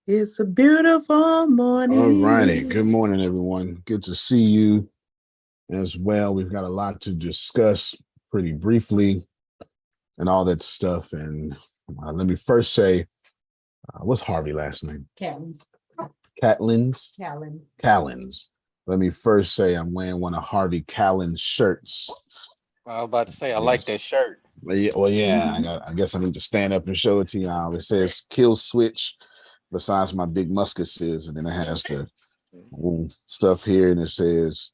It's a beautiful All righty. morning. Good morning, everyone. Good to see you as well. We've got a lot to discuss pretty briefly and all that stuff. And let me first say, what's Harvey last name? Callens. Catlins? Callan. Callens. Let me first say I'm wearing one of Harvey Callen's shirts. I was about to say I like that shirt. I guess I need to stand up and show it to y'all. It says kill switch besides my big musketeers, and then it has the stuff here, and it says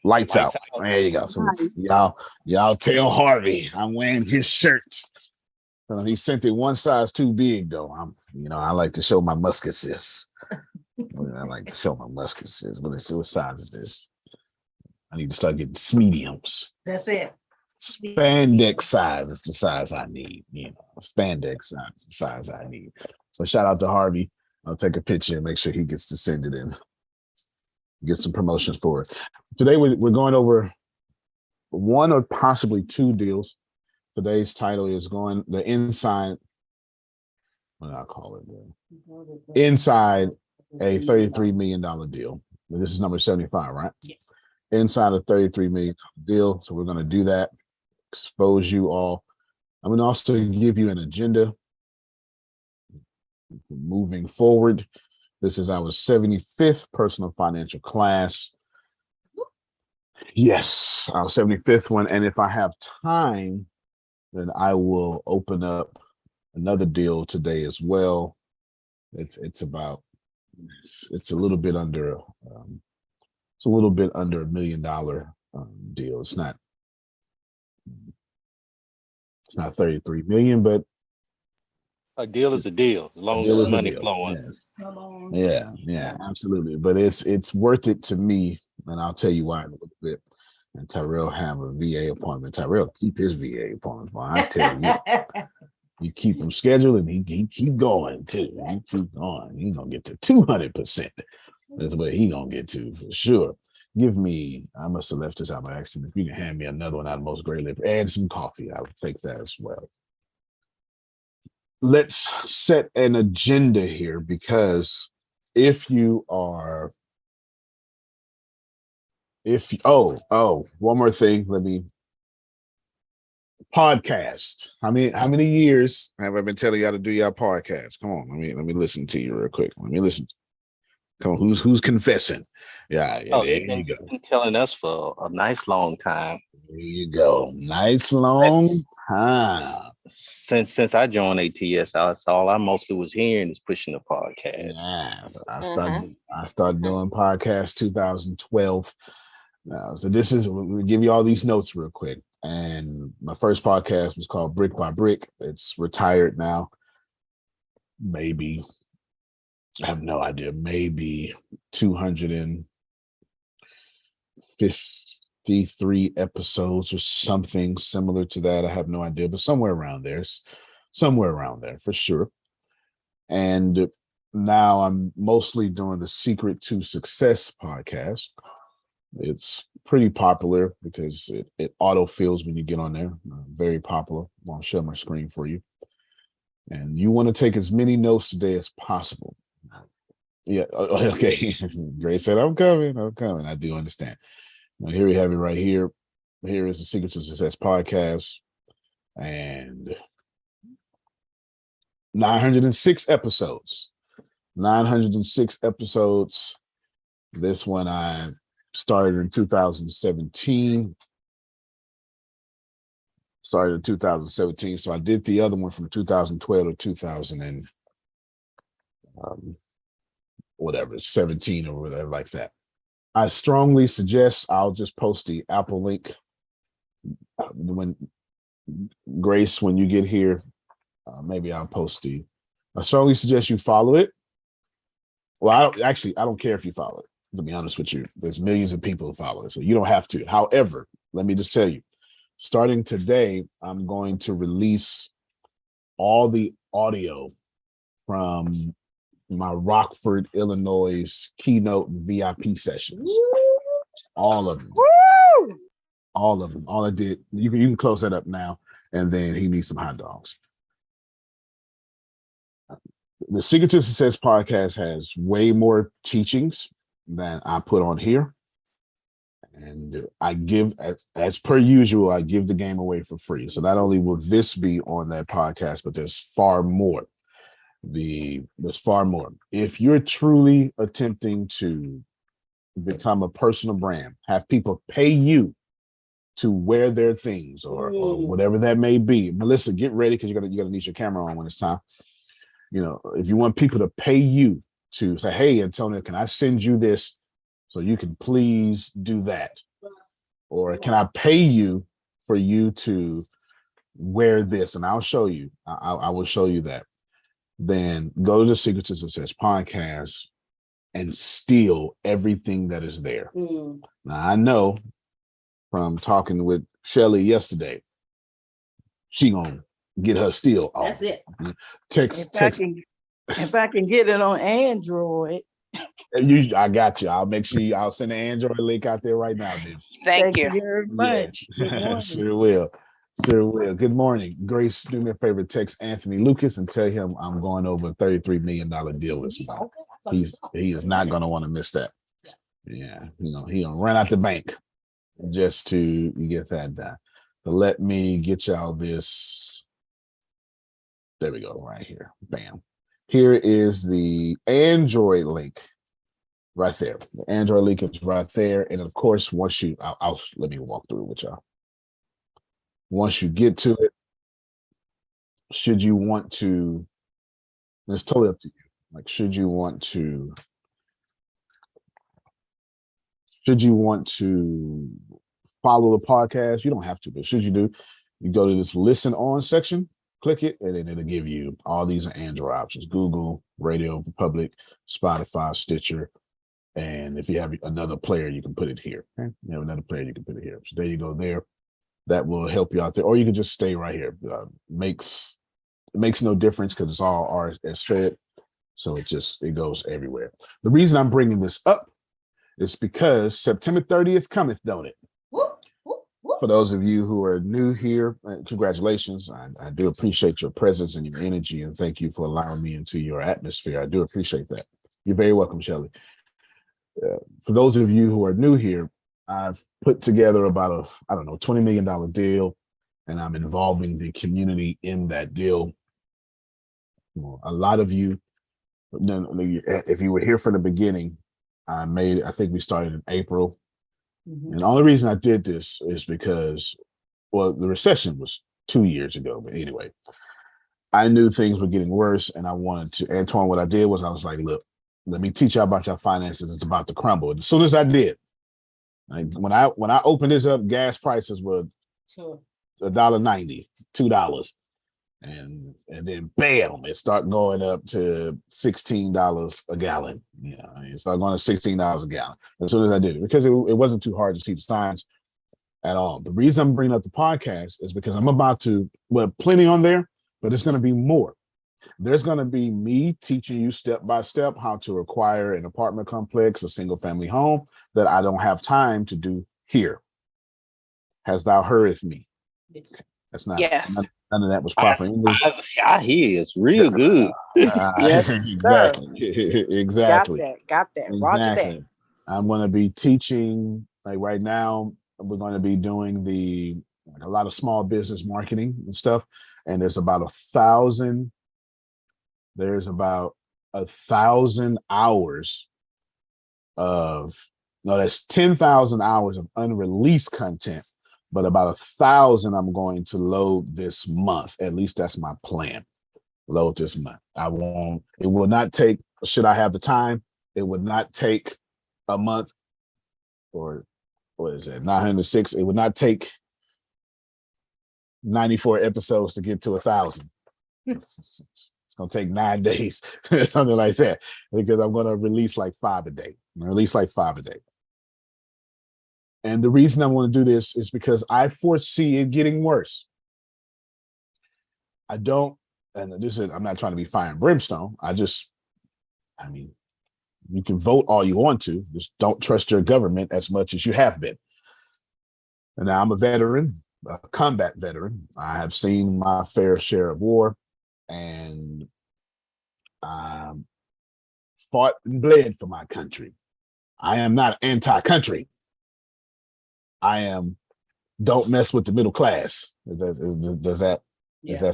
lights out. There you go. So y'all tell Harvey I'm wearing his shirt. He sent it one size too big though. I like to show my musketeers. I like to show my musketeers, but let's see what size is this. I need to start getting mediums. That's it. Spandex size is the size I need. Spandex size is the size I need. So shout out to Harvey. I'll take a picture and make sure he gets to send it in. Get some promotions for it. Today we're going over one or possibly two deals. Today's title is the inside. What do I call it? Inside a $33 million deal. This is number 75, right? Yes. Inside a $33 million deal. So we're going to do that. Expose you all. I'm going to also give you an agenda moving forward. This is our 75th personal financial class. Yes, our 75th one. And if I have time, then I will open up another deal today as well. It's a little bit under $1 million deal. It's not 33 million, but a deal is a deal as long as the money flowing. Yes. Yeah, absolutely. But it's worth it to me, and I'll tell you why in a little bit. And Tyrell have a VA appointment. Tyrell keep his VA appointment. Well, I tell you, you keep him scheduled, and he keep going too. He keep going. He gonna get to 200%. That's what he gonna get to for sure. I must have left this out by accident. If you can hand me another one, I'd most greatly and some coffee. I would take that as well. Let's set an agenda here, because one more thing. Podcast. How many years have I been telling y'all to do y'all podcast? Come on, let me listen to you real quick. Let me listen. Come on, who's confessing? Yeah, there you go. Been telling us for a nice long time. There you go. Nice long time. Since I joined ATS, that's all I mostly was hearing is pushing the podcast. Yeah, so I started doing podcasts 2012. So we'll give you all these notes real quick. And my first podcast was called Brick by Brick. It's retired now. Maybe, I have no idea, maybe 253 episodes or something similar to that. I have no idea, but somewhere around there for sure. And now I'm mostly doing the Secret to Success podcast. It's pretty popular because it auto-fills when you get on there. Very popular. I'll share my screen for you. And you want to take as many notes today as possible. Yeah, okay. Grace said, I'm coming. I do understand. Now, here we have it right here. Here is the Secret to Success podcast. And 906 episodes. 906 episodes. This one I started in 2017. So I did the other one from 2012 to 2000 and 17 or whatever like that. I strongly suggest, I'll just post the Apple link when Grace, when you get here, maybe I'll post I strongly suggest you follow it. Well, I don't care if you follow it, to be honest with you. There's millions of people who follow it, so you don't have to. However, let me just tell you, starting today, I'm going to release all the audio from my Rockford, Illinois keynote and VIP sessions. All of them. All of them. All I did, you can close that up now, and then he needs some hot dogs. the Secret to Success podcast has way more teachings than I put on here. And I give, as per usual, I give the game away for free. So not only will this be on that podcast, but there's far more. There's far more. If you're truly attempting to become a personal brand, have people pay you to wear their things or whatever that may be. Melissa, get ready because you're gonna need your camera on when it's time. You know, if you want people to pay you to say, hey, Antonio, can I send you this so you can please do that? Or can I pay you for you to wear this? And I'll show you. I will show you that. Then go to the Secret to Success podcast and steal everything that is there. Now, I know from talking with Shelly yesterday, she gonna get her steal off. That's it. Text. If I can get it on Android. I got you. I'll make sure I'll send an Android link out there right now, dude. Thank you. Very much. Yes. Sure will. Good morning. Grace, do me a favor, text Anthony Lucas and tell him I'm going over a $33 million deal this month. He is not going to want to miss that. Yeah, you know, he'll run out the bank just to get that done. But let me get y'all this. There we go, right here. Bam. Here is the Android link right there. The Android link is right there. And of course, once you, let me walk through it with y'all. Once you get to it, should you want to, it's totally up to you. Like, should you want to follow the podcast? You don't have to, but should you do, you go to this listen on section, click it, and then it'll give you all these Android options: Google, Radio Public, Spotify, Stitcher. And if you have another player, you can put it here. Okay? You have another player, you can put it here. So there you go there. That will help you out there. Or you can just stay right here. It makes no difference because it's all RSS fed. So it goes everywhere. The reason I'm bringing this up is because September 30th cometh, don't it? For those of you who are new here, congratulations. I do appreciate your presence and your energy, and thank you for allowing me into your atmosphere. I do appreciate that. You're very welcome, Shelly. For those of you who are new here, I've put together about $20 million deal, and I'm involving the community in that deal. A lot of you, if you were here from the beginning, I think we started in April. And the only reason I did this is because, well, the recession was 2 years ago. But anyway, I knew things were getting worse, and I wanted to, Antoine, what I did was I was like, look, let me teach you about your finances. It's about to crumble. And as soon as I did, like when I opened this up, gas prices were $1.90, $2. And then bam, it started going up to $16 a gallon. Yeah, it started going to $16 a gallon as soon as I did it, because it wasn't too hard to see the signs at all. The reason I'm bringing up the podcast is because I'm about to, plenty on there, but it's going to be more. There's going to be me teaching you step by step how to acquire an apartment complex, a single family home that I don't have time to do here. Hast thou heardeth me? That's not. Yes. None of that was proper English. I hear it's real good. Yes, exactly. Got that. Roger that. I'm going to be teaching, like right now, we're going to be doing a lot of small business marketing and stuff. And there's about 1,000 hours that's 10,000 hours of unreleased content, but about 1,000 I'm going to load this month. At least that's my plan. Load this month. It will not take, should I have the time, it would not take a month, or what is it, 906. It would not take 94 episodes to get to 1,000. It's going to take 9 days, something like that, because I'm going to release like 5 a day. And the reason I want to do this is because I foresee it getting worse. I'm not trying to be fire and brimstone. You can vote all you want to, just don't trust your government as much as you have been. And now I'm a veteran, a combat veteran. I have seen my fair share of war, and fought and bled for my country. I am not anti-country. I am don't mess with the middle class. Does that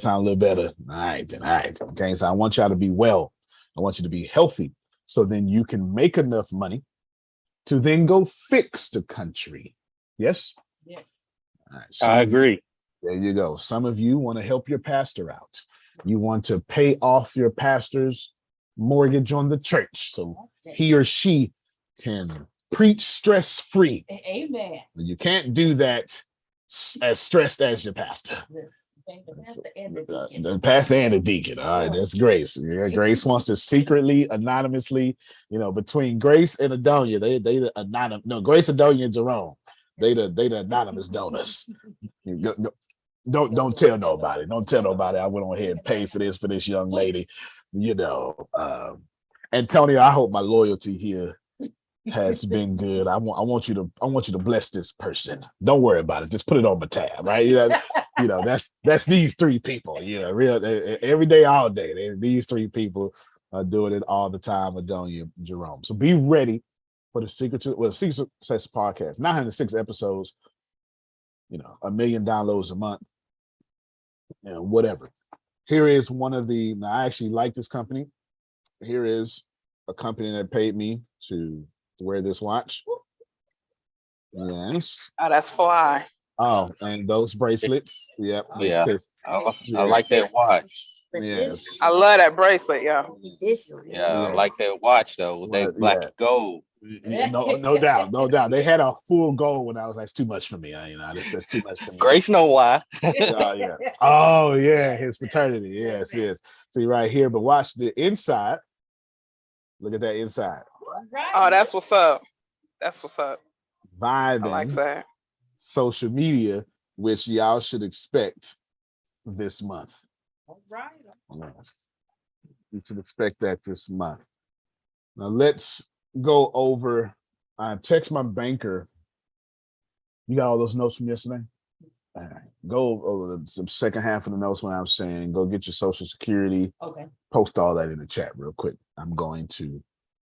sound a little better? All right, then. All right. Okay. So I want y'all to be well. I want you to be healthy. So then you can make enough money to then go fix the country. Yes? Yes. All right, I agree. There you go. Some of you want to help your pastor out. You want to pay off your pastor's mortgage on the church so he or she can preach stress-free. Amen. You can't do that as stressed as your pastor. The pastor and the deacon. All right, that's Grace. Yeah, Grace wants to secretly, anonymously, between Grace and Adonia, they the anonymous. No, Grace, Adonia, and Jerome. They the anonymous donors. Don't tell nobody. Don't tell nobody. I went on ahead and paid for this young lady. Antonio, I hope my loyalty here has been good. I want you to bless this person. Don't worry about it. Just put it on my tab, right? That's these three people. Real every day, all day. These three people are doing it all the time. Adonia, Jerome. So be ready for the Secret Success podcast. 906 episodes. 1 million downloads a month. Whatever. Here is one of the. Now, I actually like this company. Here is a company that paid me to wear this watch. Yes. Oh, that's fly. Oh, and those bracelets. Yep. Yeah. I Yeah. like that watch. Yes. I love that bracelet, yeah. Yeah, I like that watch though with that black and gold. No doubt. They had a full gold when I was like, it's too much for me. That's too much for me. Grace know why. Yeah. Oh yeah, his fraternity. Yes. See right here, but watch the inside. Look at that inside. Oh, that's what's up. That's what's up. Vibing. I like that. Social media, which y'all should expect this month. All right. Yes. You should expect that this month. Now let's go over. I text my banker. You got all those notes from yesterday? All right. Go over the second half of the notes when I was saying go get your social security. Okay. Post all that in the chat real quick. I'm going to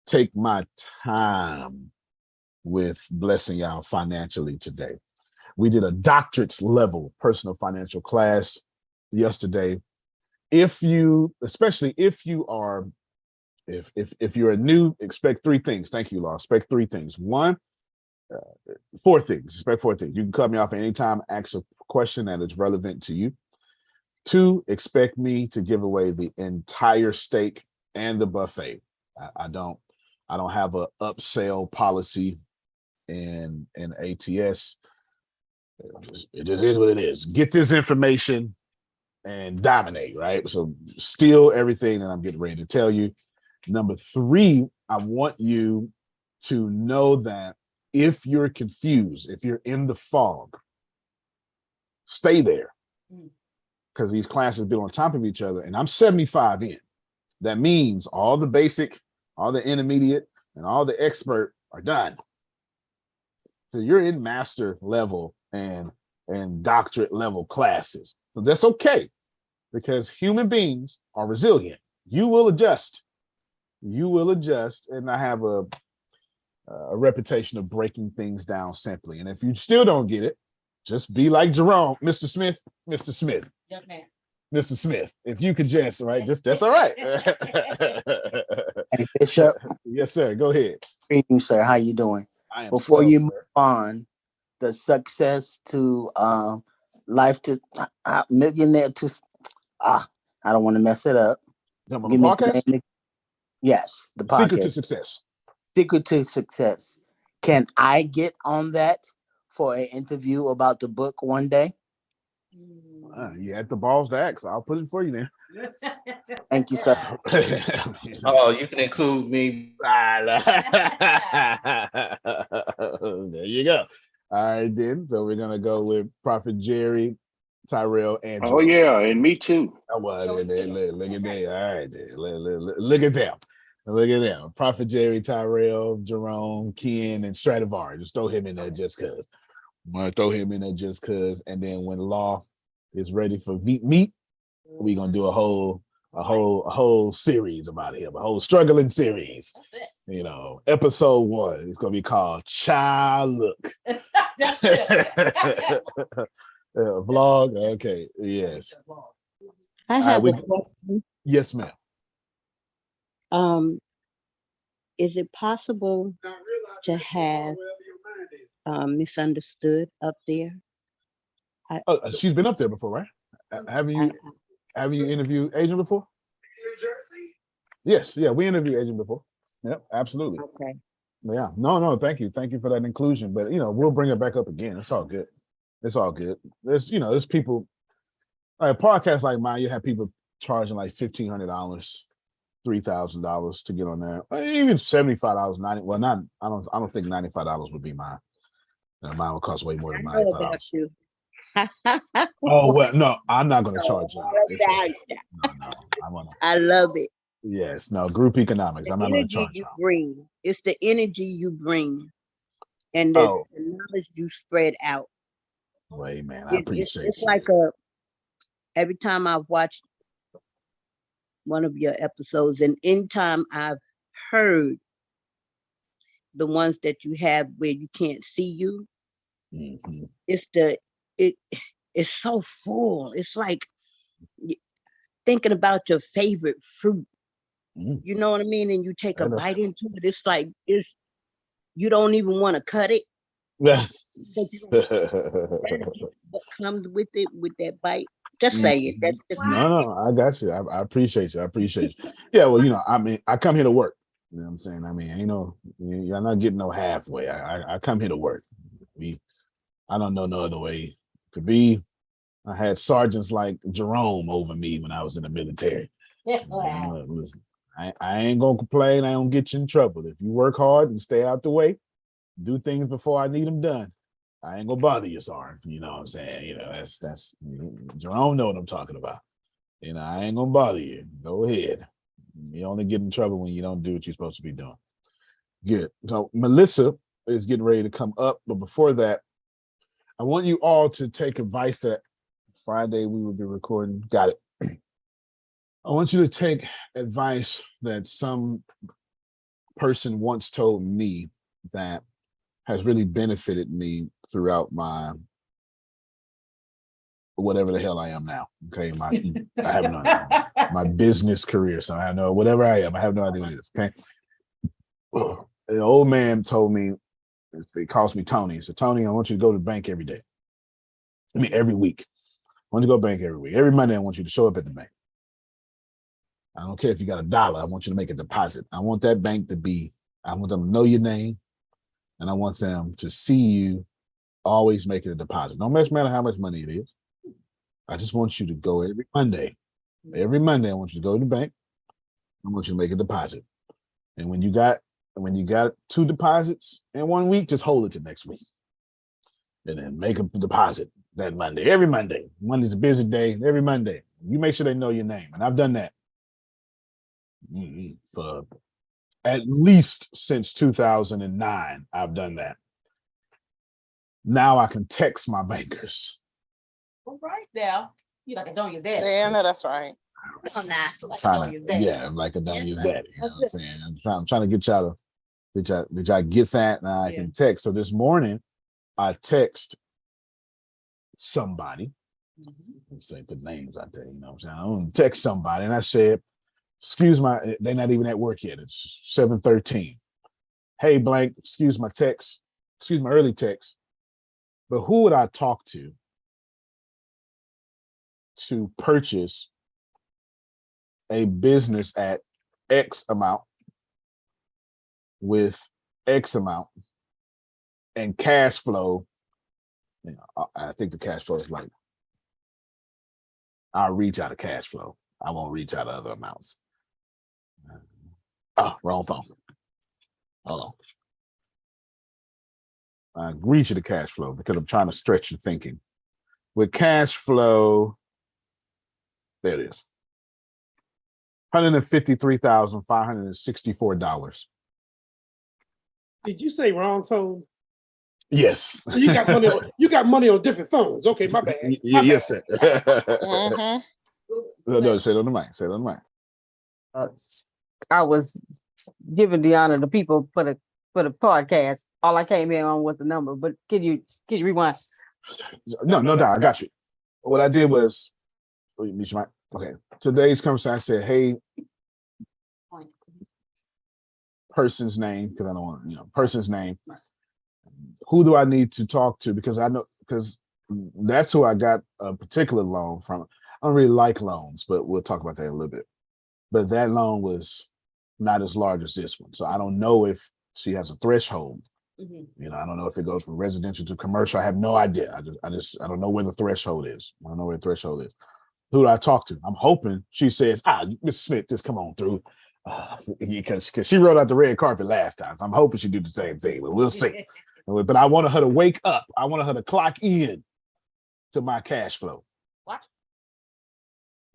take my time with blessing y'all financially today. We did a doctorate's level personal financial class yesterday. If you're a new, expect three things. Thank you, Law. Expect three things. Four things. Expect four things. You can cut me off anytime, ask a question that is relevant to you. 2, expect me to give away the entire steak and the buffet. I don't have a upsell policy in ATS. It just is what it is. Get this information and dominate, right? So steal everything that I'm getting ready to tell you. Number 3, I want you to know that if you're confused, if you're in the fog, stay there. Because these classes build on top of each other, and I'm 75 in. That means all the basic, all the intermediate, and all the expert are done. So you're in master level and doctorate level classes. So that's okay, because human beings are resilient. You will adjust. And I have a reputation of breaking things down simply. And if you still don't get it, just be like Jerome, Mr. Smith. Yes, ma'am. Mr. Smith, if you could just, right, that's all right. Hey, Bishop. Yes, sir. Go ahead. Greetings, sir. How you doing? I am Before swell, you sir. move on, the success to life to millionaire to I don't want to mess it up. Come on, Give the me podcast? the name. Yes, the Secret to podcast. Success. Secret to Success. Can I get on that for an interview about the book one day? You had the balls to ask. I'll put it for you then. Thank you, sir. Oh, you can include me. There you go. All right, then. So we're gonna go with Prophet Jerry, Tyrell, and Oh yeah, and me too. look at that. All right, then. Look at them. Look at them. Prophet Jerry, Tyrell, Jerome, Ken, and Stradivari. Just throw him in there just because. I'm gonna throw him in there just because. And then when Law is ready for meat, we're gonna do a whole a whole series about him, a whole struggling series. You know, episode 1 it's gonna be called Child Look. Vlog. Okay, yes. I All have right, a question. yes, ma'am. Is it possible to have Misunderstood up there? Oh, she's been up there before, right? Have you interviewed Agent before? Yes, yeah, we interviewed Agent before. Yep, absolutely. Okay. Yeah, no, thank you for that inclusion. But we'll bring it back up again. It's all good. It's all good. There's people like a podcast like mine. You have people charging like $1,500, $3,000 to get on there. Even $75, 90. Well, not I don't think $95 would be mine. Mine would cost way more than I know $95. about you. Oh well, no, I'm not going to charge you. No, I want to. I love it. Yes, no, group economics. I'm not going to charge you you. bring. It's the energy you bring, and the knowledge you spread out. Wait, man, I appreciate it's you. like every time I've watched one of your episodes, and anytime I've heard the ones that you have where you can't see you, Mm-hmm. it's so full. It's like thinking about your favorite fruit. You know what I mean? And you take a bite into it. It's like you don't even want to cut it. What comes with it, with that bite? Just say it. That's just no, I got you. I appreciate you. I appreciate you. Yeah, well, I mean, I come here to work. You know what I'm saying? I mean, you're not getting no halfway. I come here to work. I don't know no other way to be. I had sergeants like Jerome over me when I was in the military. I ain't gonna complain. I don't get you in trouble. If you work hard and stay out the way, do things before I need them done, I ain't gonna bother you, Sergeant. You know what I'm saying? That's Jerome know what I'm talking about. I ain't gonna bother you. Go ahead. You only get in trouble when you don't do what you're supposed to be doing. Good. So Melissa is getting ready to come up, but before that, I want you all to take advice that Friday we will be recording. Got it. I want you to take advice that some person once told me that has really benefited me throughout my whatever the hell I am now. Okay, I have no idea. My business career. So I know whatever I am, I have no idea what it is. Okay. An old man told me, he calls me Tony. He said, Tony, I want you to go to the bank every day. I mean, every week. I want you to go to the bank every week. Every Monday, I want you to show up at the bank. I don't care if you got $1. I want you to make a deposit. I want that bank I want them to know your name, and I want them to see you always making a deposit. No matter how much money it is. I just want you to go every Monday. Every Monday, I want you to go to the bank. I want you to make a deposit. And when you got 2 deposits in 1 week, just hold it to next week. And then make a deposit that Monday. Every Monday. Monday's a busy day. Every Monday. You make sure they know your name. And I've done that for at least since 2009. I've done that. Now I can text my bankers. All right now. You like a don't you that. Yeah, no, that's right. I'm not. I'm like a don't use that. You know what I'm saying? I'm trying to get y'all to did y'all get that? Now I can text. So this morning I text somebody. Let's say put names out there, you know what I'm saying? I don't text somebody and I said, they're not even at work yet. It's 7:13. Hey, blank, excuse my early text. But who would I talk to purchase a business at X amount with X amount and cash flow? I think the cash flow is like, I'll reach out of cash flow. I won't reach out of other amounts. Oh, wrong phone. Hold on. I reach you to cash flow because I'm trying to stretch your thinking. With cash flow, there it is. $153,564. Did you say wrong phone? Yes. You got money on different phones. Okay, my bad. Yes, sir. Mm-hmm. No, say it on the mic. Say it on the mic. I was giving Deanna the people for the podcast. All I came in on was the number, but can you rewind? No, doubt. I got you. What I did was, okay. Today's conversation, I said, hey, person's name, because I don't want, person's name. Who do I need to talk to? Because that's who I got a particular loan from. I don't really like loans, but we'll talk about that in a little bit. But that loan was not as large as this one. So I don't know if she has a threshold. Mm-hmm. I don't know if it goes from residential to commercial. I have no idea. I don't know where the threshold is. I don't know where the threshold is. Who do I talk to? I'm hoping she says, Miss Smith, just come on through. Because she wrote out the red carpet last time. So I'm hoping she do the same thing, but we'll see. But I wanted her to wake up. I wanted her to clock in to my cash flow.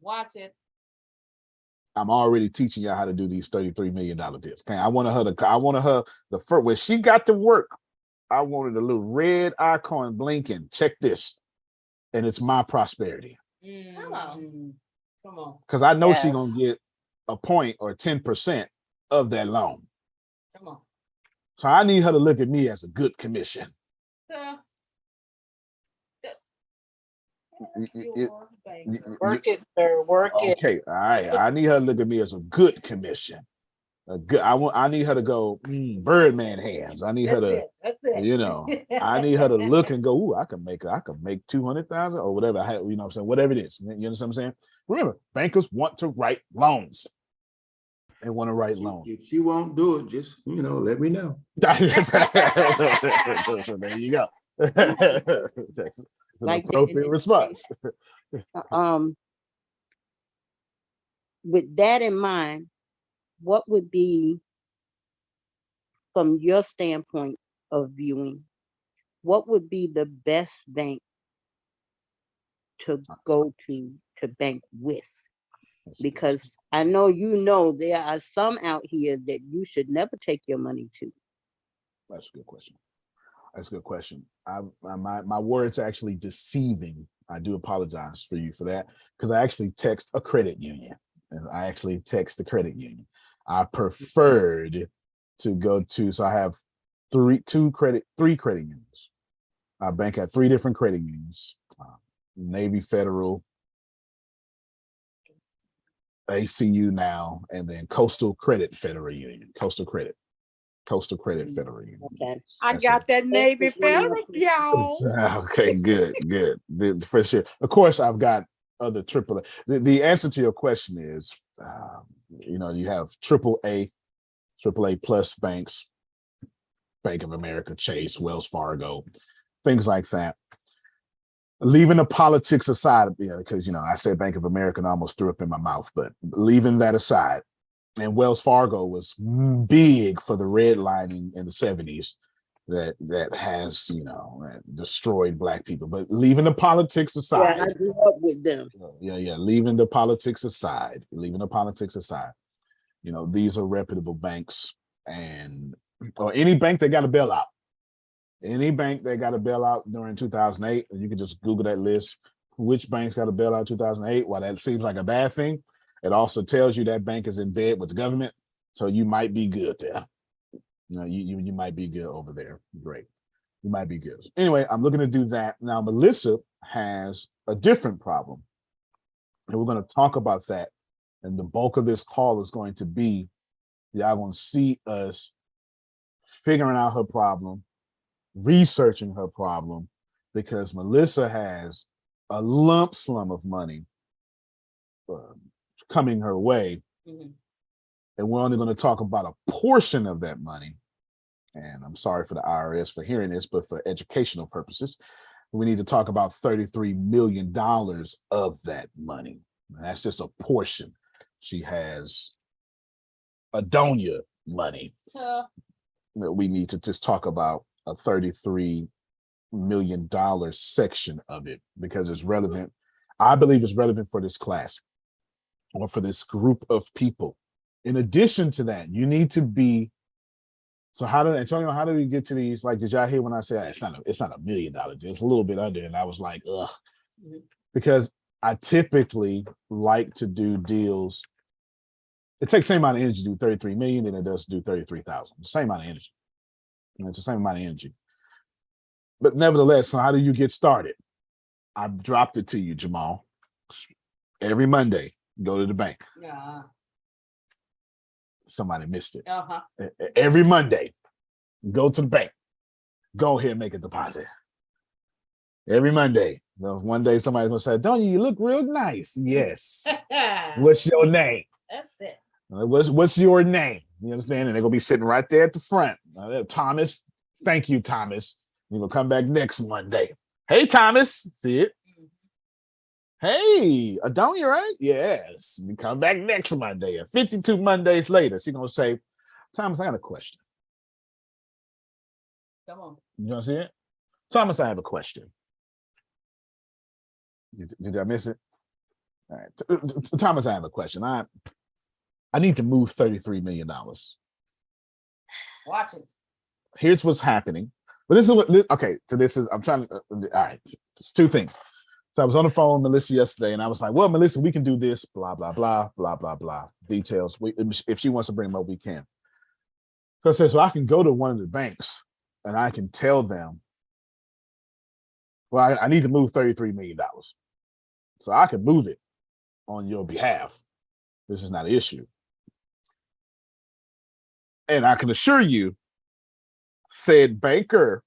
Watch it. I'm already teaching y'all how to do these $33 million deals. Okay, I wanted her the first when she got to work. I wanted a little red icon blinking. Check this, and it's my prosperity. Come on. Because I know Yes. she's gonna get a point or 10% of that loan. Come on. So I need her to look at me as a good commission. Work it, sir. Work it. Okay, all right. I need her to look at me as a good commission. I need her to go Birdman hands. I need her to, That's it. I need her to look and go, ooh, I can make 200,000 or whatever. What I'm saying, whatever it is. You understand what I'm saying? Remember, bankers want to write loans. They want to write loans. If she won't do it, just let me know. So there you go. That's an Like appropriate response. With that in mind, what would be, from your standpoint of viewing, what would be the best bank to go to bank with? Because I know there are some out here that you should never take your money to. That's a good question. That's a good question. My words are actually deceiving. I do apologize for you for that, because I actually text a credit union. And I actually text the credit union. I preferred to go to, so I have three credit unions. I bank at 3 different credit unions: Navy Federal, ACU now, and then Coastal Credit Federal Union. Coastal Credit Federal Union. Okay. I got that Navy Federal, y'all. Okay, good. For sure. Of course, I've got other AAA. The answer to your question is, you have AAA plus banks, Bank of America, Chase, Wells Fargo, things like that. Leaving the politics aside, because I said Bank of America and I almost threw up in my mouth, but leaving that aside, and Wells Fargo was big for the redlining in the 70s that has, destroyed Black people. But leaving the politics aside. Yeah, I grew up with them. Yeah. Leaving the politics aside, these are reputable banks, or any bank that got a bailout. Any bank that got a bailout during 2008, and you can just Google that list, which banks got a bailout in 2008. While that seems like a bad thing, it also tells you that bank is in bed with the government, so you might be good there. You might be good over there. Great, you might be good. Anyway, I'm looking to do that now. Melissa has a different problem, and we're going to talk about that. And the bulk of this call is going to be, y'all going to see us figuring out her problem, researching her problem, because Melissa has a lump sum of money coming her way. Mm-hmm. And we're only going to talk about a portion of that money. And I'm sorry for the IRS for hearing this, but for educational purposes, we need to talk about $33 million of that money. And that's just a portion. She has Adonia money. We need to just talk about a $33 million section of it, because it's relevant. I believe it's relevant for this class or for this group of people. In addition to that, you need to be, so Antonio, how do we get to these? Like, did y'all hear when I said it's not $1 million, it's a little bit under, and I was like, ugh. Because I typically like to do deals. It takes the same amount of energy to do 33 million than it does to do 33,000. The same amount of energy. And it's the same amount of energy. But nevertheless, so how do you get started? I've dropped it to you, Jamal. Every Monday, go to the bank. Yeah. Somebody missed it. Uh-huh. Every Monday, go to the bank. Go ahead and make a deposit. Every Monday. One day somebody's gonna say, "Don't you look real nice?" Yes. What's your name? That's it. What's your name? You understand? And they're gonna be sitting right there at the front. Thomas, thank you, Thomas. You're gonna come back next Monday. Hey, Thomas, see it? Hey, Adonia, right? Yes. You come back next Monday. 52 Mondays later, she's gonna say, Thomas, I got a question. Come on. You want to see it? Thomas, I have a question. Did I miss it? All right. Thomas, I have a question. I need to move $33 million. Watch it. Here's what's happening. But this is what, okay, so this is, I'm trying to, all right, it's two things. So I was on the phone with Melissa yesterday, and I was like, well, Melissa, we can do this, blah, blah, blah, blah, blah, blah. Details. If she wants to bring them up, we can. So I said, so I can go to one of the banks, and I can tell them, well, I need to move $33 million. So I can move it on your behalf. This is not an issue. And I can assure you, said banker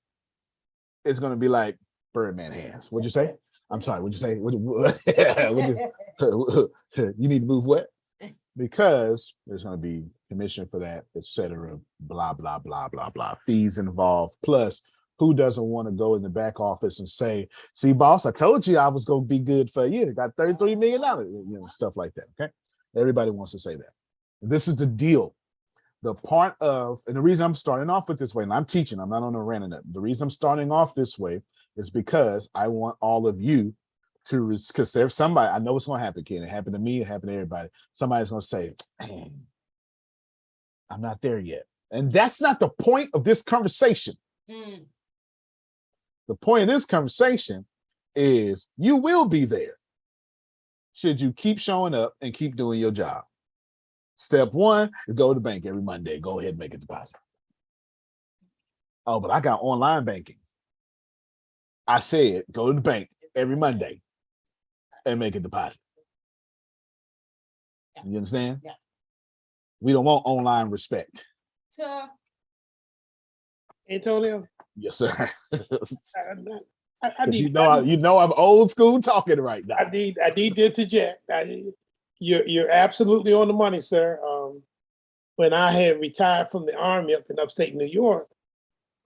is going to be like Birdman hands. What'd you say? I'm sorry. What'd you say? You need to move what? Because there's going to be commission for that, etc. Blah, blah, blah, blah, blah. Fees involved. Plus, who doesn't want to go in the back office and say, see, boss, I told you I was going to be good for a year. Got $33 million, stuff like that. Okay. Everybody wants to say that. This is the deal. The part of, and the reason I'm starting off with this way, and I'm teaching, I'm not on a rant on it. The reason I'm starting off this way is because I want all of you to, because there's somebody, I know what's going to happen, kid. It happened to me, it happened to everybody. Somebody's going to say, man, I'm not there yet. And that's not the point of this conversation. The point of this conversation is you will be there should you keep showing up and keep doing your job. Step one is go to the bank every Monday. Go ahead and make a deposit. Oh, but I got online banking. I said go to the bank every Monday and make a deposit. You understand? Yeah. We don't want online respect. Antonio, Yes, sir. I need, you know I'm old school talking right now. I need to interject. You're absolutely on the money, sir. When I had retired from the Army up in upstate New York,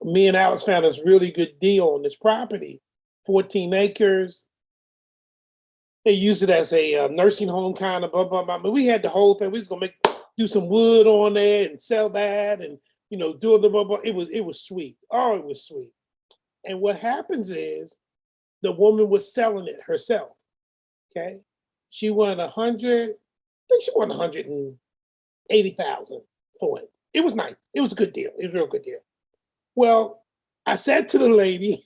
me and Alex found this really good deal on this property, 14 acres. They used it as a nursing home kind of blah, blah, blah. But we had the whole thing. We was gonna do some wood on there and sell that and, do the blah, blah. It was sweet. Oh, it was sweet. And what happens is the woman was selling it herself. Okay. She won 180,000 for it. It was nice. It was a good deal. It was a real good deal. Well, I said to the lady,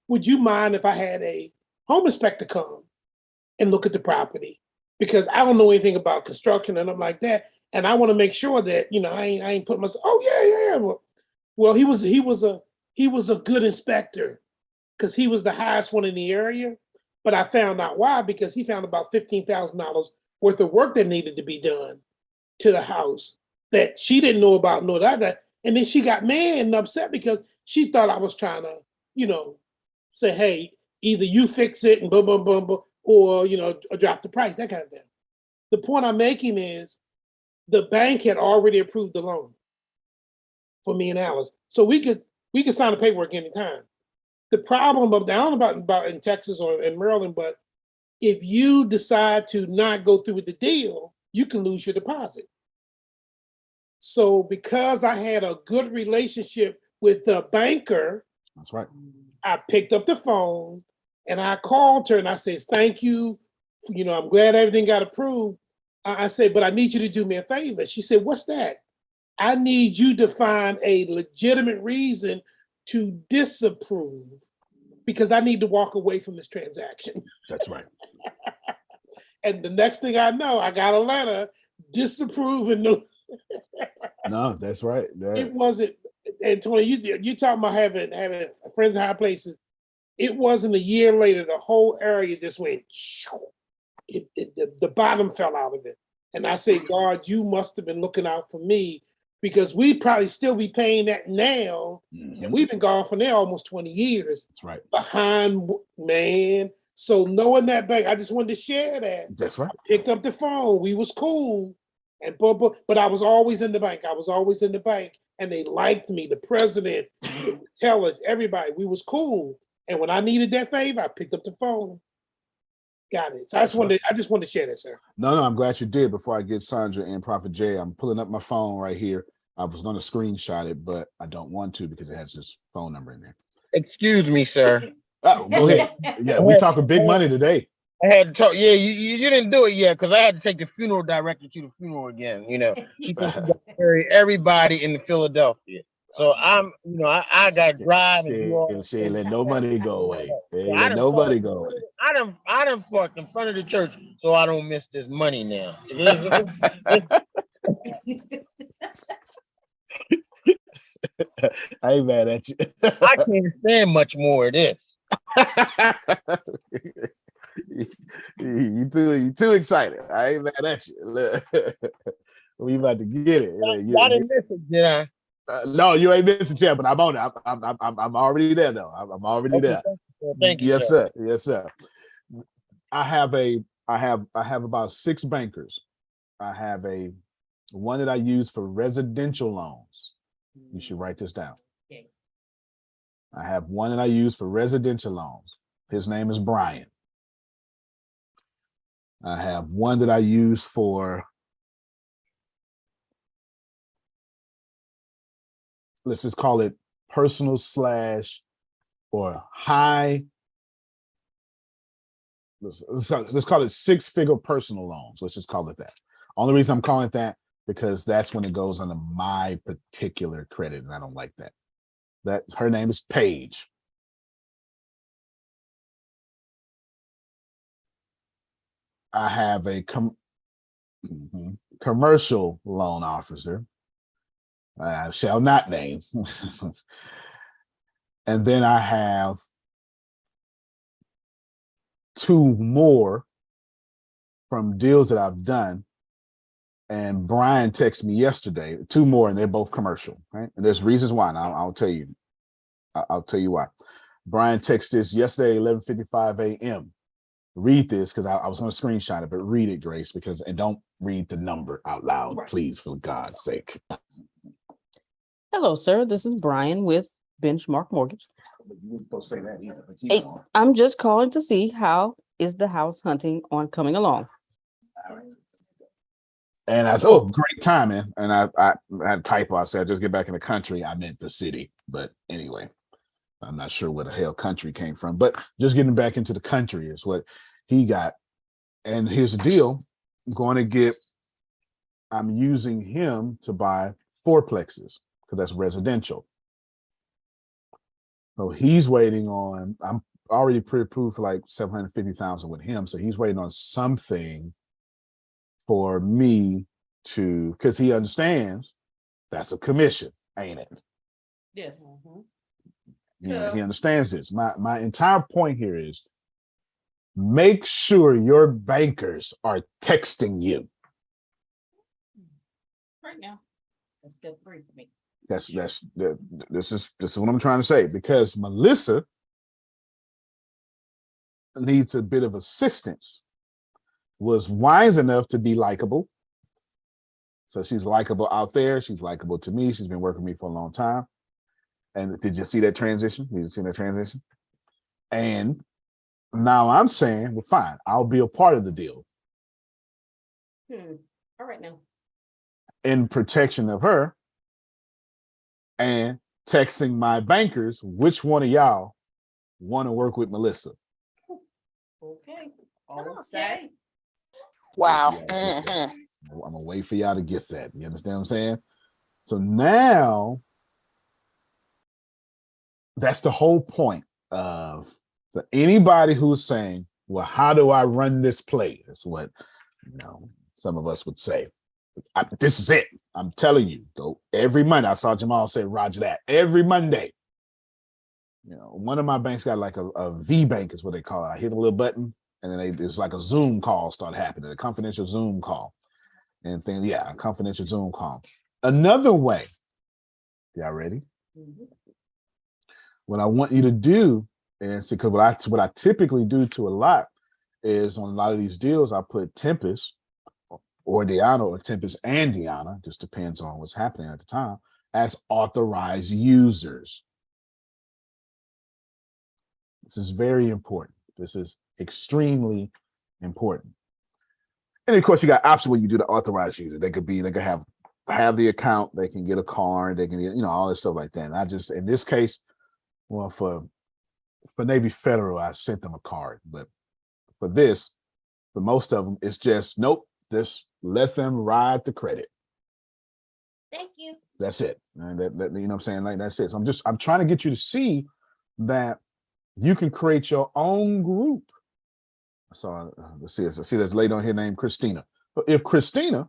would you mind if I had a home inspector come and look at the property? Because I don't know anything about construction and nothing like that. And I want to make sure that, I ain't put myself, oh yeah. Well, he was a good inspector because he was the highest one in the area. But I found out why, because he found about $15,000 worth of work that needed to be done to the house that she didn't know about, that. And then she got mad and upset because she thought I was trying to, say, hey, either you fix it and blah, blah, blah, blah, or, or drop the price, that kind of thing. The point I'm making is the bank had already approved the loan for me and Alice. So we could sign the paperwork anytime. The problem of, I don't know about in Texas or in Maryland, but if you decide to not go through with the deal, you can lose your deposit. So because I had a good relationship with the banker, that's right, I picked up the phone and I called her and I said, thank you. I'm glad everything got approved. I said, but I need you to do me a favor. She said, what's that? I need you to find a legitimate reason to disapprove because I need to walk away from this transaction. That's right. And the next thing I know, I got a letter disapproving the. No, that's right. It wasn't, and Tony, you talking about having friends in high places. It wasn't a year later, the whole area just went. The bottom fell out of it, and I say, God, you must have been looking out for me, because we probably still be paying that now, and we've been gone for now almost 20 years. That's right. Behind, man. So knowing that bank, I just wanted to share that. That's right. I picked up the phone. We was cool. And but I was always in the bank. I was always in the bank. And they liked me. The president, the tellers, everybody. We was cool. And when I needed that favor, I picked up the phone. Got it. So I just wanted to share that, sir. No, I'm glad you did. Before I get Sandra and Prophet Jay, I'm pulling up my phone right here. I was going to screenshot it, but I don't want to because it has this phone number in there. Excuse me, sir. Oh, go ahead. Yeah, we talking big money today. I had to talk. Yeah, you didn't do it yet because I had to take the funeral director to the funeral again. You know, she thinks she got to bury everybody in Philadelphia. So I'm, I got to drive and do all. She ain't let no money go away. Ain't I let nobody go away. I done fucked in front of the church so I don't miss this money now. I ain't mad at you. I can't stand much more of this. you too excited. I ain't mad at you. Look, we about to get it. I didn't miss it, did I? No, you ain't missing, champ, but I'm on it. I'm already there, though. I'm already there. Thank you. Yes, sir. Yes, sir. I have about 6 bankers. I have one that I use for residential loans. You should write this down. Okay. I have one that I use for residential loans. His name is Brian. I have one that I use for, let's just call it personal / or high. Let's call it 6-figure personal loans. Let's just call it that. Only reason I'm calling it that because that's when it goes under my particular credit, and I don't like that. Her name is Paige. I have a commercial loan officer. I shall not name. And then I have 2 more from deals that I've done. And Brian texted me yesterday, 2 more, and they're both commercial, right? And there's reasons why, and I'll tell you. I'll tell you why. Brian texted this yesterday, 11:55 a.m. Read this because I was going to screenshot it, but read it, Grace, and don't read the number out loud, please, for God's sake. Hello, sir. This is Brian with Benchmark Mortgage. Hey, I'm just calling to see how is the house hunting coming along. And I said, oh, great timing. And I had a typo. I said, just get back in the country. I meant the city. But anyway, I'm not sure where the hell country came from. But just getting back into the country is what he got. And here's the deal. I'm using him to buy 4plexes because that's residential. So he's waiting on, I'm already pre-approved for like $750,000 with him. So he's waiting on something for me to, because he understands that's a commission, ain't it? Yes. Yeah, he understands this. My entire point here is make sure your bankers are texting you. Right now, that's step 3 for me. This is what I'm trying to say, because Melissa needs a bit of assistance. Was wise enough to be likable. So she's likable out there. She's likable to me. She's been working with me for a long time. And did you see that transition? Did you see that transition? And now I'm saying, well, fine, I'll be a part of the deal. All right now. In protection of her and texting my bankers, which one of y'all want to work with Melissa? Okay. Okay. Wow. I'm gonna wait for y'all to get that. You understand what I'm saying? So now that's the whole point. So anybody who's saying, well, how do I run this play? That's what some of us would say. This is it. I'm telling you, go every Monday. I saw Jamal say, Roger that. Every Monday. One of my banks got like a V bank is what they call it. I hit a little button and then there's like a Zoom call started happening, a confidential Zoom call. And then, a confidential Zoom call. Another way, y'all ready? Mm-hmm. What I want you to do is, because what I typically do to a lot is on a lot of these deals, I put Tempest or Deanna or Tempest and Deanna, just depends on what's happening at the time, as authorized users. This is very important. This is extremely important. And of course, you got option when you do the authorized user. They could have the account, they can get a card, they can get, all this stuff like that. And I just, in this case, well, for Navy Federal, I sent them a card. But for this, for most of them, it's just, nope, just let them ride the credit. Thank you. That's it. And that you know what I'm saying? Like, that's it. So I'm trying to get you to see that you can create your own group. So let's see. I see there's a lady on here named Christina. But if Christina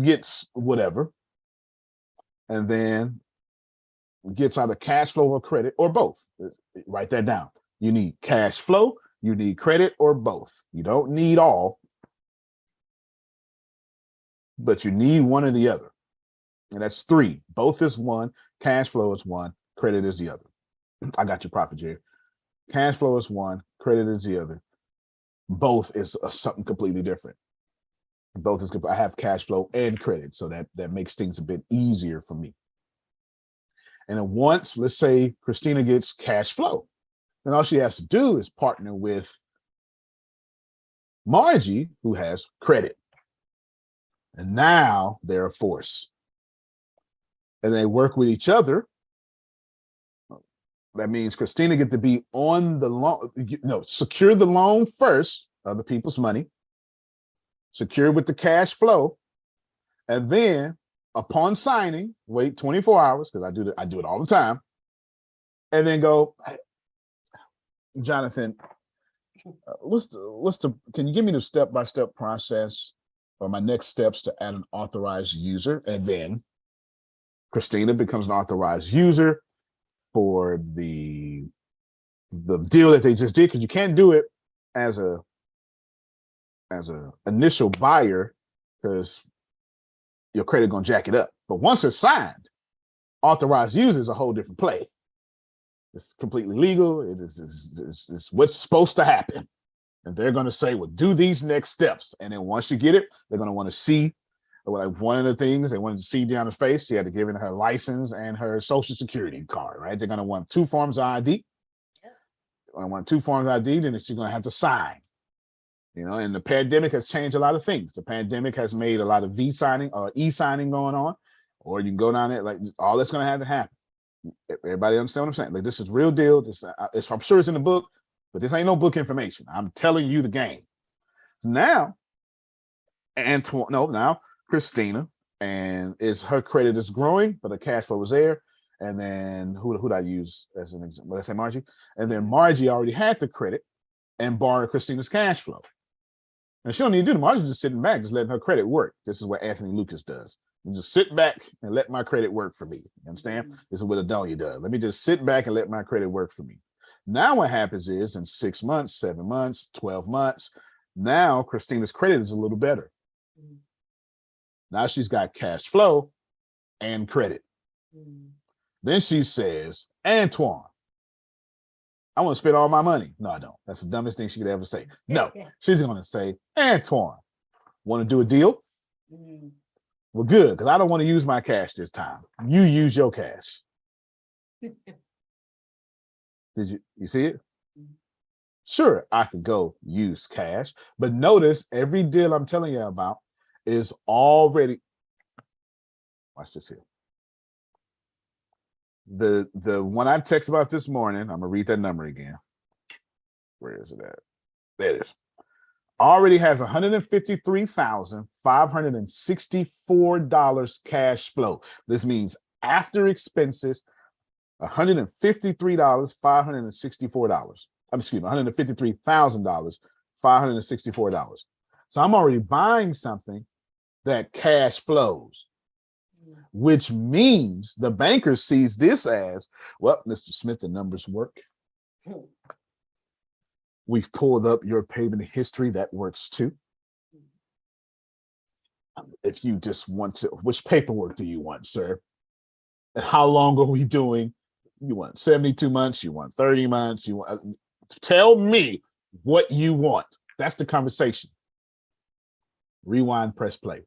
gets whatever, and then gets either cash flow or credit or both, write that down. You need cash flow, you need credit, or both. You don't need all, but you need one or the other. And that's three. Both is one, cash flow is one, credit is the other. I got your profit, Jerry. Cash flow is one, credit is the other. Both is something completely different. Both is, I have cash flow and credit, so that makes things a bit easier for me. And then once, let's say Christina gets cash flow, then all she has to do is partner with Margie, who has credit. And now they're a force. And they work with each other. That means Christina get to be on the loan, secure the loan first, other people's money, secure with the cash flow, and then upon signing, wait 24 hours, because I do it all the time, and then go, hey, Jonathan, can you give me the step-by-step process or my next steps to add an authorized user? And then Christina becomes an authorized user for the deal that they just did, because you can't do it as a initial buyer because your credit gonna jack it up. But once it's signed, authorized user is a whole different play. It's completely legal. It's what's supposed to happen. And they're gonna say, well, do these next steps. And then once you get it, they're gonna want to see. Like one of the things they wanted to see down her face, she had to give in her license and her social security card, right? They're going to want 2 forms of ID. I want 2 forms of ID, then she's going to have to sign. And the pandemic has changed a lot of things. The pandemic has made a lot of V-signing or E-signing going on, or you can go down there, like all that's going to have to happen. Everybody understand what I'm saying? Like, this is real deal. I'm sure it's in the book, but this ain't no book information. I'm telling you the game. Now, Christina, and her credit is growing, but the cash flow is there. And then who'd I use as an example? Let's say Margie. And then Margie already had the credit and borrowed Christina's cash flow. And she don't need to do the Margie's just sitting back, just letting her credit work. This is what Anthony Lucas does. You just sit back and let my credit work for me. You understand? This is what Adonia does. Let me just sit back and let my credit work for me. Now what happens is in 6 months, 7 months, 12 months, now Christina's credit is a little better. Now she's got cash flow and credit. Then she says, Antoine, I want to spend all my money. No, I don't. That's the dumbest thing she could ever say. No, she's going to say, Antoine, want to do a deal? Well, good, because I don't want to use my cash this time. You use your cash. Did you see it? Sure, I could go use cash, but notice every deal I'm telling you about is already, watch this here. The one I text about this morning, I'm gonna read that number again. Where is it at? There it is. Already has $153,564 cash flow. This means after expenses, $153,564. Excuse me, $153,564. So I'm already buying something that cash flows, which means the banker sees this as, well, Mr. Smith, the numbers work. We've pulled up your payment history. That works too. If you just want to, which paperwork do you want, sir? And how long are we doing? You want 72 months? You want 30 months? You want, tell me what you want. That's the conversation. Rewind, press play.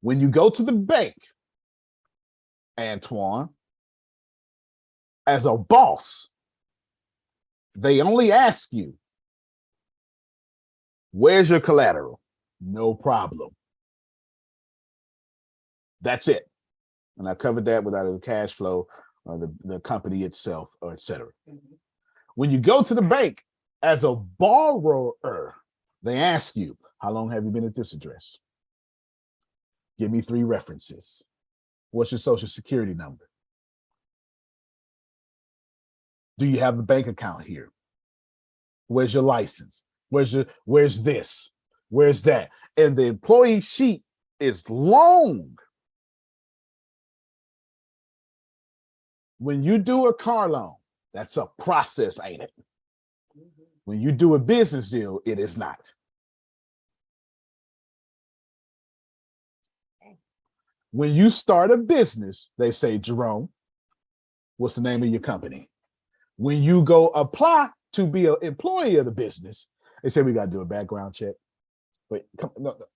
When you go to the bank, Antoine, as a boss, they only ask you, where's your collateral? No problem. That's it. And I covered that with either the cash flow or the company itself, or et cetera. When you go to the bank as a borrower, they ask you, how long have you been at this address? Give me 3 references. What's your social security number? Do you have a bank account here? Where's your license? Where's this? Where's that? And the employee sheet is long. When you do a car loan, that's a process, ain't it? When you do a business deal, it is not. When you start a business, they say, Jerome, what's the name of your company? When you go apply to be an employee of the business, they say, we got to do a background check. But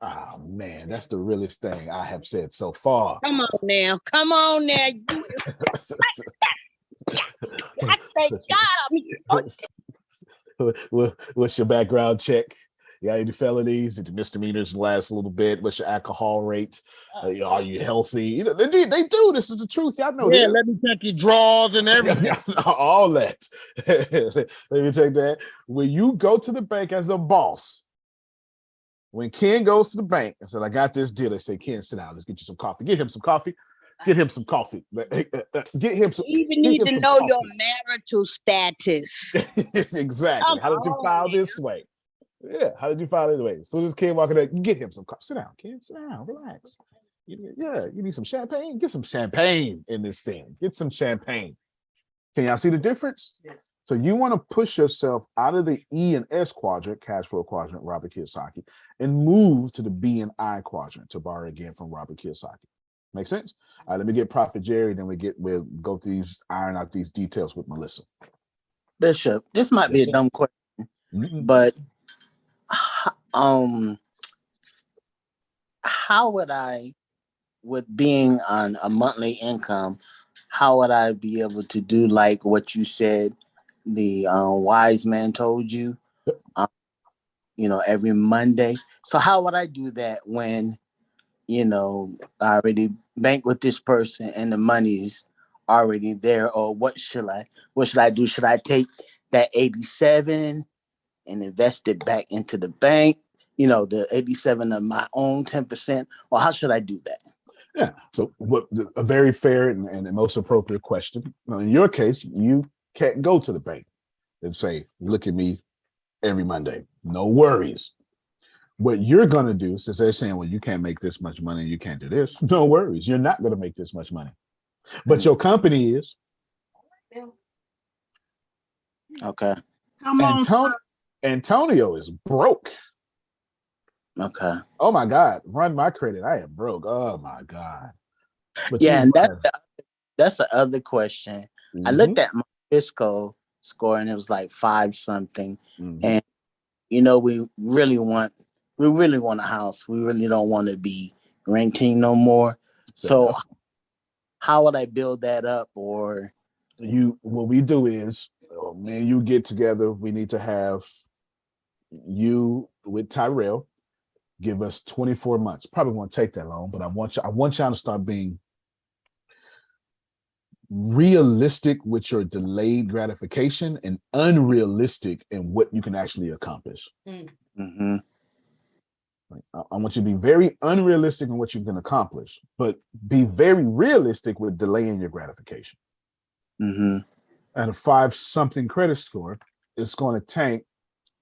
oh man, that's the realest thing I have said so far. Come on now. Come on now. I thank God. What's your background check? You got any felonies? Did your misdemeanors last a little bit? What's your alcohol rate? Are you healthy? You know, they do. This is the truth. Y'all know. Yeah, this. let me check your drawers and everything. All that. Let me take that. When you go to the bank as a boss, when Ken goes to the bank and said, I got this deal, they say, Ken, sit down. Let's get you some coffee. Get him some coffee. Get him some coffee. Get him some. You even need to know coffee. your marital status. Exactly. How did you file this way? Yeah, how did you file it away? So this Ken walking in, get him some coffee. Sit down, Ken. Sit down. Relax. Yeah, you need some champagne? Get some champagne in this thing. Get some champagne. Can y'all see the difference? Yes. So you want to push yourself out of the E and S quadrant, cash flow quadrant, Robert Kiyosaki, and move to the B and I quadrant, to borrow again from Robert Kiyosaki. Make sense? All right, let me get Prophet Jerry, then we'll go through these, iron out these details with Melissa. Bishop, this might be a dumb question, but how would I, with being on a monthly income, how would I be able to do like what you said the wise man told you, every Monday? So how would I do that when, I already bank with this person and the money's already there? Or what should I do? Should I take that 87 and invest it back into the bank? The 87 of my own 10%, or how should I do that? Yeah. So a very fair and the most appropriate question. Well, in your case, you can't go to the bank and say, look at me every Monday. No worries. What you're going to do, since they're saying, well, you can't make this much money, you can't do this. No worries. You're not going to make this much money. But your company is. Okay. Come on. Antonio is broke. Okay. Oh my God. Run my credit. I am broke. Oh my God. But yeah, and that's the other question. Mm-hmm. I looked at my fiscal score and it was like 5 something. Mm-hmm. And we really want a house. We really don't want to be renting no more. So how would I build that up? Or what we do is, me and you get together. We need to have you with Tyrell give us 24 months. Probably won't take that long, but I want y'all to start being realistic with your delayed gratification and unrealistic in what you can actually accomplish. Mm-hmm. I want you to be very unrealistic in what you can accomplish, but be very realistic with delaying your gratification. Mm-hmm. and a 5-something credit score, it's going to take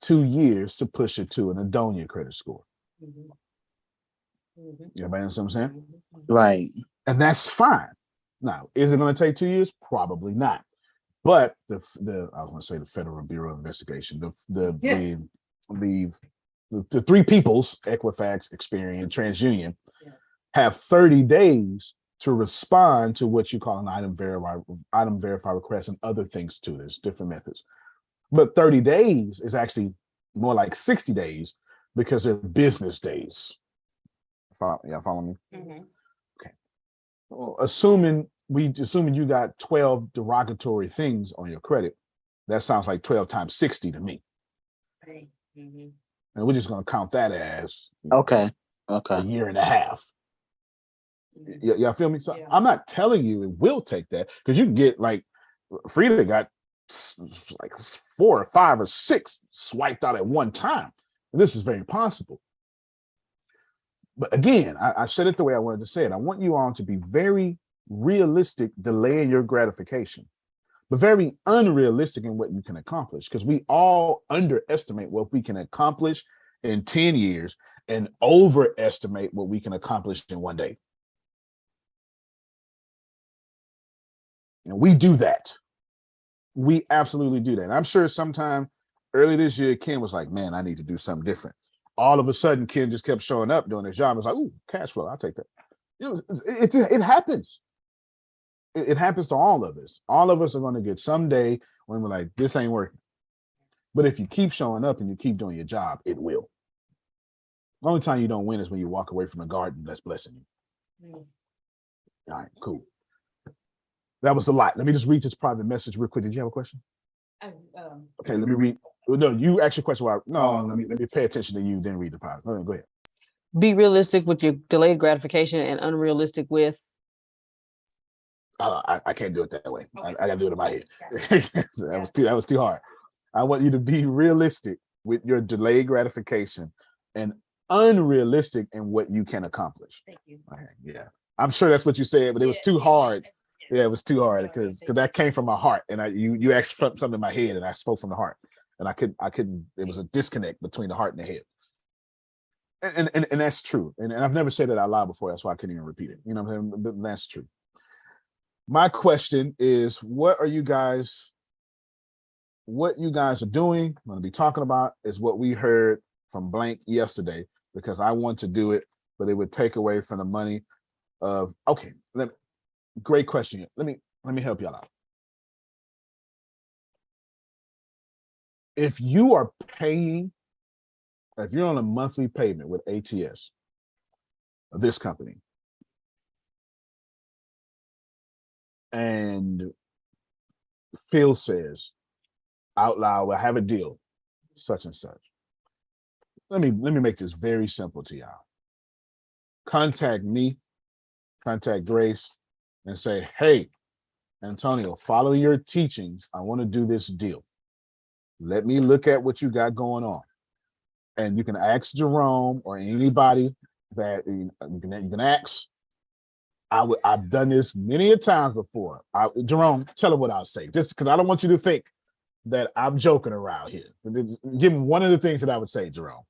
2 years to push it to an Adonia credit score. You understand what I'm saying? Right. And that's fine. Now, is it going to take 2 years? Probably not. But the I was going to say the Federal Bureau of Investigation, the three peoples, Equifax, Experian, TransUnion, have 30 days to respond to what you call an item verify request and other things too. There's different methods. But 30 days is actually more like 60 days because they're business days. Y'all follow me? Okay. Well, assuming you got 12 derogatory things on your credit, that sounds like 12 times 60 to me. And we're just going to count that as a year and a half. Y'all feel me? So I'm not telling you it will take that, because you can get like Frida got like 4 or 5 or 6 swiped out at one time. And this is very possible. But again, I said it the way I wanted to say it. I want you all to be very realistic, delaying your gratification, but very unrealistic in what you can accomplish, because we all underestimate what we can accomplish in 10 years and overestimate what we can accomplish in one day. And we do that. We absolutely do that. And I'm sure sometime early this year, Ken was like, man, I need to do something different. All of a sudden, Ken just kept showing up doing his job. It's like, ooh, cash flow, I'll take that. It happens. It happens to all of us. All of us are going to get someday when we're like, this ain't working. But if you keep showing up and you keep doing your job, it will. The only time you don't win is when you walk away from a garden that's blessing you. All right, cool. That was a lot. Let me just read this private message real quick. Did you have a question? Okay, let me read. No, you asked your question. Let me pay attention to you, then read the private. Go ahead. Be realistic with your delayed gratification and unrealistic with. I can't do it that way. I got to do it in my head. That was too hard. I want you to be realistic with your delayed gratification and unrealistic in what you can accomplish. Thank you. Okay, yeah, I'm sure that's what you said, but it was too hard. Yeah, it was too hard because that came from my heart, and you asked something in my head, and I spoke from the heart, and I couldn't. There was a disconnect between the heart and the head, and that's true. And I've never said it out loud before. That's why I couldn't even repeat it. You know what I'm saying? But that's true. My question is, what you guys are doing, I'm going to be talking about, is what we heard from Blank yesterday, because I want to do it, but it would take away from the money of, okay, great question. Let me help y'all out. If you are paying, if you're on a monthly payment with ATS, this company, and Phil says out loud, we'll have a deal, such and such. Let me make this very simple to y'all. Contact me, contact Grace, and say, hey, Antonio, follow your teachings. I want to do this deal. Let me look at what you got going on. And you can ask Jerome or anybody that you can ask. I've done this many a times before. Jerome, tell her what I'll say, just because I don't want you to think that I'm joking around here. Give me one of the things that I would say, Jerome.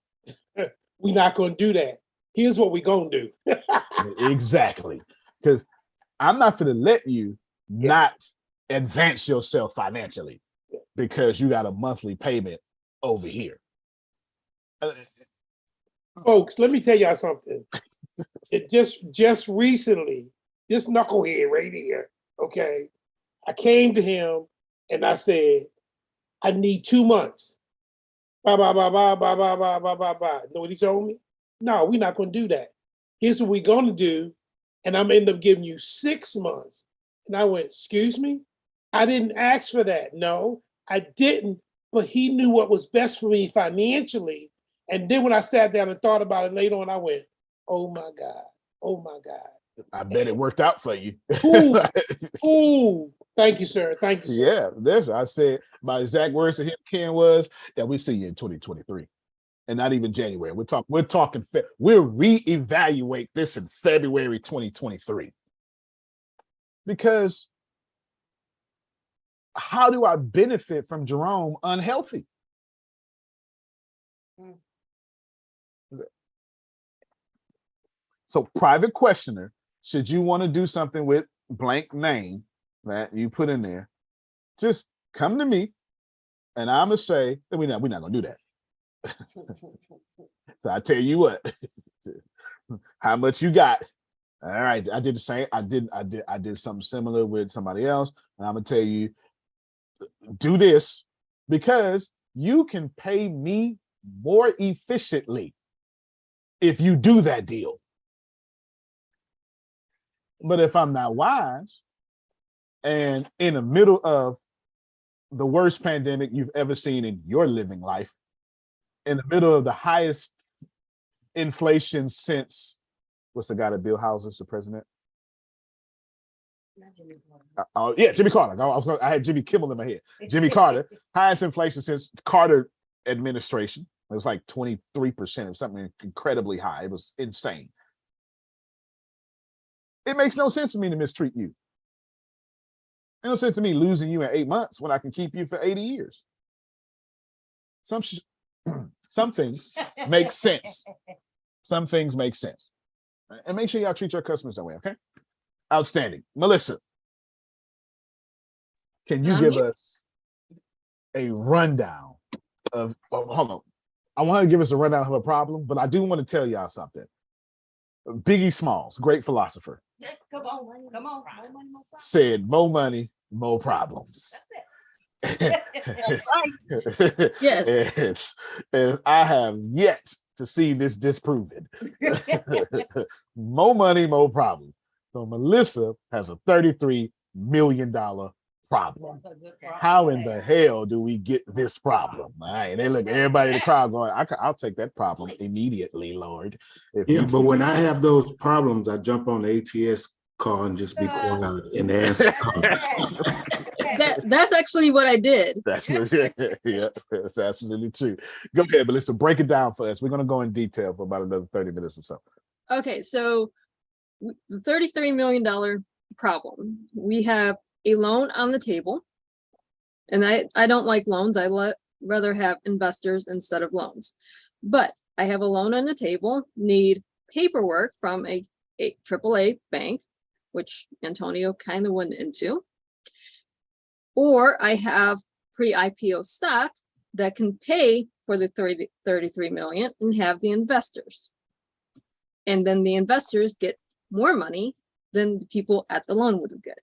We're not going to do that. Here's what we're going to do. Exactly. Because I'm not going to let you not advance yourself financially because you got a monthly payment over here. Folks, let me tell y'all something. It just recently, this knucklehead right here, okay, I came to him and I said, I need 2 months. Blah, blah, blah, blah, blah, blah, blah, blah, blah, blah. You know what he told me? No, we're not going to do that. Here's what we're going to do. And I'm going to end up giving you 6 months. And I went, excuse me? I didn't ask for that. No, I didn't. But he knew what was best for me financially. And then when I sat down and thought about it later on, I went, oh my God. Oh my God. I bet it worked out for you. Ooh. Thank you, sir. Thank you, sir. Yeah, that's what I said. My exact words to him, Ken, was that we see you in 2023. And not even January. We'll reevaluate this in February 2023. Because how do I benefit from Jerome unhealthy? So private questioner, should you want to do something with blank name that you put in there, just come to me and I'm gonna say that we're not gonna do that. So I tell you what, how much you got? All right, I did the same. I did something similar with somebody else, and I'm gonna tell you, do this because you can pay me more efficiently if you do that deal. But if I'm not wise and in the middle of the worst pandemic you've ever seen in your living life, in the middle of the highest inflation since, what's the guy that Bill Houser's the president? Yeah, Jimmy Carter. I had Jimmy Kimmel in my head. Jimmy Carter, highest inflation since Carter administration. It was like 23% or something incredibly high. It was insane. It makes no sense for me to mistreat you. It no sense to me losing you in 8 months when I can keep you for 80 years. Some things make sense. Some things make sense. And make sure y'all treat your customers that way, okay? Outstanding. Melissa, can you give us a rundown of, hold on. I want to give us a rundown of a problem, but I do want to tell y'all something. Biggie Smalls, great philosopher, Come on. said more money, more problems. Yes. And I have yet to see this disproven. More money, more problems. So Melissa has a $33 million problem. How in the hell do we get this problem? All right, they look, everybody in the crowd going, I'll take that problem immediately, Lord. Yeah, but when I have those problems, I jump on the ATS call and just be quiet and answer calls. That's actually what I did. That's yeah, that's absolutely true. Go ahead, Melissa, break it down for us. We're going to go in detail for about another 30 minutes or so. Okay, so the $33 million problem. We have a loan on the table, and I don't like loans. I rather have investors instead of loans. But I have a loan on the table, need paperwork from a AAA bank, which Antonio kind of went into. Or I have pre-IPO stock that can pay for the 33 million and have the investors. And then the investors get more money than the people at the loan would get.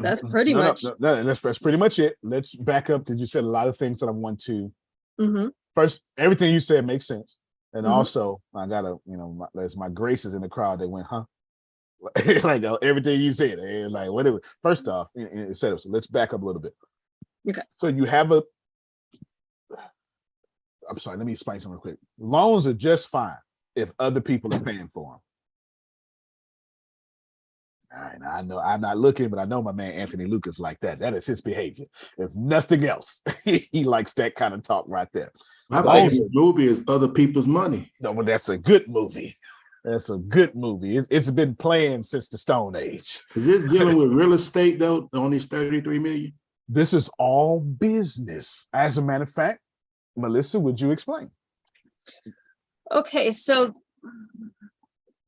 That's pretty much. That's pretty much it. Let's back up because you said a lot of things that I want to. Mm-hmm. First, everything you said makes sense. And also, I gotta, there's my graces in the crowd that went, huh? Like everything you said, like whatever. First off, so let's back up a little bit. Okay. So you have I'm sorry, let me explain something real quick. Loans are just fine if other people are paying for them. All right, now I know I'm not looking, but I know my man Anthony Lucas like that. That is his behavior. If nothing else, he likes that kind of talk right there. My favorite movie is Other People's Money. No, but that's a good movie. That's a good movie. It's been playing since the Stone Age. Is this dealing with real estate though? On these 33 million? This is all business. As a matter of fact, Melissa, would you explain? Okay, so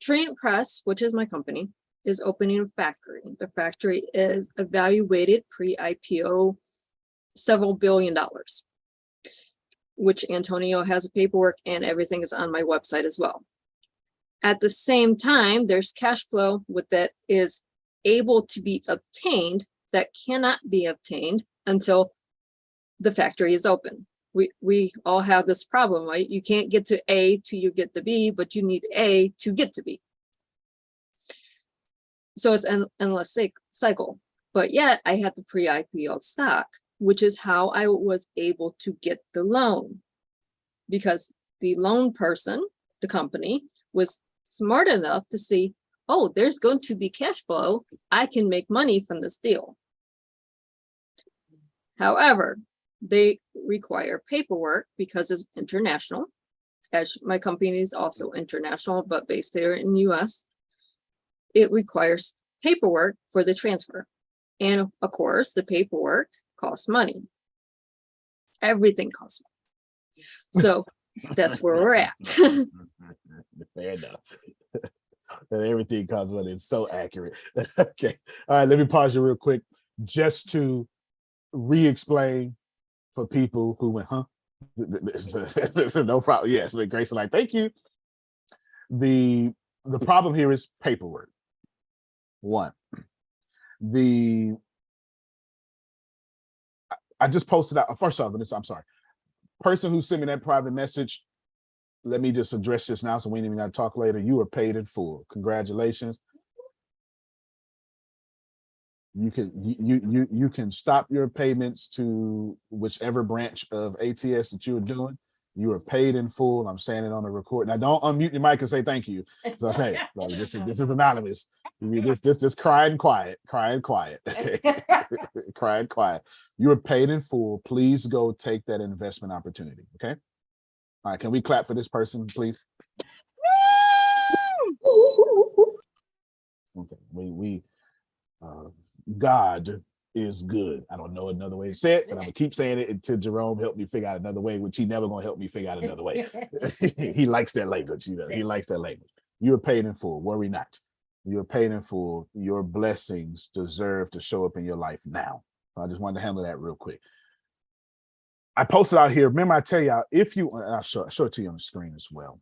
Trient Press, which is my company, is opening a factory. The factory is evaluated pre-IPO several $1 billion, which Antonio has a paperwork and everything is on my website as well. At the same time, there's cash flow with that is able to be obtained that cannot be obtained until the factory is open. We all have this problem, right? You can't get to A till you get to B, but you need A to get to B. So it's an endless cycle. But yet I had the pre-IPO stock, which is how I was able to get the loan. Because the loan person, the company, was smart enough to see, oh, there's going to be cash flow. I can make money from this deal. However, they require paperwork because it's international. As my company is also international, but based here in the US. It requires paperwork for the transfer. And of course, the paperwork costs money. Everything costs money. So that's where we're at. Fair enough. Everything costs money. It's so accurate. Okay. All right. Let me pause you real quick just to re-explain for people who went, huh? No problem. Yes. Grace is like, thank you. The problem here is paperwork. One. I just posted out, first off, I'm sorry. Person who sent me that private message, let me just address this now so we ain't even got to talk later. You are paid in full. Congratulations. You can stop your payments to whichever branch of ATS that you're doing. You are paid in full. I'm saying it on the record. Now don't unmute your mic and say thank you. It's okay. So this is anonymous. This crying quiet. Okay. Crying quiet. You are paid in full. Please go take that investment opportunity. Okay. All right. Can we clap for this person, please? Okay. God is good. I don't know another way to say it, but I'm gonna keep saying it until Jerome helped me figure out another way, which he never gonna help me figure out another way. He likes that language, he likes that language. You're paid in full, worry not. You're paid in full. Your blessings deserve to show up in your life now. So I just wanted to handle that real quick. I posted out here, remember I tell y'all, if you, I'll show it to you on the screen as well.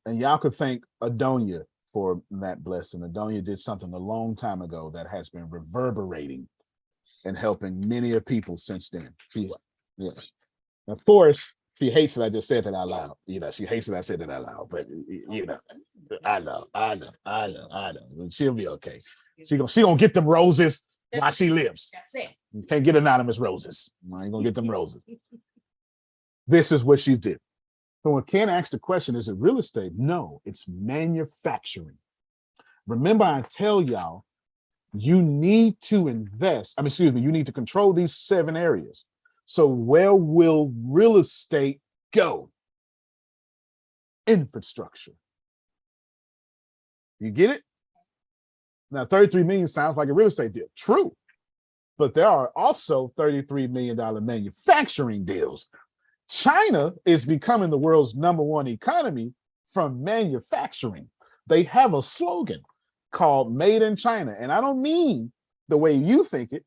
And y'all could thank Adonia for that blessing. Adonia did something a long time ago that has been reverberating and helping many of people since then. Yes. Of course, she hates that I just said that out loud. She hates that I said that out loud, but I know. She'll be okay. She gonna get them roses while she lives. You can't get anonymous roses. I ain't gonna get them roses. This is what she did. So when Ken asked the question, is it real estate? No, it's manufacturing. Remember, I tell y'all, you need to invest. You need to control these 7 areas. So where will real estate go? Infrastructure. You get it? Now, 33 million sounds like a real estate deal. True. But there are also $33 million manufacturing deals. China is becoming the world's #1 economy from manufacturing. They have a slogan called Made in China. And I don't mean the way you think it.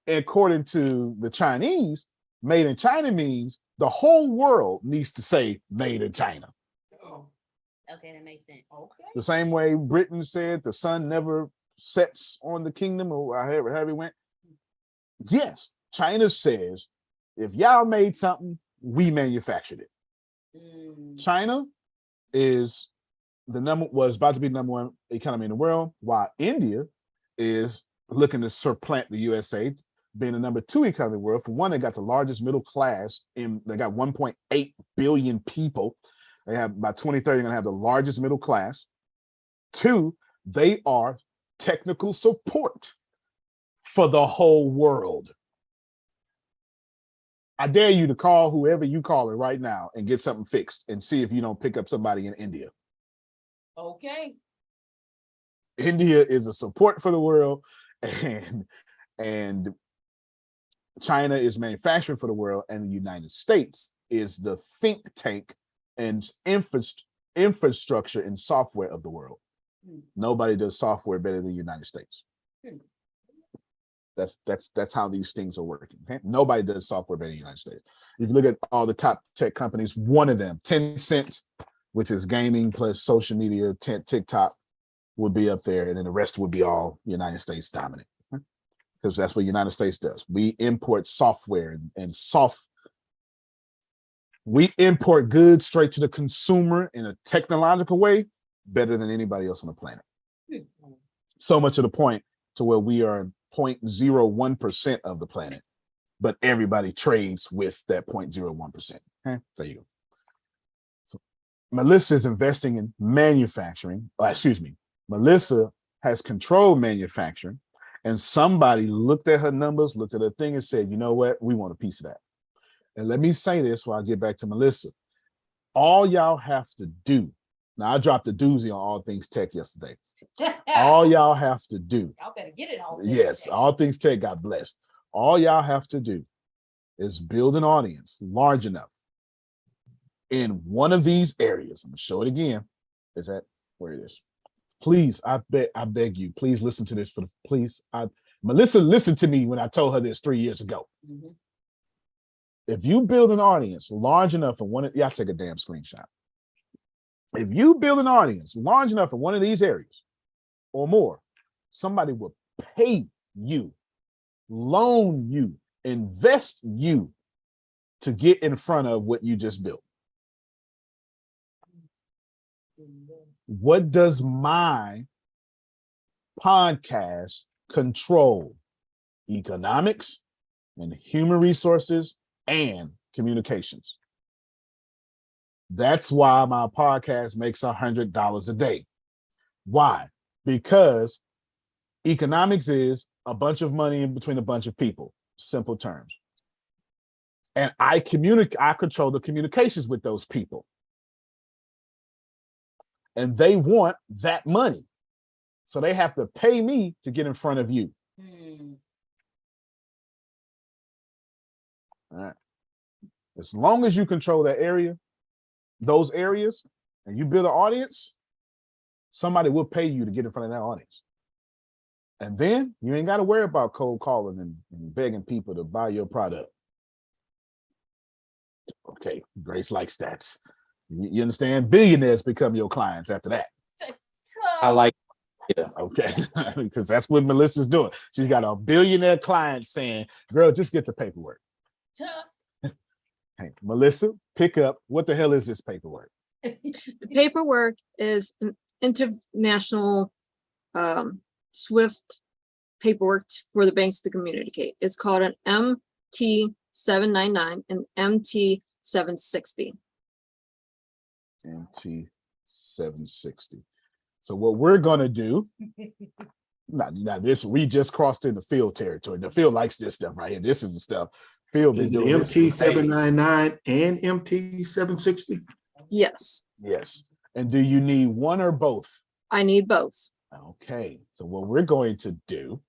According to the Chinese, Made in China means the whole world needs to say Made in China. Okay, that makes sense. Okay. The same way Britain said the sun never sets on the kingdom, or however it went. Yes, China says, if y'all made something, we manufactured it. China is was about to be the #1 economy in the world, while India is looking to supplant the USA, being the #2 economy in the world. For one, they got the largest middle class, they got 1.8 billion people. They have by 2030, they're gonna have the largest middle class. 2, they are technical support for the whole world. I dare you to call whoever you call it right now and get something fixed and see if you don't pick up somebody in India. Okay. India is a support for the world, and China is manufacturing for the world, and the United States is the think tank and infrastructure and software of the world. Nobody does software better than the United States. That's how these things are working. Okay? Nobody does software better than the United States. If you look at all the top tech companies, one of them, Tencent, which is gaming plus social media, TikTok, would be up there, and then the rest would be all United States dominant. Because that's what the United States does. We import software we import goods straight to the consumer in a technological way better than anybody else on the planet. So much to the point to where we are 0.01% of the planet, but everybody trades with that 0.01%. Okay, there you go. So Melissa is investing in manufacturing. Melissa has controlled manufacturing, and somebody looked at her numbers, looked at her thing, and said, you know what, we want a piece of that. And let me say this while I get back to Melissa. All y'all have to do Now I dropped a doozy on all things tech yesterday. All y'all have to do. Y'all better get it on. Yes, all things tech got blessed. All y'all have to do is build an audience large enough in one of these areas. I'm gonna show it again. Is that where it is? Please, I beg you, please listen to this Melissa listened to me when I told her this 3 years ago. Mhm. If you build an audience large enough in y'all take a damn screenshot. If you build an audience large enough in one of these areas or more, somebody will pay you, loan you, invest you to get in front of what you just built. What does my podcast control? Economics and human resources and communications. That's why my podcast makes $100 a day. Why? Because economics is a bunch of money in between a bunch of people, simple terms. And I control the communications with those people. And they want that money. So they have to pay me to get in front of you. All right. As long as you control that area, those areas, and you build an audience, somebody will pay you to get in front of that audience. And then you ain't got to worry about cold calling and begging people to buy your product. Okay, Grace likes stats. You understand? Billionaires become your clients after that. I like it. Okay, because that's what Melissa's doing. She's got a billionaire client saying, girl, just get the paperwork. Hey, Melissa, pick up. What the hell is this paperwork? The paperwork is an international SWIFT paperwork for the banks to communicate. It's called an MT-799 and MT-760. MT-760. So what we're going to do, now this, we just crossed into field territory. The field likes this stuff right here. This is the stuff. Field been doing MT-799 and MT-760? Yes. Yes. And do you need one or both? I need both. Okay. So what we're going to do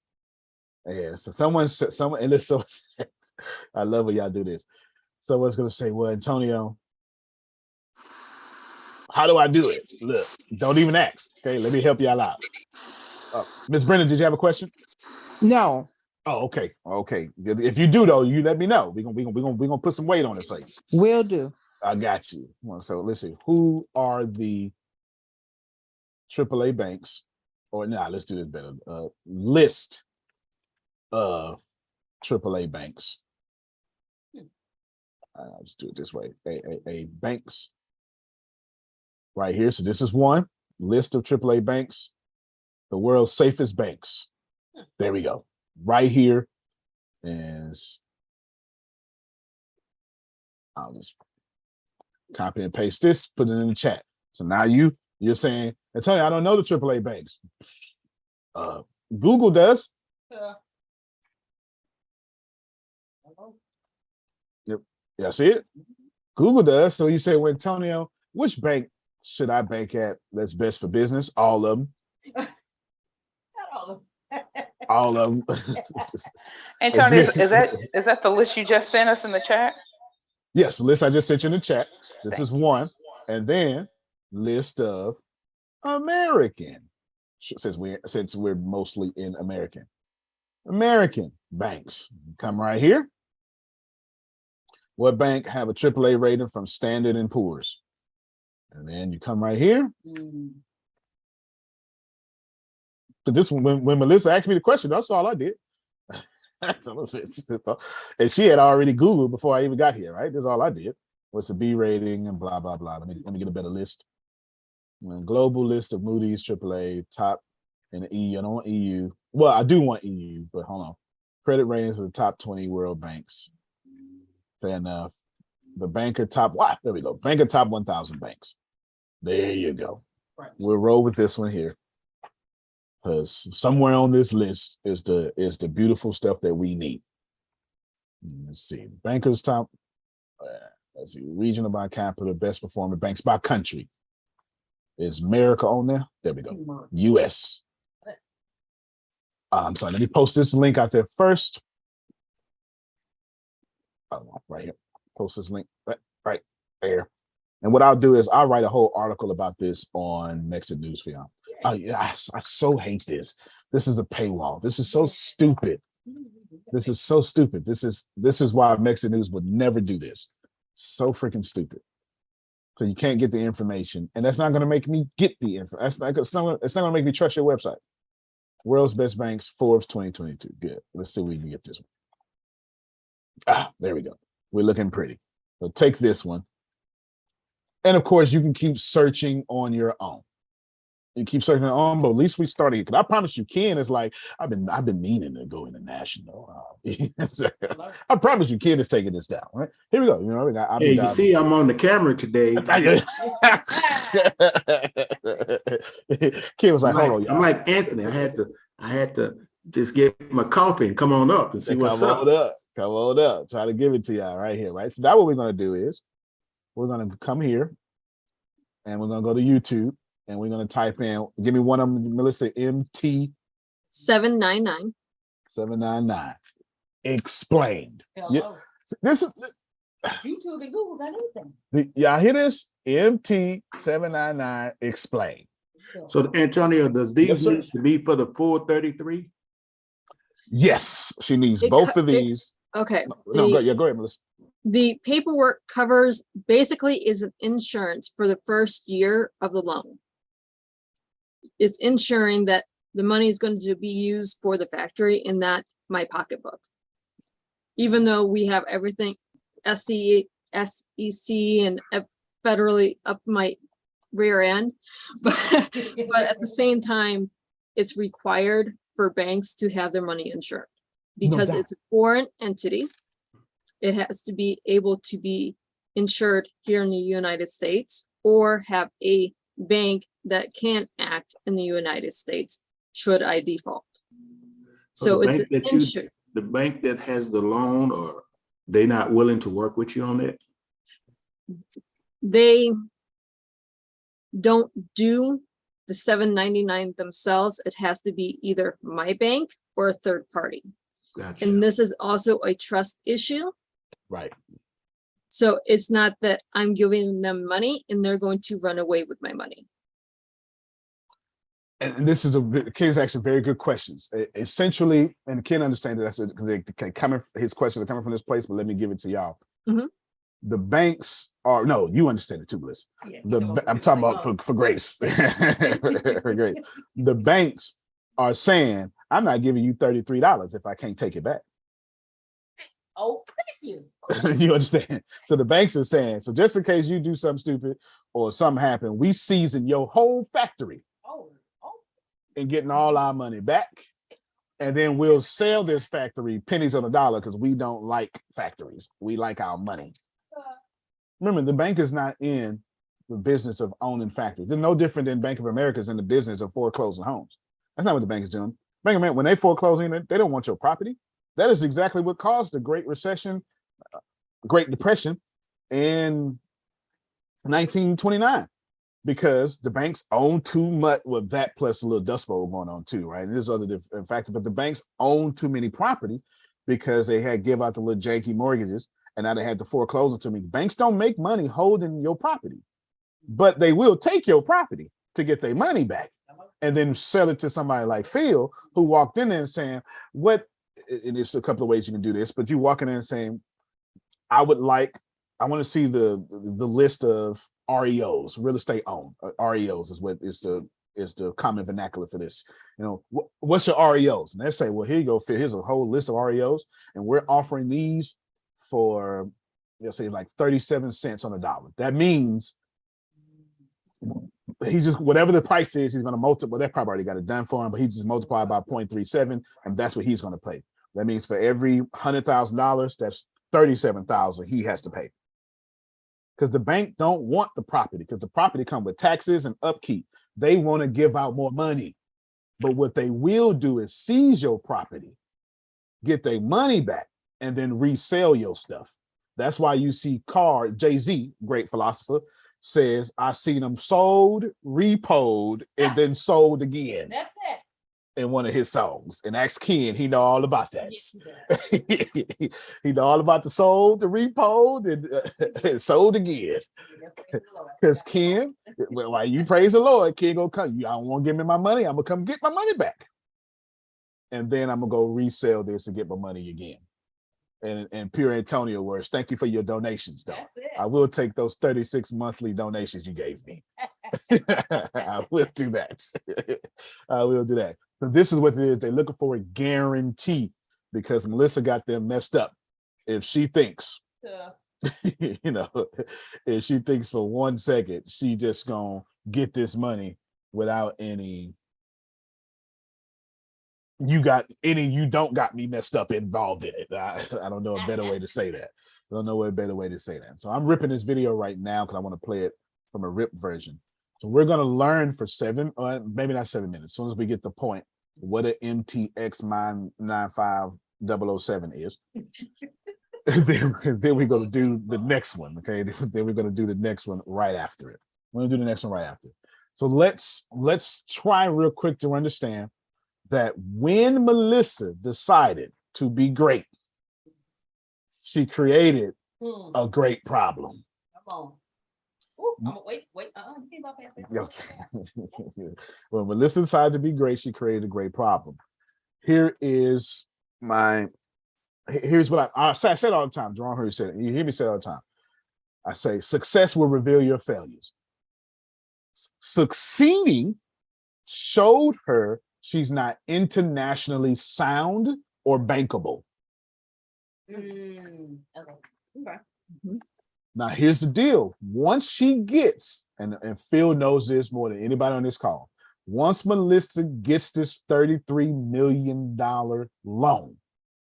is, so someone said, and listen, I love when y'all do this. Someone's going to say, well, Antonio, how do I do it? Look, don't even ask. Okay, let me help y'all out. Ms. Brennan, did you have a question? No. Oh, okay. Okay. If you do though, you let me know. We're gonna put some weight on it for you. Will do. I got you. Well, so let's see. Who are the AAA banks? Or let's do this better. List AAA banks. I'll just do it this way. A banks right here. So this is one list of AAA banks, the world's safest banks. There we go. Right here is, I'll just copy and paste this, put it in the chat. So now you're saying, Antonio, I don't know the AAA banks. Google does. Yep. Yeah, see it? Google does. So you say, well, Antonio, which bank should I bank at that's best for business? All of them. Not all of them. All of them. Antonio, is that the list you just sent us in the chat? Yes, the list I just sent you in the chat. This is one. And then list of American, since we're mostly in American banks. Come right here. What bank have a AAA rating from Standard and Poor's? And then you come right here. But this one, when Melissa asked me the question, that's all I did. And she had already Googled before I even got here, right? That's all I did. What's the B rating and blah, blah, blah. Let me get a better list. Global list of Moody's AAA top in the EU. I don't want EU. Well, I do want EU, but hold on. Credit ratings for the top 20 world banks. Fair enough. The banker top, there we go. Banker top 1,000 banks. There you go. Right. We'll roll with this one here. Because somewhere on this list is the beautiful stuff that we need. Let's see. Bankers top, let's see, regional by capital, best performing banks by country. Is America on there? There we go. US. I'm sorry, let me post this link out there first. Oh, right here. Post this link right there. And what I'll do is I'll write a whole article about this on Mexican News for y'all. Oh yeah, I so hate this. This is a paywall. This is so stupid. This is so stupid. This is why Mexican News would never do this. So freaking stupid. So you can't get the information, and that's not going to make me get the info. It's not going to make me trust your website. World's Best Banks, Forbes 2022. Good. Let's see if we can get this one. There we go. We're looking pretty. So take this one. And of course, you can keep searching on your own. You keep searching on your own, but at least we started. Because I promise you, Ken is like, I've been meaning to go international. I promise you, Ken is taking this down. Right here we go. You know, hey, you see, I'm on the camera today. Ken was like, hold on, y'all. I'm like Anthony. I had to just get my coffee and come on up and see what's up. Come on up. Try to give it to y'all right here, right? So now what we're going to do is we're going to come here and we're going to go to YouTube and we're going to type in, give me one of them, Melissa, MT 799. 799. Explained. Yeah, this is YouTube and Google got anything. Y'all hear this? MT 799 explained. So Antonio, does these need to be for the full 33? Yes, she needs both of these. Okay. Go ahead, Melissa. The paperwork covers basically is an insurance for the first year of the loan. It's ensuring that the money is going to be used for the factory and not my pocketbook. Even though we have everything SEC and federally up my rear end, but at the same time, it's required for banks to have their money insured because it's a foreign entity. It has to be able to be insured here in the United States or have a bank that can act in the United States should I default. So it's insured. The bank that has the loan, or they not willing to work with you on that? They don't do the 799 themselves. It has to be either my bank or a third party. Gotcha. And this is also a trust issue. Right. So it's not that I'm giving them money and they're going to run away with my money. And this is Ken's actually very good questions. Essentially, and Ken understands that because his questions are coming from this place, but let me give it to y'all. Mm-hmm. The banks are, no, you understand it too, Bliss. Yeah, I'm talking about for Grace. For Grace. The banks are saying, I'm not giving you $33 if I can't take it back. Oh, thank you. You understand? So the banks are saying, so just in case you do something stupid or something happen, we season your whole factory and getting all our money back. And then we'll sell this factory pennies on the dollar because we don't like factories. We like our money. Remember, the bank is not in the business of owning factories. They're no different than Bank of America is in the business of foreclosing homes. That's not what the bank is doing. Bank of America, when they foreclosing, they don't want your property. That is exactly what caused the Great Recession, Great Depression in 1929. Because the banks own too much, well, that plus a little dust bowl going on too, right? And there's other different factors, but the banks own too many property because they had give out the little janky mortgages, and now they had to foreclose them to me. Banks don't make money holding your property, but they will take your property to get their money back and then sell it to somebody like Phil, who walked in there and saying, what, and there's a couple of ways you can do this, but you walking in and saying, I want to see the list of REOs, real estate owned. REOs is what is the common vernacular for this. You know, what's your REOs? And they say, well, here you go, Phil. Here's a whole list of REOs, and we're offering these for, let's say, like 37 cents on a dollar. That means he's just, whatever the price is, he's going to multiply. Well, they probably already got it done for him, but he just multiplied by 0.37, and that's what he's going to pay. That means for every $100,000, that's $37,000 he has to pay. Because the bank don't want the property, because the property come with taxes and upkeep. They want to give out more money. But what they will do is seize your property, get their money back, and then resell your stuff. That's why you see Jay-Z, great philosopher, says, I seen them sold, repoed, and then sold again That's it. in one of his songs. And ask Ken, he know all about that. Yes, he does. He know all about the sold, the repoed, and sold again. Because Ken, while you praise the Lord, Ken gonna come. You don't want to give me my money, I'm gonna come get my money back. And then I'm gonna go resell this and get my money again. And in pure Antonio words, thank you for your donations, though. I will take those 36 monthly donations you gave me. I will do that. I will do that. So this is what it is. They're looking for a guarantee because Melissa got them messed up. If she thinks, if she thinks for 1 second, she just gonna get this money without any, you don't got me messed up involved in it. I don't know a better way to say that. I don't know a better way to say that. So I'm ripping this video right now because I want to play it from a rip version. So we're going to learn for maybe not 7 minutes. As soon as we get the point, what an MTX 95007 is. then we're going to do the next one. Okay. Then we're going to do the next one right after it. We're going to do the next one right after. So let's try real quick to understand that when Melissa decided to be great, she created a great problem. Come on. Ooh, I'm gonna wait. When Melissa decided to be great, she created a great problem. Here's what I say it all the time. Jerome Hurd said it. You hear me say it all the time. I say success will reveal your failures. Succeeding showed her she's not internationally sound or bankable. Okay. Now, here's the deal. Once she gets, and Phil knows this more than anybody on this call, once Melissa gets this $33 million loan,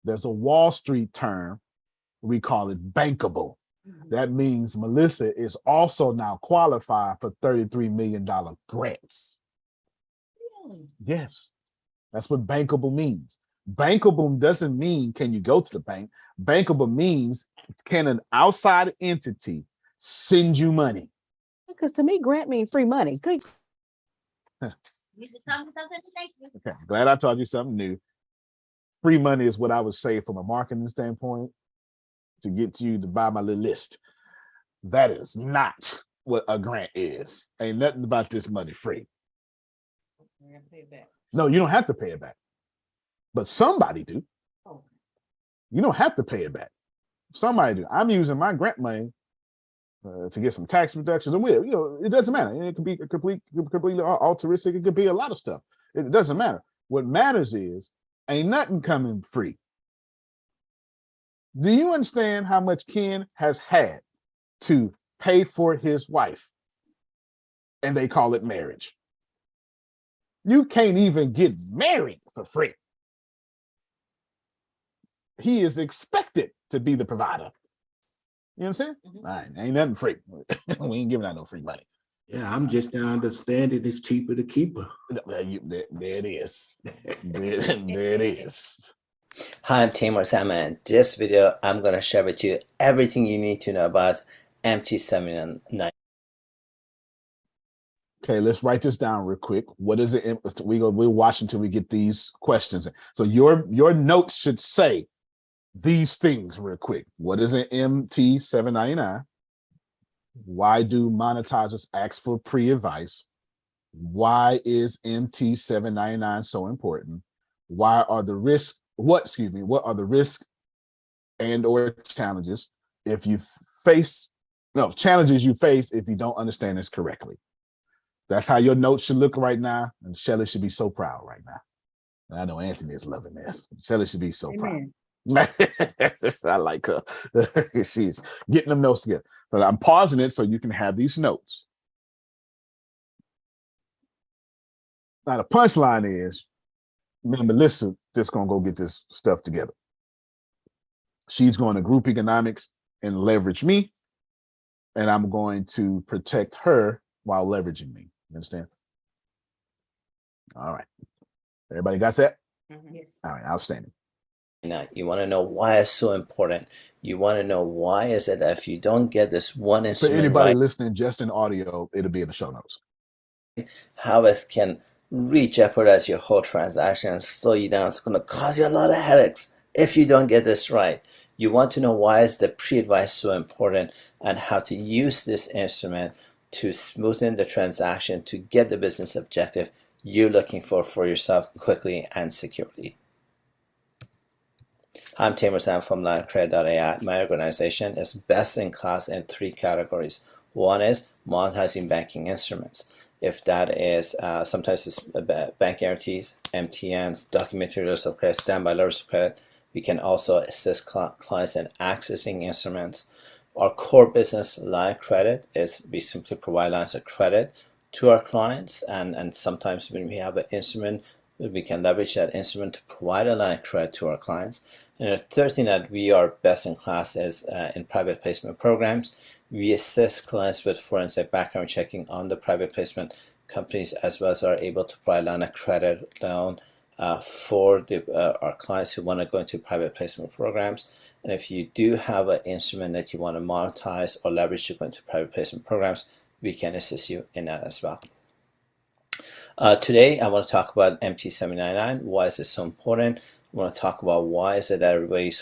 there's a Wall Street term, we call it bankable. That means Melissa is also now qualified for $33 million grants. Yes, that's what bankable means. Bankable doesn't mean can you go to the bank. Bankable means can an outside entity send you money? Because to me, grant means free money. Good. Okay, glad I taught you something new. Free money is what I would say from a marketing standpoint to get you to buy my little list. That is not what a grant is. Ain't nothing about this money free. No, you don't have to pay it back. But somebody do. You don't have to pay it back. Somebody do. I'm using my grant money to get some tax reductions. And it doesn't matter. It could be completely altruistic. It could be a lot of stuff. It doesn't matter. What matters is ain't nothing coming free. Do you understand how much Ken has had to pay for his wife? And they call it marriage. You can't even get married for free. He is expected to be the provider. You know what I'm saying? All right, ain't nothing free. We ain't giving out no free money. Yeah, I'm just now understanding it's cheaper to keep her. There it is. There it is. Hi, I'm Tamer Salman. This video, I'm going to share with you everything you need to know about MT79. Okay, let's write this down real quick. What is it? We're watching until we get these questions. So your notes should say these things real quick. What is an MT799? Why do monetizers ask for pre-advice? Why is MT799 so important? What are the risks and or challenges challenges you face if you don't understand this correctly? That's how your notes should look right now. And Shelly should be so proud right now. I know Anthony is loving this. Shelly should be so proud. I like her. She's getting them notes together. But I'm pausing it so you can have these notes. Now the punchline is, me and Melissa just gonna go get this stuff together. She's going to group economics and leverage me, and I'm going to protect her while leveraging me. You understand? All right. Everybody got that? Yes. All right, outstanding. You want to know why it's so important. You want to know why is it that if you don't get this one For instrument anybody right, listening just in audio, it'll be in the show notes. how it can re-jeopardize your whole transaction and slow you down. It's going to cause you a lot of headaches if you don't get this right. You want to know why is the pre-advice so important and how to use this instrument to smoothen the transaction to get the business objective you're looking for yourself quickly and securely. I'm Tamer Sam from LineCredit.ai. My organization is best in class in 3 categories. One is monetizing banking instruments. If that is, sometimes it's bank guarantees, MTNs, documentary letters of credit, standby letters of credit. We can also assist clients in accessing instruments. Our core business, line credit, is we simply provide lines of credit to our clients, and sometimes when we have an instrument, we can leverage that instrument to provide a line of credit to our clients. And the third thing that we are best in class is in private placement programs. We assist clients with forensic background checking on the private placement companies, as well as are able to provide line of credit loan for our clients who want to go into private placement programs. And if you do have an instrument that you want to monetize or leverage to go into private placement programs, we can assist you in that as well. Today, I want to talk about MT799. Why is it so important? I want to talk about why is it that everybody's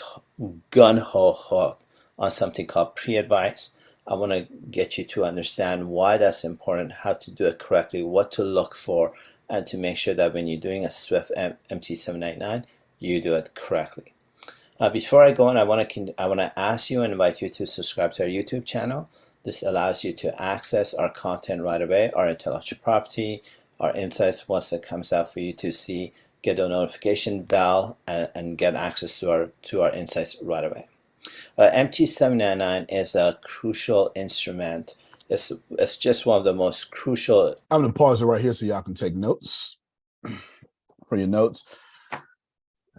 gun-ho hooked on something called pre-advice. I want to get you to understand why that's important, how to do it correctly, what to look for, and to make sure that when you're doing a Swift MT799, you do it correctly. Before I go on, I want to ask you and invite you to subscribe to our YouTube channel. This allows you to access our content right away, our intellectual property, our insights once it comes out for you to see, get a notification bell, and get access to our insights right away. MT799 is a crucial instrument. It's just one of the most crucial. I'm going to pause it right here so y'all can take notes for your notes.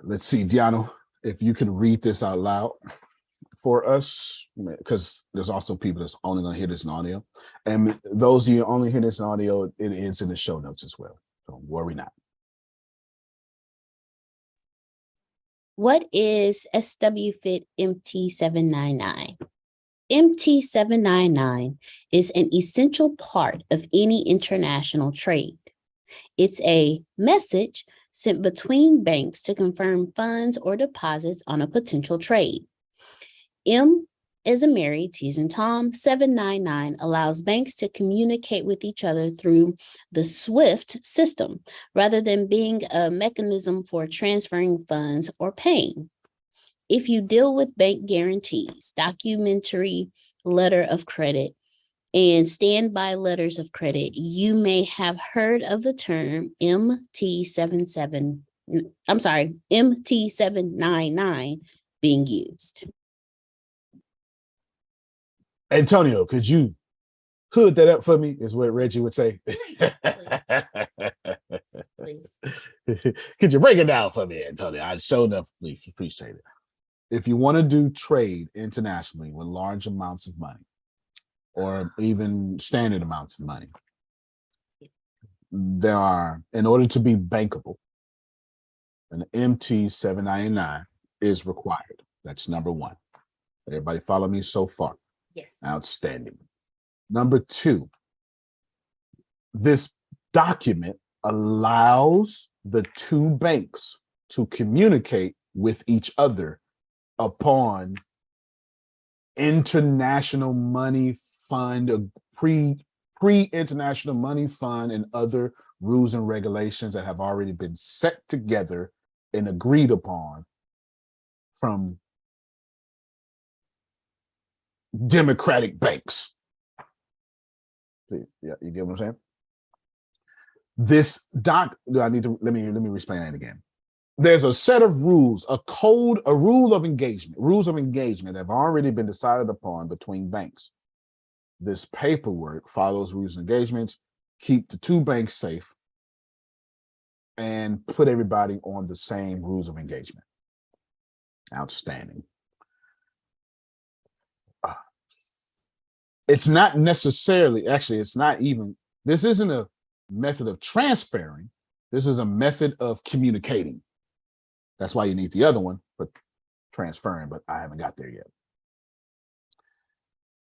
Let's see, Diano, if you can read this out loud for us, because there's also people that's only going to hear this in audio. And those of you only hear this in audio, it is in the show notes as well. Don't worry not. What is SWFIT MT799? MT799 is an essential part of any international trade. It's a message sent between banks to confirm funds or deposits on a potential trade. M as in Mary, T as in Tom, 799 allows banks to communicate with each other through the SWIFT system rather than being a mechanism for transferring funds or paying. If you deal with bank guarantees, documentary letter of credit, and standby letters of credit, you may have heard of the term MT799 being used. Antonio, could you hood that up for me, is what Reggie would say. Please. Could you break it down for me, Antonio? I sure enough appreciate it. If you want to do trade internationally with large amounts of money or even standard amounts of money, there are, in order to be bankable, an MT799 is required. That's number one. Everybody follow me so far? Yes. Outstanding. Number two, this document allows the two banks to communicate with each other upon international money fund, pre-international money fund and other rules and regulations that have already been set together and agreed upon from democratic banks. Yeah, you get what I'm saying? This let me explain that again. There's a set of rules, a code, a rules of engagement that have already been decided upon between banks. This paperwork follows rules of engagements, keep the two banks safe, and put everybody on the same rules of engagement. Outstanding. It's not necessarily, actually, it's not even, this isn't a method of transferring. This is a method of communicating. That's why you need the other one for transferring, but I haven't got there yet.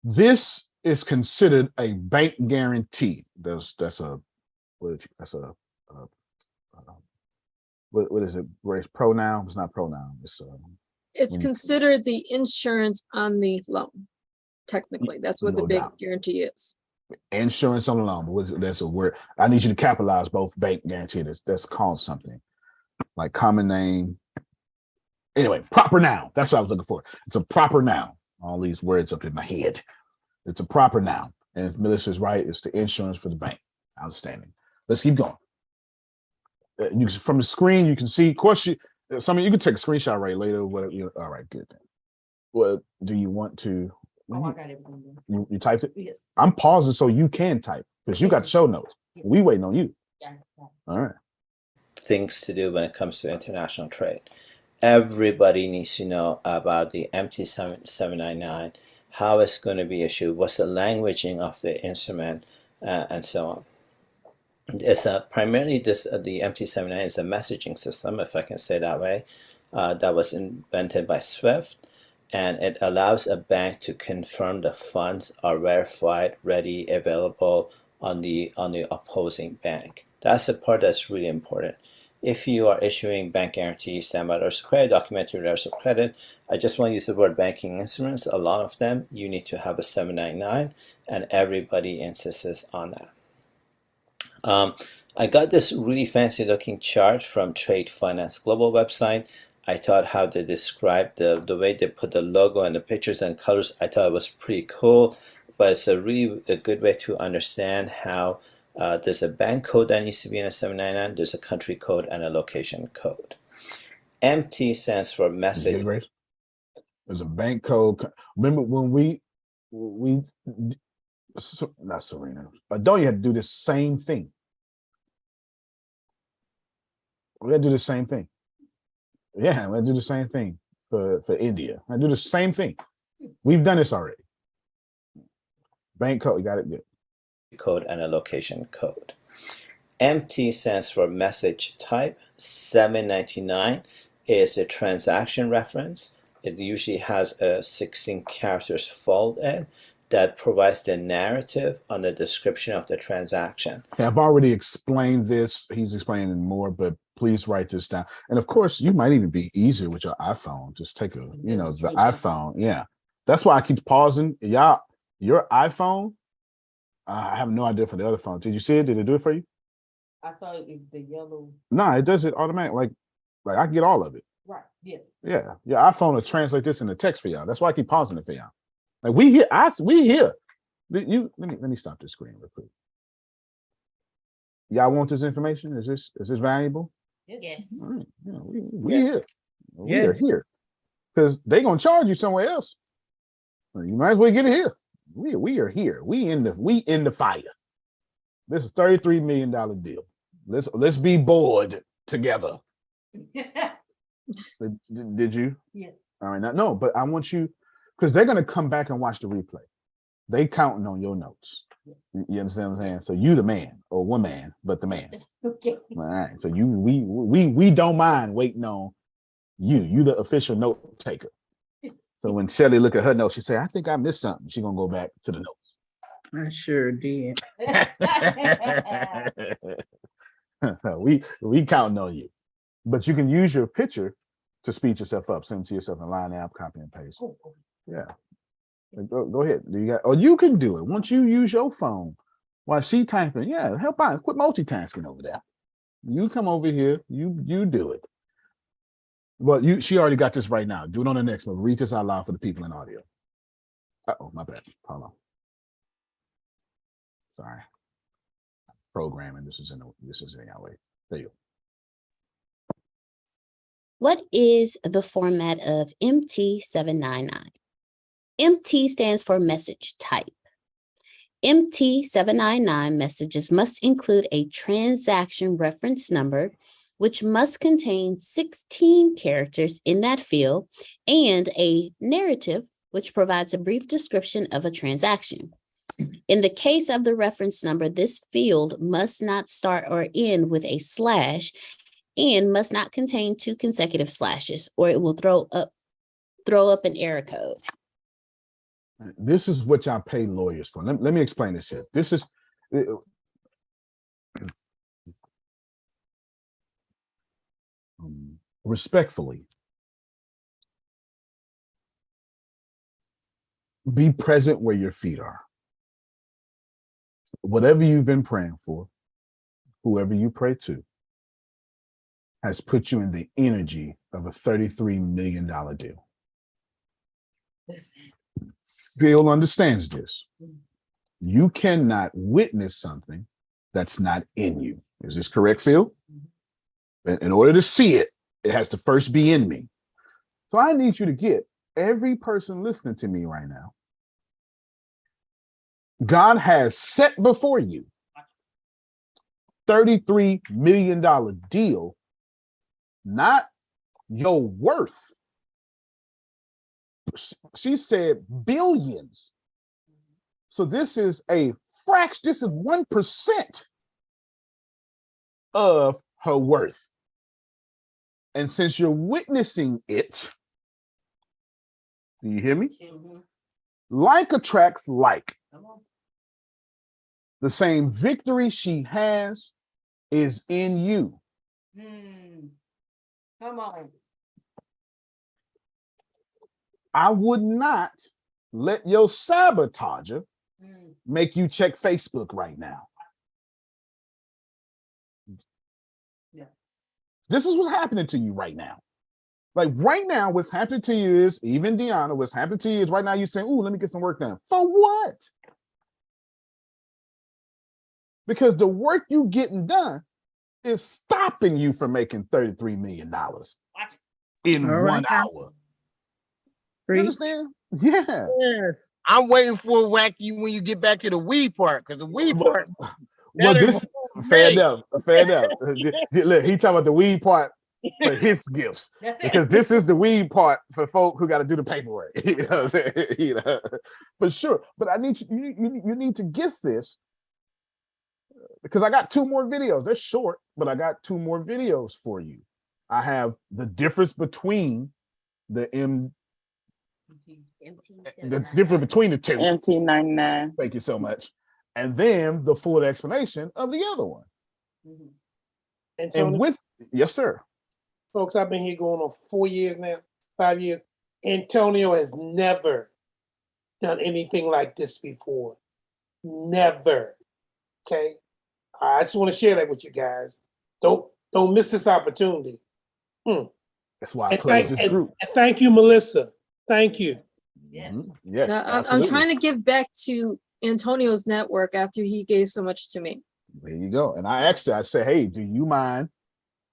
This is considered a bank guarantee. That's a what is it? Where it's pronoun? It's not pronoun. It's considered the insurance on the loan. Technically, that's what the No bank doubt. guarantee is. Insurance on the loan, but that's a word. I need you to capitalize both bank guarantee. That's called something like common name. Anyway, proper noun. That's what I was looking for. It's a proper noun. All these words up in my head. It's a proper noun. And Melissa's right. It's the insurance for the bank. Outstanding. Let's keep going. From the screen, you can see. Of course, you can take a screenshot right later. Whatever. All right, good. Well, do you want to? Oh, I got everything. You typed it? Yes. I'm pausing so you can type because you got the show notes. We waiting on you. Yeah. All right. Things to do when it comes to international trade. Everybody needs to know about the MT 799, how it's going to be issued, what's the languaging of the instrument, and so on. It's primarily the MT 799 is a messaging system, if I can say that way, that was invented by Swift. And it allows a bank to confirm the funds are verified, ready, available on the opposing bank. That's the part that's really important. If you are issuing bank guarantees, standby letters of credit, documentary letters of credit, I just want to use the word banking instruments. A lot of them, you need to have a 799, and everybody insists on that. I got this really fancy looking chart from Trade Finance Global website. I thought how they described the way they put the logo and the pictures and colors, I thought it was pretty cool, but it's a good way to understand how there's a bank code that needs to be in a 799, there's a country code and a location code. MT stands for message. There's a bank code. Remember when not Serena, don't you have to do the same thing? We had to do the same thing. Yeah, I do the same thing for India. I do the same thing. We've done this already. Bank code, you got it good. Code and a location code. MT stands for message type. 799 is a transaction reference. It usually has a 16 characters fold in that provides the narrative on the description of the transaction. I've already explained this. He's explaining more, but please write this down. And of course, you might even be easier with your iPhone. Just take the iPhone. Yeah. That's why I keep pausing. Y'all, your iPhone, I have no idea for the other phone. Did you see it? Did it do it for you? I thought it was the yellow. No, it does it automatically. Like I can get all of it. Right. Yes. Yeah. Your iPhone will translate this into text for y'all. That's why I keep pausing it for y'all. Like we here. Let me stop this screen real quick. Y'all want this information? Is this valuable? Yes. All right. Yeah, we here. We are here. Because they're gonna charge you somewhere else. You might as well get it here. We are here. We in the fire. This is $33 million deal. Let's be bored together. Did you? Yes. All right. No, but I want you, because they're gonna come back and watch the replay. They counting on your notes. You understand what I'm saying? So you the man, or woman, but the man. Okay. All right. So we don't mind waiting on you. You the official note taker. So when Shelly look at her notes, she say, "I think I missed something." She gonna go back to the notes. I sure did. we counting on you, but you can use your picture to speed yourself up. Send it to yourself in Line app, copy and paste. Yeah. Go ahead. Do you got? Or you can do it once you use your phone while she typing. Yeah, help out. Quit multitasking over there. You come over here. You do it. Well, she already got this right now. Do it on the next one. Read this out loud for the people in audio. Oh, my bad. Hold on. Sorry. Programming. This is in our way. There you go. What is the format of MT799? MT stands for message type. MT799 messages must include a transaction reference number, which must contain 16 characters in that field, and a narrative, which provides a brief description of a transaction. In the case of the reference number, this field must not start or end with a slash, and must not contain 2 consecutive slashes, or it will throw up an error code. This is what y'all pay lawyers for. Let me explain this here. This is respectfully, be present where your feet are. Whatever you've been praying for, whoever you pray to, has put you in the energy of a $33 million deal. Phil understands this. You cannot witness something that's not in you. Is this correct, Phil? In order to see it, it has to first be in me. So I need you to get every person listening to me right now. God has set before you $33 million deal, not your worth. She said billions. So this is a fraction, this is 1% of her worth. And since you're witnessing it, do you hear me? Like attracts like. The same victory she has is in you. Come on. I would not let your sabotager make you check Facebook right now. Yeah. This is what's happening to you right now. Like right now, what's happening to you is, even Deanna, what's happening to you is right now you're saying, ooh, let me get some work done. For what? Because the work you getting done is stopping you from making $33 million in All right. 1 hour. You understand? Yeah. Yes. I'm waiting for wacky when you get back to the weed part, because the weed part. Well, that this involves fair me. enough. Fair enough. Look, he talking about the weed part for his gifts, because this is the weed part for folk who got to do the paperwork. You know what I'm saying? You know, but sure. But I need you need to get this, because I got 2 more videos. They're short, but I got 2 more videos for you. I have the difference between the difference between the 2. MT99. Thank you so much. And then the full explanation of the other one. Antonio, And with, yes, sir. folks, I've been here going on 4 years now, 5 years. Antonio has never done anything like this before. Never. Okay. I just want to share that with you guys. Don't miss this opportunity. That's why I closed this group. And thank you, Melissa. Thank you. Yes, Yeah, I'm trying to give back to Antonio's network after he gave so much to me. There you go. And I asked her, I said, hey, do you mind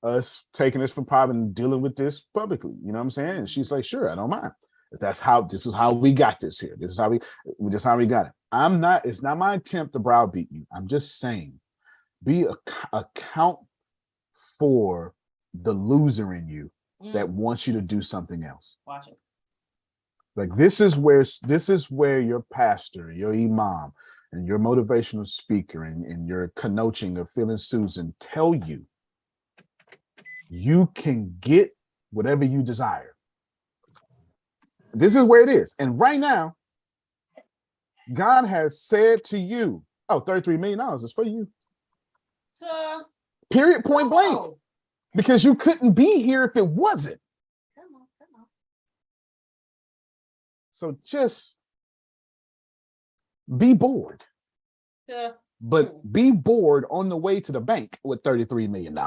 us taking this from private and dealing with this publicly? You know what I'm saying? And she's like, sure, I don't mind. This is how we got this here. This is how we got it. It's not my attempt to browbeat you. I'm just saying, account for the loser in you that wants you to do something else. Watch it. Like this is where your pastor, your imam, and your motivational speaker and your coaching of Phil and Susan tell you you can get whatever you desire. This is where it is. And right now, God has said to you, $33 million is for you. Period, point blank. Because you couldn't be here if it wasn't. Come on. So just be bored. But be bored on the way to the bank with $33 million.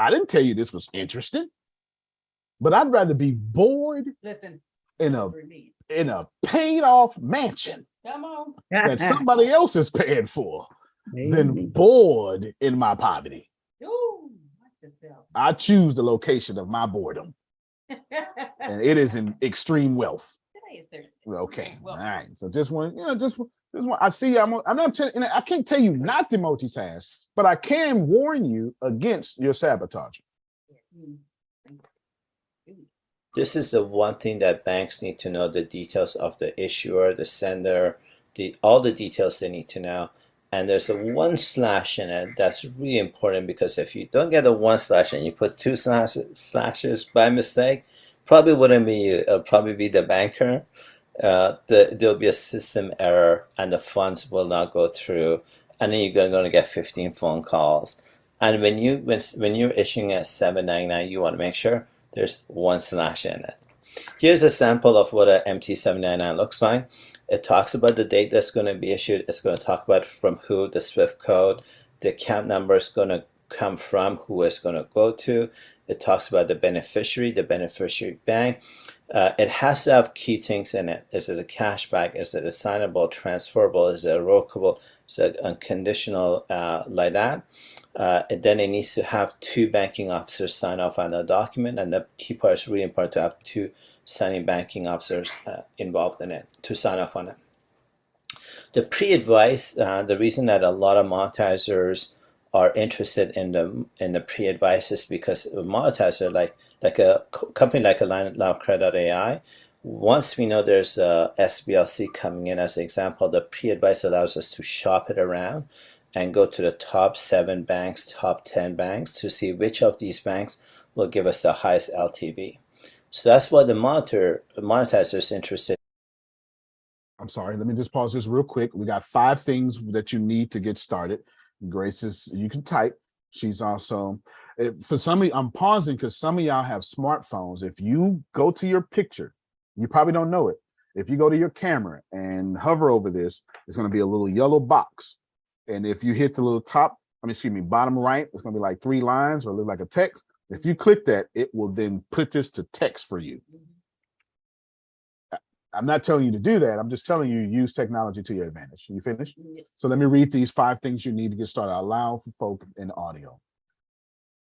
I didn't tell you this was interesting, but I'd rather be bored in a paid off mansion that somebody else is paying for than bored in my poverty. I choose the location of my boredom. And it is in extreme wealth. Okay. All right. So just one. I see. I'm not. I can't tell you not to multitask, but I can warn you against your sabotage. This is the one thing that banks need to know: the details of the issuer, the sender, all the details they need to know. and there's a 1 slash in it, that's really important, because if you don't get a 1 slash and you put 2 slashes by mistake, probably wouldn't be you, it'll probably be the banker. There'll be a system error and the funds will not go through, and then you're going to get 15 phone calls. And when you're issuing a 799, you want to make sure there's 1 slash in it. Here's a sample of what an MT 799 looks like. It talks about the date that's going to be issued. It's going to talk about from who, the SWIFT code, the account number is going to come from, who it's going to go to. It talks about the beneficiary bank. It has to have key things in it. Is it a cashback? Is it assignable, transferable? Is it irrevocable? Is it unconditional, like that? Then it needs to have 2 banking officers sign off on the document, and the key part is really important to have 2 signing banking officers involved in it to sign off on it. The pre-advice, the reason that a lot of monetizers are interested in the pre-advice is because a monetizer, like a company like Credit.ai, once we know there's a SBLC coming in, as an example, the pre-advice allows us to shop it around and go to the top 7 banks, top 10 banks to see which of these banks will give us the highest LTV. So that's why the monetizer is interested. I'm sorry, let me just pause this real quick. We got 5 things that you need to get started. Grace is, you can type. She's also, for some of you, I'm pausing because some of y'all have smartphones. If you go to your picture, you probably don't know it. If you go to your camera and hover over this, it's going to be a little yellow box. And if you hit the little bottom right, it's going to be like 3 lines or look like a text. If you click that, it will then put this to text for you. I'm not telling you to do that. I'm just telling you, use technology to your advantage. You finished? Yes. So let me read these 5 things you need to get started. I'll allow for folk in audio.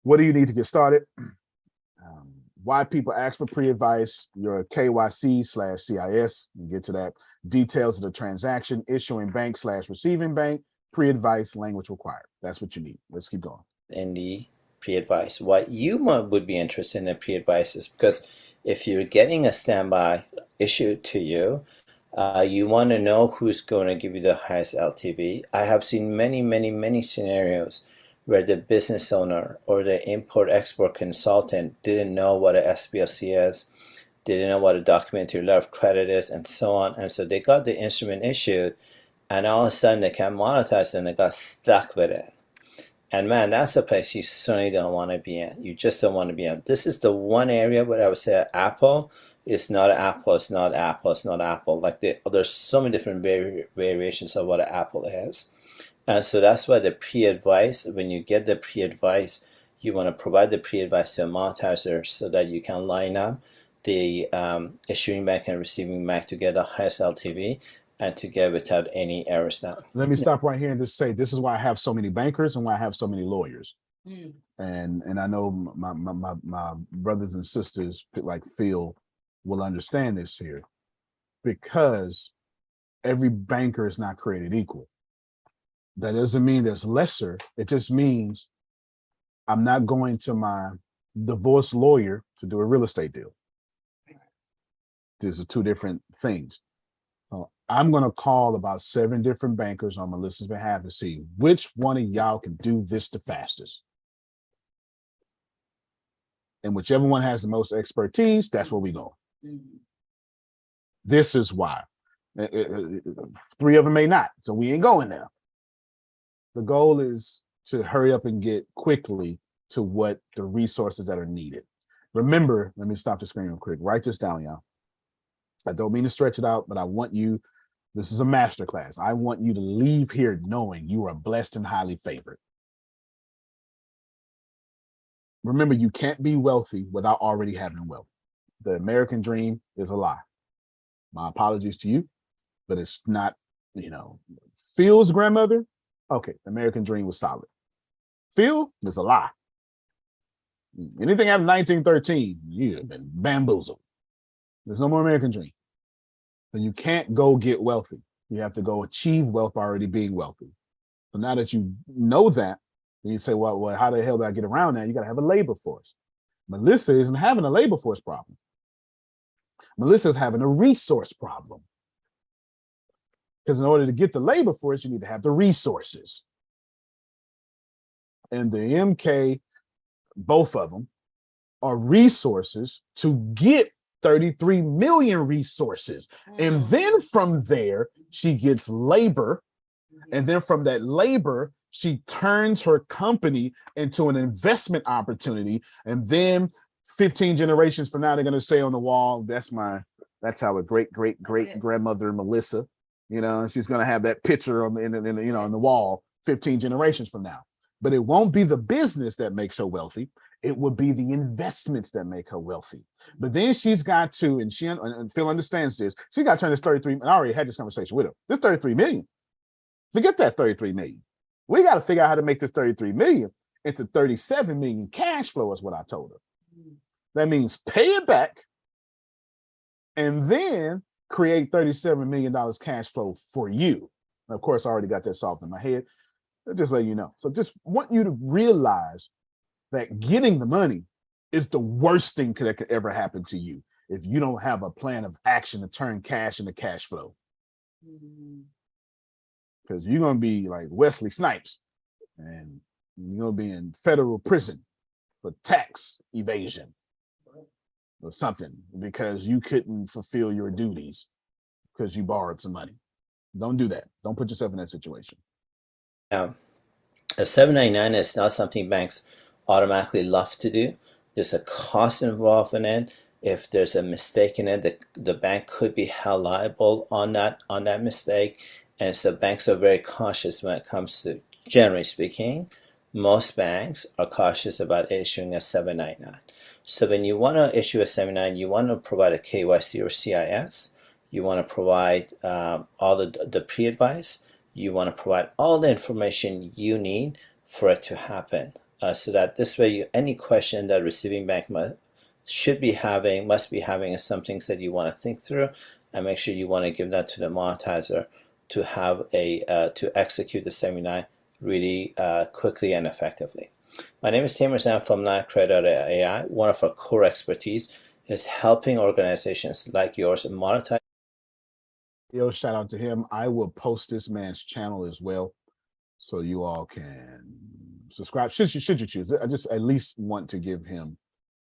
What do you need to get started? Why people ask for pre-advice, your KYC/CIS, you get to that. Details of the transaction, issuing bank/receiving bank, pre-advice, language required. That's what you need. Let's keep going. In the pre-advice, what you would be interested in the pre-advice is because if you're getting a standby issued to you, you want to know who's going to give you the highest LTV. I have seen many scenarios where the business owner or the import-export consultant didn't know what a SBLC is, didn't know what a documentary letter of credit is, and so on. And so they got the instrument issued, and all of a sudden they can't monetize, and they got stuck with it. And man, that's a place you certainly don't want to be in. You just don't want to be in. This is the one area where I would say Apple is not Apple, it's not Apple, it's not Apple. Like there's so many different variations of what an Apple is. And so that's why the pre-advice, when you get the pre-advice, you want to provide the pre-advice to a monetizer so that you can line up the issuing bank and receiving bank to get the highest LTV and to get without any errors now. Let me stop right here and just say, this is why I have so many bankers and why I have so many lawyers. And I know my brothers and sisters like Phil will understand this here, because every banker is not created equal. That doesn't mean there's lesser. It just means I'm not going to my divorce lawyer to do a real estate deal. These are 2 different things. So I'm going to call about 7 different bankers on Melissa's behalf to see which one of y'all can do this the fastest. And whichever one has the most expertise, that's where we go. This is why. 3 of them may not, so we ain't going there. The goal is to hurry up and get quickly to what the resources that are needed. Remember, let me stop the screen real quick. Write this down, y'all. I don't mean to stretch it out, but I want you, this is a masterclass. I want you to leave here knowing you are blessed and highly favored. Remember, you can't be wealthy without already having wealth. The American dream is a lie. My apologies to you, but it's not, Phil's grandmother, okay, the American dream was solid. Phil is a lie. Anything after 1913, you have been bamboozled. There's no more American dream. So you can't go get wealthy. You have to go achieve wealth by already being wealthy. So now that you know that, you say, well, how the hell do I get around that? You got to have a labor force. Melissa isn't having a labor force problem. Melissa's having a resource problem. Because in order to get the labor for it, you need to have the resources. And the MK, both of them, are resources to get 33 million resources. And then from there, she gets labor. And then from that labor, she turns her company into an investment opportunity. And then 15 generations from now, they're going to say on the wall, that's our great grandmother, Melissa, and she's going to have that picture on the wall 15 generations from now. But it won't be the business that makes her wealthy. It would be the investments that make her wealthy. But then she's got to, and Phil understands this, she got to turn this 33, and I already had this conversation with her. This 33 million, forget that 33 million. We got to figure out how to make this 33 million into 37 million cash flow is what I told her. That means pay it back and then create $37 million cash flow for you. And of course, I already got that solved in my head. I'll just let you know. So just want you to realize that getting the money is the worst thing that could ever happen to you if you don't have a plan of action to turn cash into cash flow. Because you're going to be like Wesley Snipes and you're going to be in federal prison for tax evasion or something because you couldn't fulfill your duties because you borrowed some money. Don't do that. Don't put yourself in that situation. A 799 is not something banks automatically love to do. There's a cost involved in it. If there's a mistake in it, the bank could be held liable on that mistake. And so banks are very cautious when it comes to, generally speaking, most banks are cautious about issuing a 799. So when you want to issue a 799, you want to provide a KYC or CIS. You want to provide all the pre-advice. You want to provide all the information you need for it to happen. So that this way, any question that receiving bank must be having is some things that you want to think through, and make sure you want to give that to the monetizer to have to execute the 799 really quickly and effectively. My name is Tamer Sam from Credit.ai. One of our core expertise is helping organizations like yours monetize. Shout out to him. I will post this man's channel as well, so you all can subscribe. Should you choose? I just at least want to give him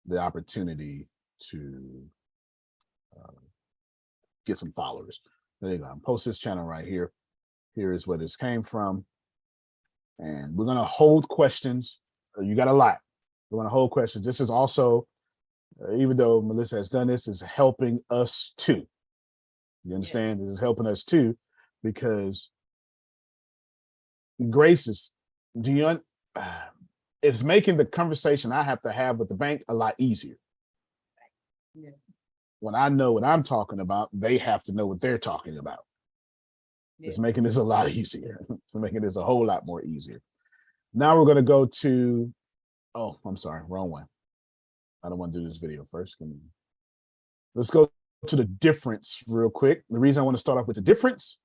the opportunity to get some followers. There you go. I'll post this channel right here. Here is where this came from, and we're gonna hold questions. You got a lot. We're gonna hold questions. This is also, even though Melissa has done this, is helping us too. You understand? This is helping us too, because Grace is, it's making the conversation I have to have with the bank a lot easier. Yeah. When I know what I'm talking about, they have to know what they're talking about. Yeah. It's making this a lot easier. It's making this a whole lot more easier. Now we're going to go to, oh, I'm sorry, wrong one. I don't want to do this video first. Let's go to the difference real quick. The reason I want to start off with the difference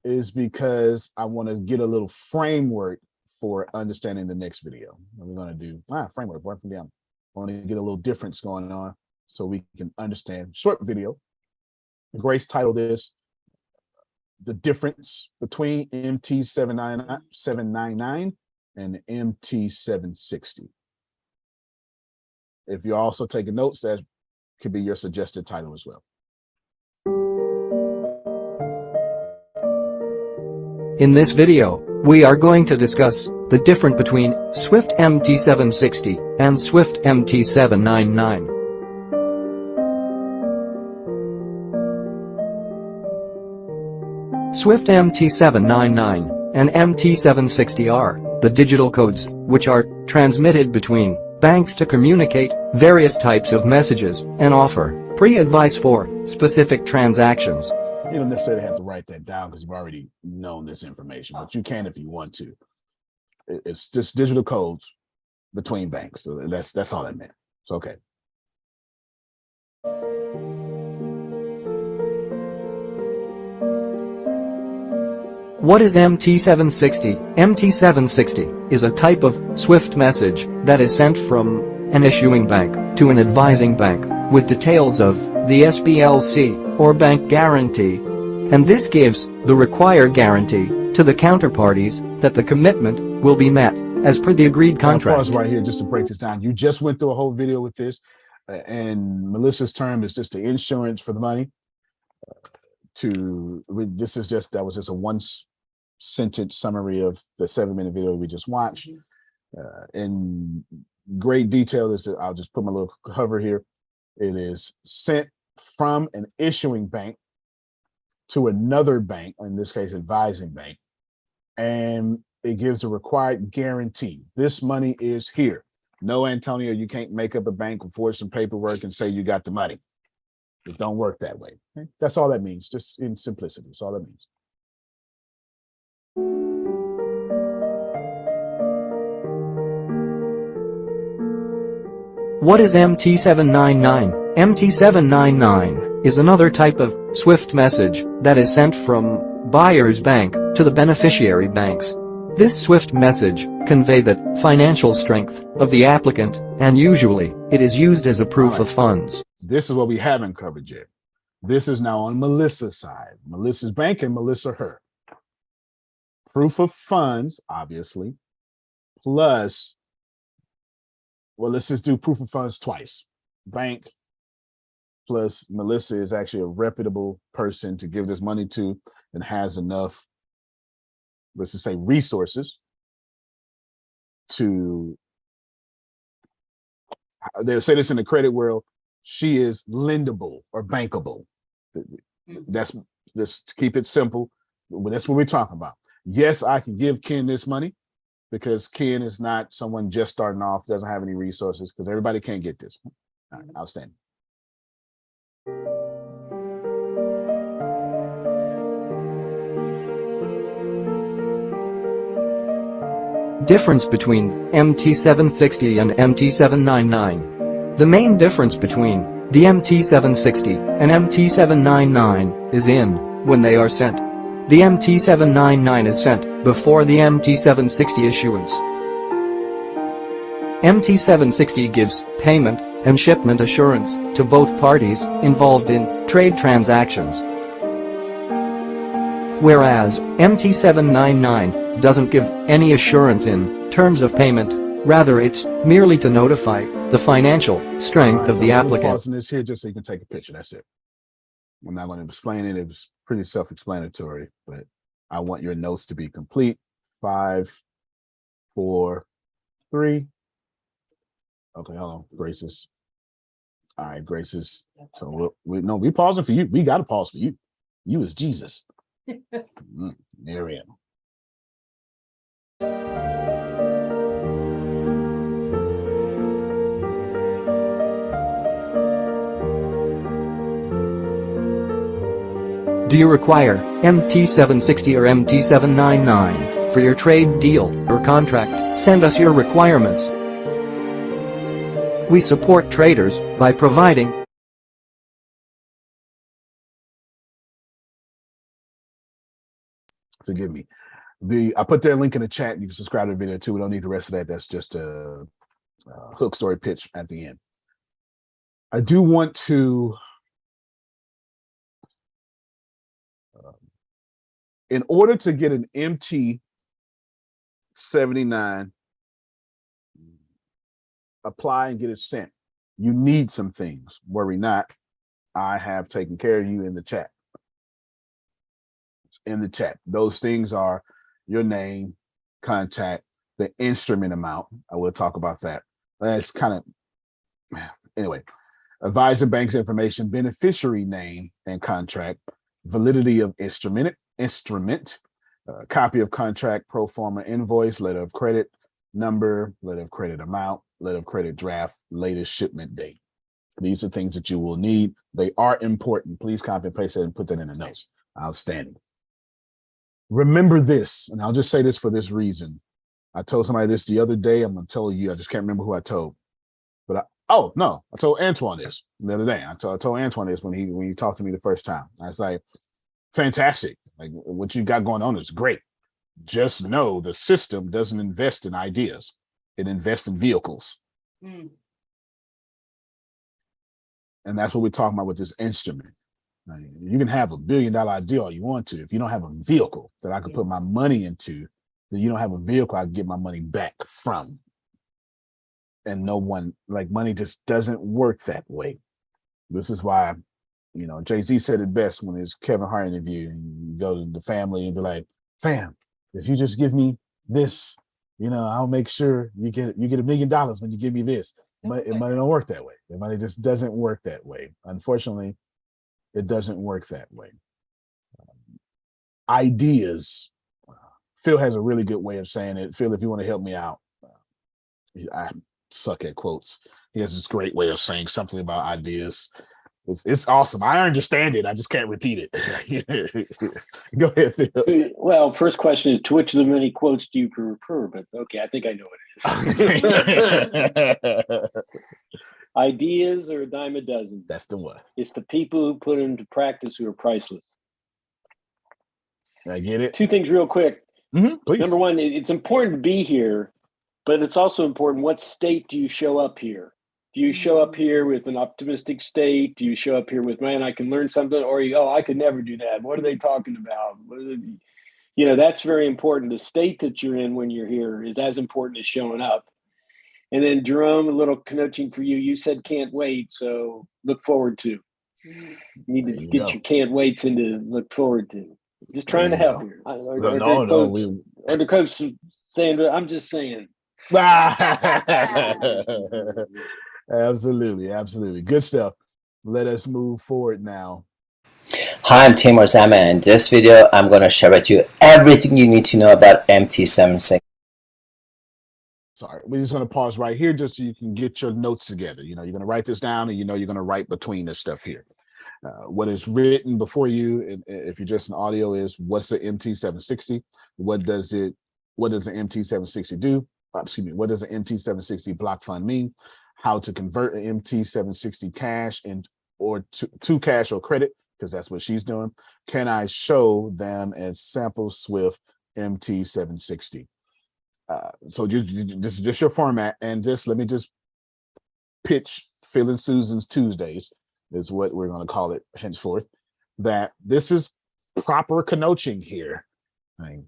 is because I want to get a little framework for understanding the next video. And we're going to do framework right from down. I want to get a little difference going on so we can understand. Short video. Grace titled this "The Difference Between MT799 and MT760." If you're also taking notes, that could be your suggested title as well. In this video, we are going to discuss the difference between Swift MT760 and Swift MT799. Swift MT799 and MT760 are the digital codes which are transmitted between banks to communicate various types of messages and offer pre-advice for specific transactions. You don't necessarily have to write that down because you've already known this information, but you can if you want to. It's just digital codes between banks. So that's all that meant. So, okay. What is MT760? MT760 is a type of SWIFT message that is sent from an issuing bank to an advising bank with details of the SBLC or bank guarantee and this gives the required guarantee to the counterparties that the commitment will be met as per the agreed I'll contract. pause right here just to break this down. You just went through a whole video with this, and Melissa's term is just the insurance for the money. That was just a one-sentence summary of the 7-minute video we just watched. In great detail, I'll just put my little cover here. It is sent from an issuing bank to another bank, in this case, advising bank, and it gives a required guarantee. This money is here. No, Antonio, you can't make up a bank and forge some paperwork and say you got the money. It don't work that way. Okay? That's all that means, just in simplicity. That's all that means. What is MT799? MT799 is another type of SWIFT message that is sent from buyer's bank to the beneficiary banks. This SWIFT message convey the financial strength of the applicant, and usually it is used as a proof of funds. This is what we haven't covered yet. This is now on Melissa's side. Melissa's bank and Melissa her. Proof of funds, obviously, plus, well, let's just do proof of funds twice. Bank plus Melissa is actually a reputable person to give this money to and has enough, let's just say, resources to, they'll say this in the credit world, she is lendable or bankable. That's just to keep it simple. That's what we're talking about. Yes, I can give Ken this money because Ken is not someone just starting off, doesn't have any resources, because everybody can't get this. All right, outstanding. Difference between MT760 and MT799. The main difference between the MT760 and MT799 is in when they are sent. The MT799 is sent before the MT760 issuance. MT760 gives payment and shipment assurance to both parties involved in trade transactions, whereas MT799 doesn't give any assurance in terms of payment. Rather, it's merely to notify the financial strength of the applicant. Pausing this here just so you can take a picture. That's it. I'm not going to explain it. It was pretty self-explanatory, but I want your notes to be complete. 5, 4, 3. Okay, hold on. Grace's. All right, Grace's. So we pausing for you. We got to pause for you. You is Jesus. There we go. Do you require MT760 or MT799 for your trade deal or contract? Send us your requirements. We support traders by providing Forgive me. I put their link in the chat. You can subscribe to the video too. We don't need the rest of that. That's just a hook story pitch at the end. I do want to, in order to get an MT79, apply and get it sent, you need some things. Worry not. I have taken care of you in the chat. In the chat. Those things are your name, contact, the instrument amount. I will talk about that. That's kind of, anyway, advisor bank's information, beneficiary name and contract, validity of instrument, copy of contract, pro forma invoice, letter of credit number, letter of credit amount, letter of credit draft, latest shipment date. These are things that you will need. They are important. Please copy and paste it and put that in the notes. Outstanding. Remember this, and I'll just say this for this reason. I told somebody this the other day. I'm going to tell you. I just can't remember who I told. But I told Antoine this the other day. I told Antoine this when he talked to me the first time. I was like, fantastic. Like, what you got going on is great. Just know the system doesn't invest in ideas. It invests in vehicles. And that's what we're talking about with this instrument. I mean, you can have $1 billion idea all you want to. If you don't have a vehicle that I could put my money into, then you don't have a vehicle I can get my money back from. And no one, like, money just doesn't work that way. This is why, you know, Jay-Z said it best when his Kevin Hart interview, and you go to the family and be like, fam, if you just give me this, you know, I'll make sure you get $1 million when you give me this. But money don't work that way. The money just doesn't work that way. Unfortunately, it doesn't work that way. Ideas. Phil has a really good way of saying it. Phil, if you want to help me out, I suck at quotes. He has this great way of saying something about ideas. It's awesome. I understand it. I just can't repeat it. Go ahead, Phil. Well, first question is, to which of the many quotes do you prefer? But okay, I think I know what it is. Ideas are a dime a dozen. That's the one. It's the people who put them into practice who are priceless. I get it. Two things real quick. Please. Number one, it's important to be here, but it's also important, what state do you show up here? Do you show up here with an optimistic state? Do you show up here with, man, I can learn something? Or I could never do that. What are they talking about? You know, that's very important. The state that you're in when you're here is as important as showing up. And then Jerome, a little coaching for you. You said can't wait, so look forward to. You need to get your can't waits into look forward to. Just trying to help here. Or the coach saying, I'm just saying. Absolutely. Good stuff. Let us move forward now. Hi, I'm Timur Zaman. In this video, I'm going to share with you everything you need to know about MT76. Sorry, we're just going to pause right here just so you can get your notes together. You know, you're going to write this down, and you know you're going to write between this stuff here. What is written before you, if you're just an audio, is what's the MT760? What does the MT760 do? Excuse me. What does the MT760 block fund mean? How to convert an MT760 cash or to cash or credit, because that's what she's doing. Can I show them as sample Swift MT760? So this is just your format, and let me just pitch Phil and Susan's Tuesdays is what we're going to call it henceforth. That this is proper coaching here. I mean,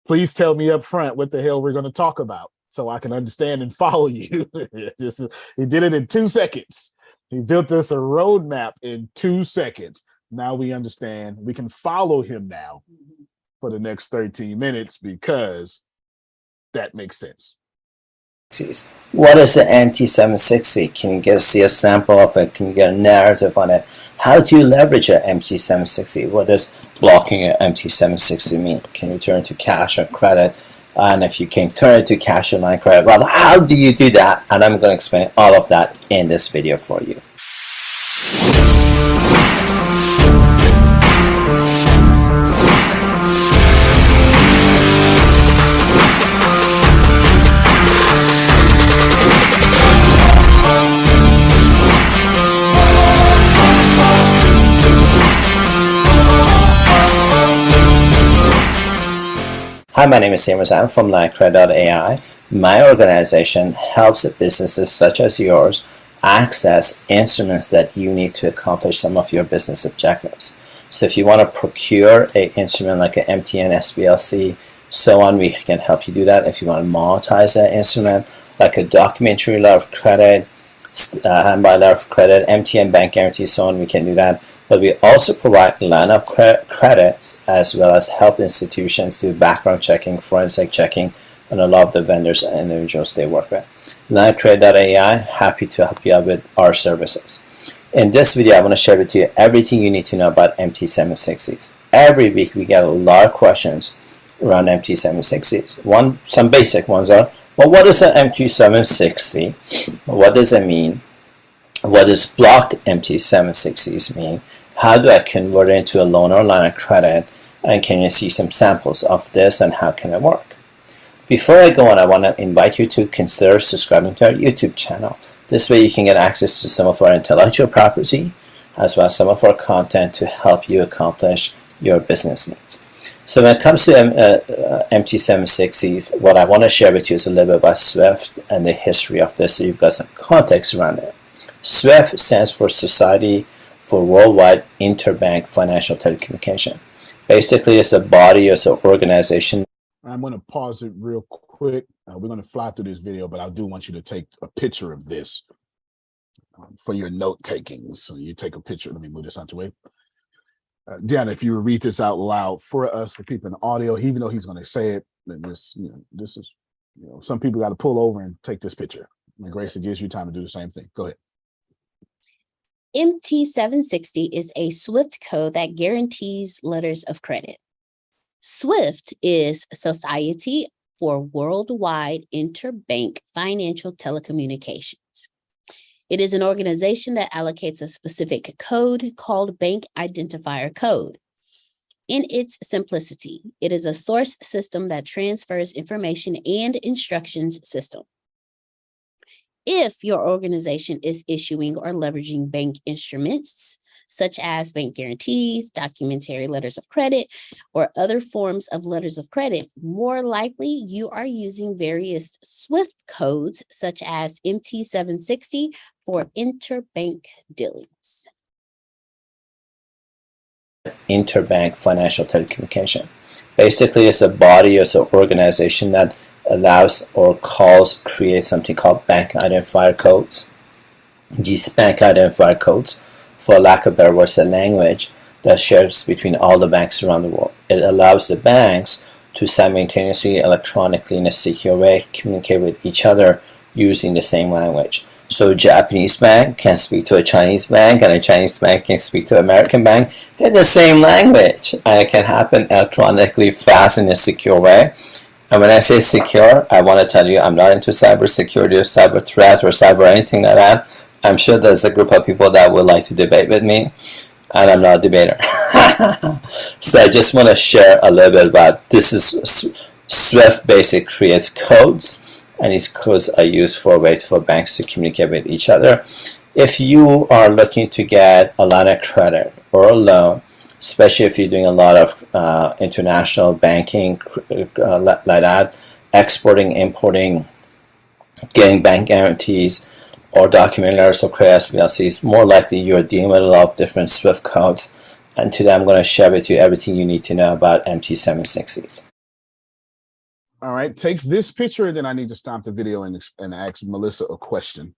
please tell me up front what the hell we're going to talk about so I can understand and follow you. He did it in 2 seconds. He built us a roadmap in 2 seconds. Now we understand. We can follow him now for the next 13 minutes because that makes sense. What is the MT760? Can you see a sample of it? Can you get a narrative on it? How do you leverage an MT760? What does blocking an MT760 mean? Can you turn it to cash or credit? And if you can turn it to cash or line credit, well, how do you do that? And I'm going to explain all of that in this video for you. Hi, my name is Timur Zaman from LineCredit.ai. My organization helps businesses such as yours access instruments that you need to accomplish some of your business objectives. So if you want to procure an instrument like an MTN, SPLC, so on, we can help you do that. If you want to monetize an instrument like a documentary letter of credit, hand-by letter of credit, MTN bank guarantee, so on, we can do that. But we also provide line of credits as well as help institutions do background checking, forensic checking, and a lot of the vendors and individuals they work with. LineCredit.ai, happy to help you out with our services. In this video, I want to share with you everything you need to know about MT760s. Every week, we get a lot of questions around MT760s. Some basic ones are, well, what is an MT760? What does it mean? What does blocked MT760s mean? How do I convert it into a loan or line of credit? And can you see some samples of this and how can it work? Before I go on, I want to invite you to consider subscribing to our YouTube channel. This way you can get access to some of our intellectual property as well as some of our content to help you accomplish your business needs. So when it comes to MT760s, what I want to share with you is a little bit about SWIFT and the history of this so you've got some context around it. SWIFT stands for Society for worldwide interbank financial telecommunication. Basically, it's a body, it's an organization. I'm going to pause it real quick. We're going to fly through this video, but I do want you to take a picture of this for your note taking. So you take a picture. Let me move this out the way. Deanna, if you would read this out loud for us, for people in the audio, even though he's going to say it, then this, this is, some people got to pull over and take this picture. And Grace, it gives you time to do the same thing. Go ahead. MT760 is a SWIFT code that guarantees letters of credit. SWIFT is Society for Worldwide Interbank Financial Telecommunications. It is an organization that allocates a specific code called Bank Identifier Code. In its simplicity, it is a source system that transfers information and instructions system. If your organization is issuing or leveraging bank instruments, such as bank guarantees, documentary letters of credit, or other forms of letters of credit, more likely you are using various SWIFT codes, such as MT760 for interbank dealings. Interbank financial telecommunication. Basically, it's a body, it's an organization that allows or creates something called bank identifier codes. These bank identifier codes, for lack of better words, a language that shares between all the banks around the world. It allows the banks to simultaneously, electronically, in a secure way, communicate with each other using the same language. So a Japanese bank can speak to a Chinese bank, and a Chinese bank can speak to an American bank in the same language. And it can happen electronically, fast, in a secure way. And when I say secure, I want to tell you I'm not into cybersecurity or cyber threats or cyber anything like that. I'm sure there's a group of people that would like to debate with me, and I'm not a debater. So I just want to share a little bit about this. Is SWIFT basically creates codes, and these codes are used for ways for banks to communicate with each other. If you are looking to get a line of credit or a loan, especially if you're doing a lot of international banking like that, exporting, importing, getting bank guarantees, or document letters of credit, SBLCs, more likely you're dealing with a lot of different SWIFT codes. And today I'm going to share with you everything you need to know about MT760s. All right, take this picture, and then I need to stop the video and ask Melissa a question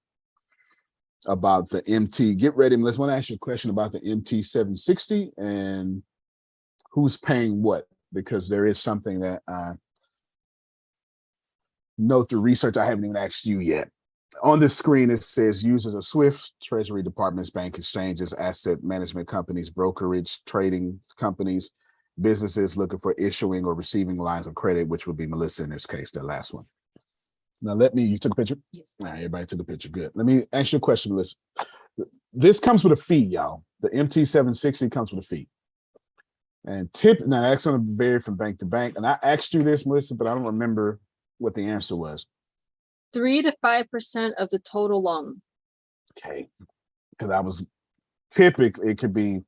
about the MT. Get ready, Melissa. I want to ask you a question about the MT760 and who's paying what, because there is something that I know through research I haven't even asked you yet. On this screen, it says users of SWIFT, Treasury departments, bank exchanges, asset management companies, brokerage, trading companies, businesses looking for issuing or receiving lines of credit, which would be Melissa in this case, that last one. Now, you took a picture? Yes. All right, everybody took a picture. Good. Let me ask you a question, Melissa. This comes with a fee, y'all. The MT760 comes with a fee. And now that's going to vary from bank to bank. And I asked you this, Melissa, but I don't remember what the answer was. 3 to 5% of the total loan. Okay. Because I was typically, it could be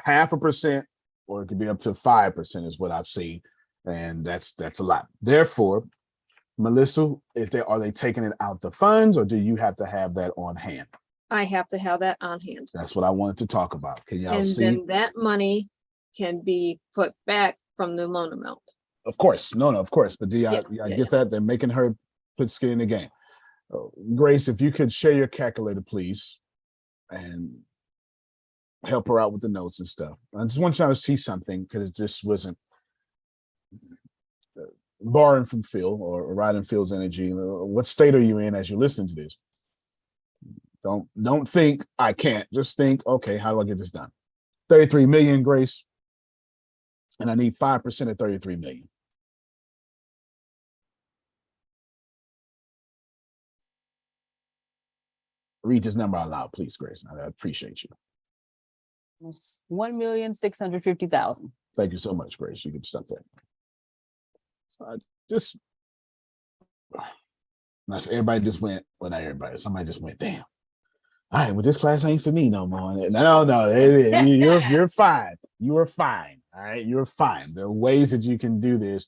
0.5%, or it could be up to 5% is what I've seen. And that's a lot. Therefore, Melissa, are they taking it out the funds, or do you have to have that on hand? I have to have that on hand. That's what I wanted to talk about. Can y'all see? And then that money can be put back from the loan amount. Of course. No, of course. But do y'all get that? They're making her put skin in the game. Grace, if you could share your calculator, please, and help her out with the notes and stuff. I just want y'all to see something, because it just wasn't borrowing from Phil or riding Phil's energy. What state are you in as you're listening to this? Don't think I can't. Just think, okay, how do I get this done? 33 million, Grace, and I need 5% of 33 million. Read this number out loud, please, Grace. I appreciate you. 1,650,000. Thank you so much, Grace. You can stop that. Everybody just went, well, not everybody, somebody just went, damn. All right, well, this class ain't for me no more. No, you're fine. You are fine. All right, you're fine. There are ways that you can do this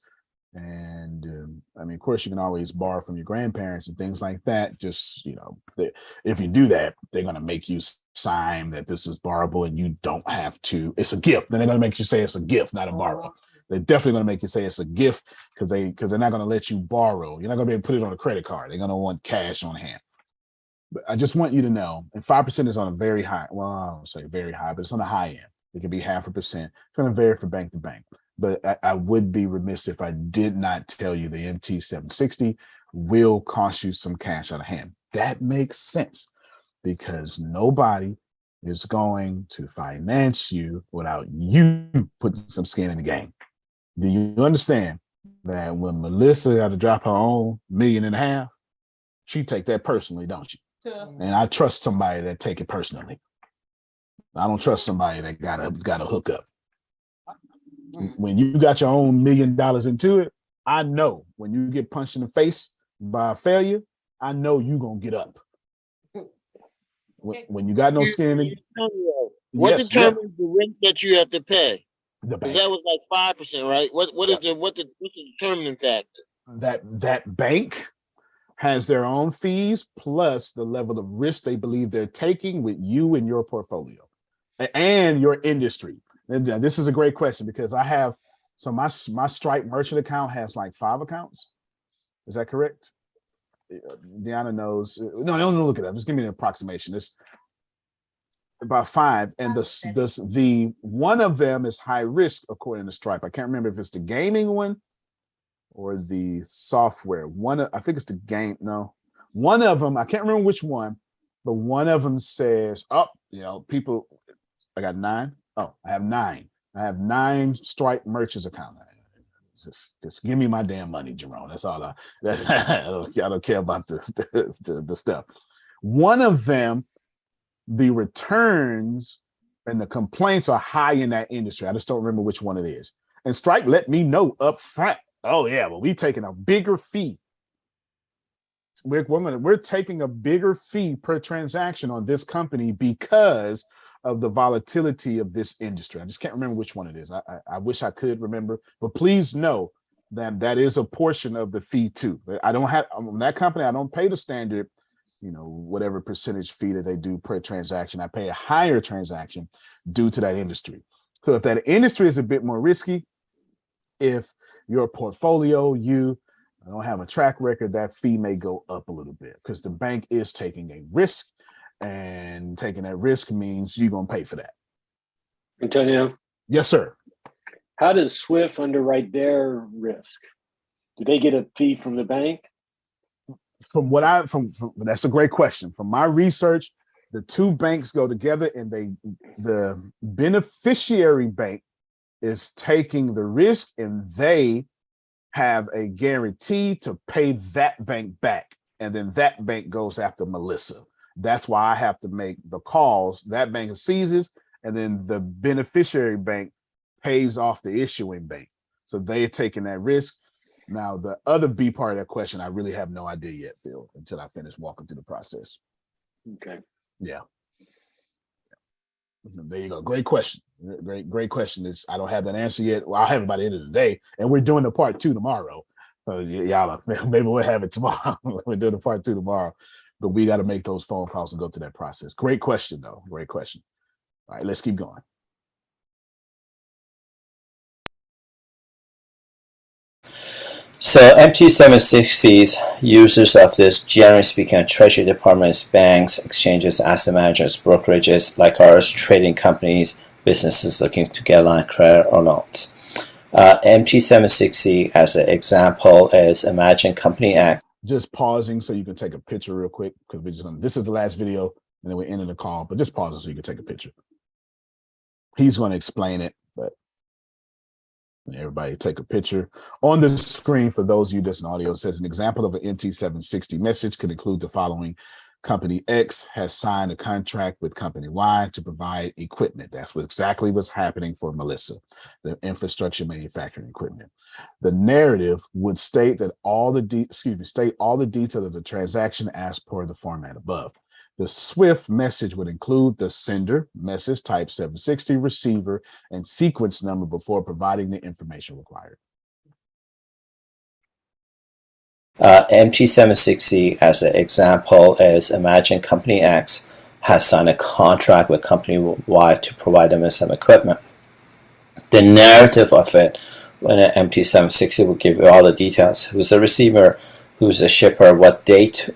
And I mean, of course, you can always borrow from your grandparents and things like that. Just, if you do that, they're going to make you sign that this is borrowable and you don't have to. It's a gift. Then they're going to make you say it's a gift, not a borrow. They're definitely going to make you say it's a gift because they're not going to let you borrow. You're not going to be able to put it on a credit card. They're going to want cash on hand. But I just want you to know, and 5% is on a very high, well, I don't say very high, but it's on the high end. It can be 0.5%. It's going to vary from bank to bank. But I would be remiss if I did not tell you the MT 760 will cost you some cash out of hand. That makes sense because nobody is going to finance you without you putting some skin in the game. Do you understand that when Melissa got to drop her own $1.5 million, she take that personally, don't you? And I trust somebody that take it personally. I don't trust somebody that got a hookup. When you got your own $1 million into it, I know when you get punched in the face by a failure, I know you gonna get up. When you got no skin in, what yes, determines the rent that you have to pay? The Because bank. that was like 5%, right? What's the determining factor? That bank has their own fees plus the level of risk they believe they're taking with you and your portfolio and your industry. And this is a great question because I have, so my Stripe merchant account has like 5 accounts. Is that correct? Deanna knows. No, don't look it up. Just give me an approximation. It's about 5, and the one of them is high risk according to Stripe. I can't remember if it's the gaming one or the software. I think it's the game. No, one of them. I can't remember which one, but one of them says, people. I got 9. Oh, I have 9. I have 9 Stripe merchants account. Just give me my damn money, Jerome. That's all I don't care about the stuff. One of them, the returns and the complaints are high in that industry. I just don't remember which one it is. And Stripe let me know up front. Oh yeah, well, we've taken a bigger fee. We're taking a bigger fee per transaction on this company because of the volatility of this industry. I just can't remember which one it is. I wish I could remember, but please know that is a portion of the fee too. I don't have on that company. I don't pay the standard, whatever percentage fee that they do per transaction. I pay a higher transaction due to that industry. So if that industry is a bit more risky, if your portfolio, I don't have a track record, that fee may go up a little bit because the bank is taking a risk. And taking that risk means you're going to pay for that. Antonio? Yes, sir. How does Swift underwrite their risk? Do they get a fee from the bank? From that's a great question. From my research, the two banks go together and the beneficiary bank is taking the risk and they have a guarantee to pay that bank back. And then that bank goes after Melissa. That's why I have to make the calls. That bank seizes, and then the beneficiary bank pays off the issuing bank. So they're taking that risk. Now, the other B part of that question, I really have no idea yet, Phil, until I finish walking through the process. Okay. Yeah. There you go. Great question. Great question. I don't have that answer yet. Well, I'll have it by the end of the day, and we're doing the part 2 tomorrow. Y'all, maybe we'll have it tomorrow. We're doing the part 2 tomorrow. But we got to make those phone calls and go through that process. Great question, though. Great question. All right, let's keep going. So MT760s, users of this, generally speaking, Treasury departments, banks, exchanges, asset managers, brokerages like ours, trading companies, businesses looking to get a line of credit or loans. MT760, as an example, is Imagine Company Act. Just pausing so you can take a picture real quick because this is the last video and then we're ending the call, but just pause it so you can take a picture. He's going to explain it, but everybody take a picture. On the screen, for those of you that's in audio, it says an example of an MT760 message could include the following. Company X has signed a contract with Company Y to provide equipment. That's exactly what's happening for Melissa, the infrastructure manufacturing equipment. The narrative would state that all the details of the transaction as per the format above. The SWIFT message would include the sender, message type 760, receiver, and sequence number before providing the information required. MT760 as an example is, imagine company X has signed a contract with company Y to provide them with some equipment. The narrative of it, when an MT760 will give you all the details: who's the receiver, who's the shipper, what date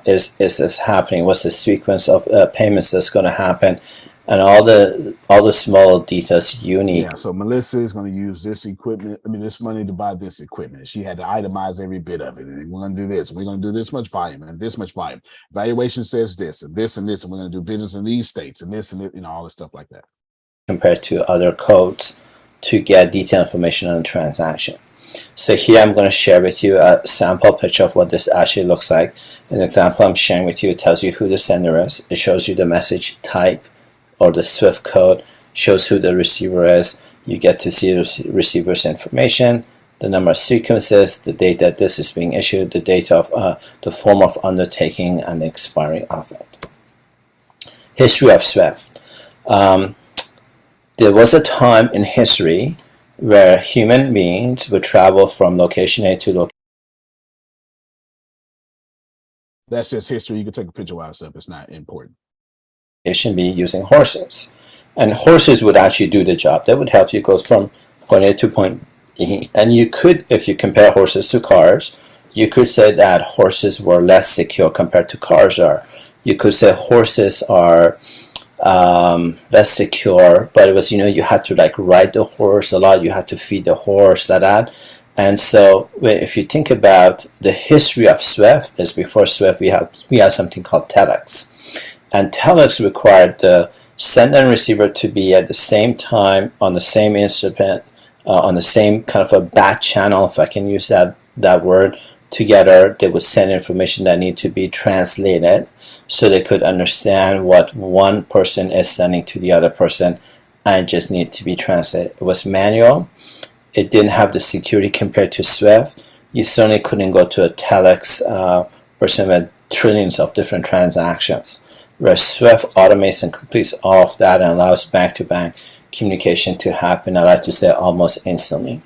is this happening, what's the sequence of payments that's going to happen, and all the small details you need. Yeah, so Melissa is going to use this equipment, this money to buy this equipment. She had to itemize every bit of it. And we're going to do this. We're going to do this much volume and this much volume. Valuation says this and this and this, and we're going to do business in these states and this, all this stuff like that. Compared to other codes to get detailed information on the transaction. So here I'm going to share with you a sample picture of what this actually looks like. An example I'm sharing with you, it tells you who the sender is. It shows you the message type or the SWIFT code, shows who the receiver is. You get to see the receiver's information, the number of sequences, the date that this is being issued, the date of the form of undertaking, and the expiry of it. History of SWIFT. There was a time in history where human beings would travel from location A to location. That's just history. You can take a picture while it's up. It's not important. B using horses. And horses would actually do the job. They would help you go from point A to point B. And you could, if you compare horses to cars, you could say that horses were less secure compared to cars are. You could say horses are less secure, but it was, you had to like ride the horse a lot, you had to feed the horse, that. And so if you think about the history of SWIFT, is before SWIFT we had something called telex, and telex required the sender and receiver to be at the same time on the same instrument, on the same kind of a back channel, if I can use that word. Together they would send information that need to be translated so they could understand what one person is sending to the other person, and just need to be translated. It was manual. It didn't have the security compared to SWIFT. You certainly couldn't go to a telex person with trillions of different transactions, where SWIFT automates and completes all of that and allows bank-to-bank communication to happen, I like to say almost instantly,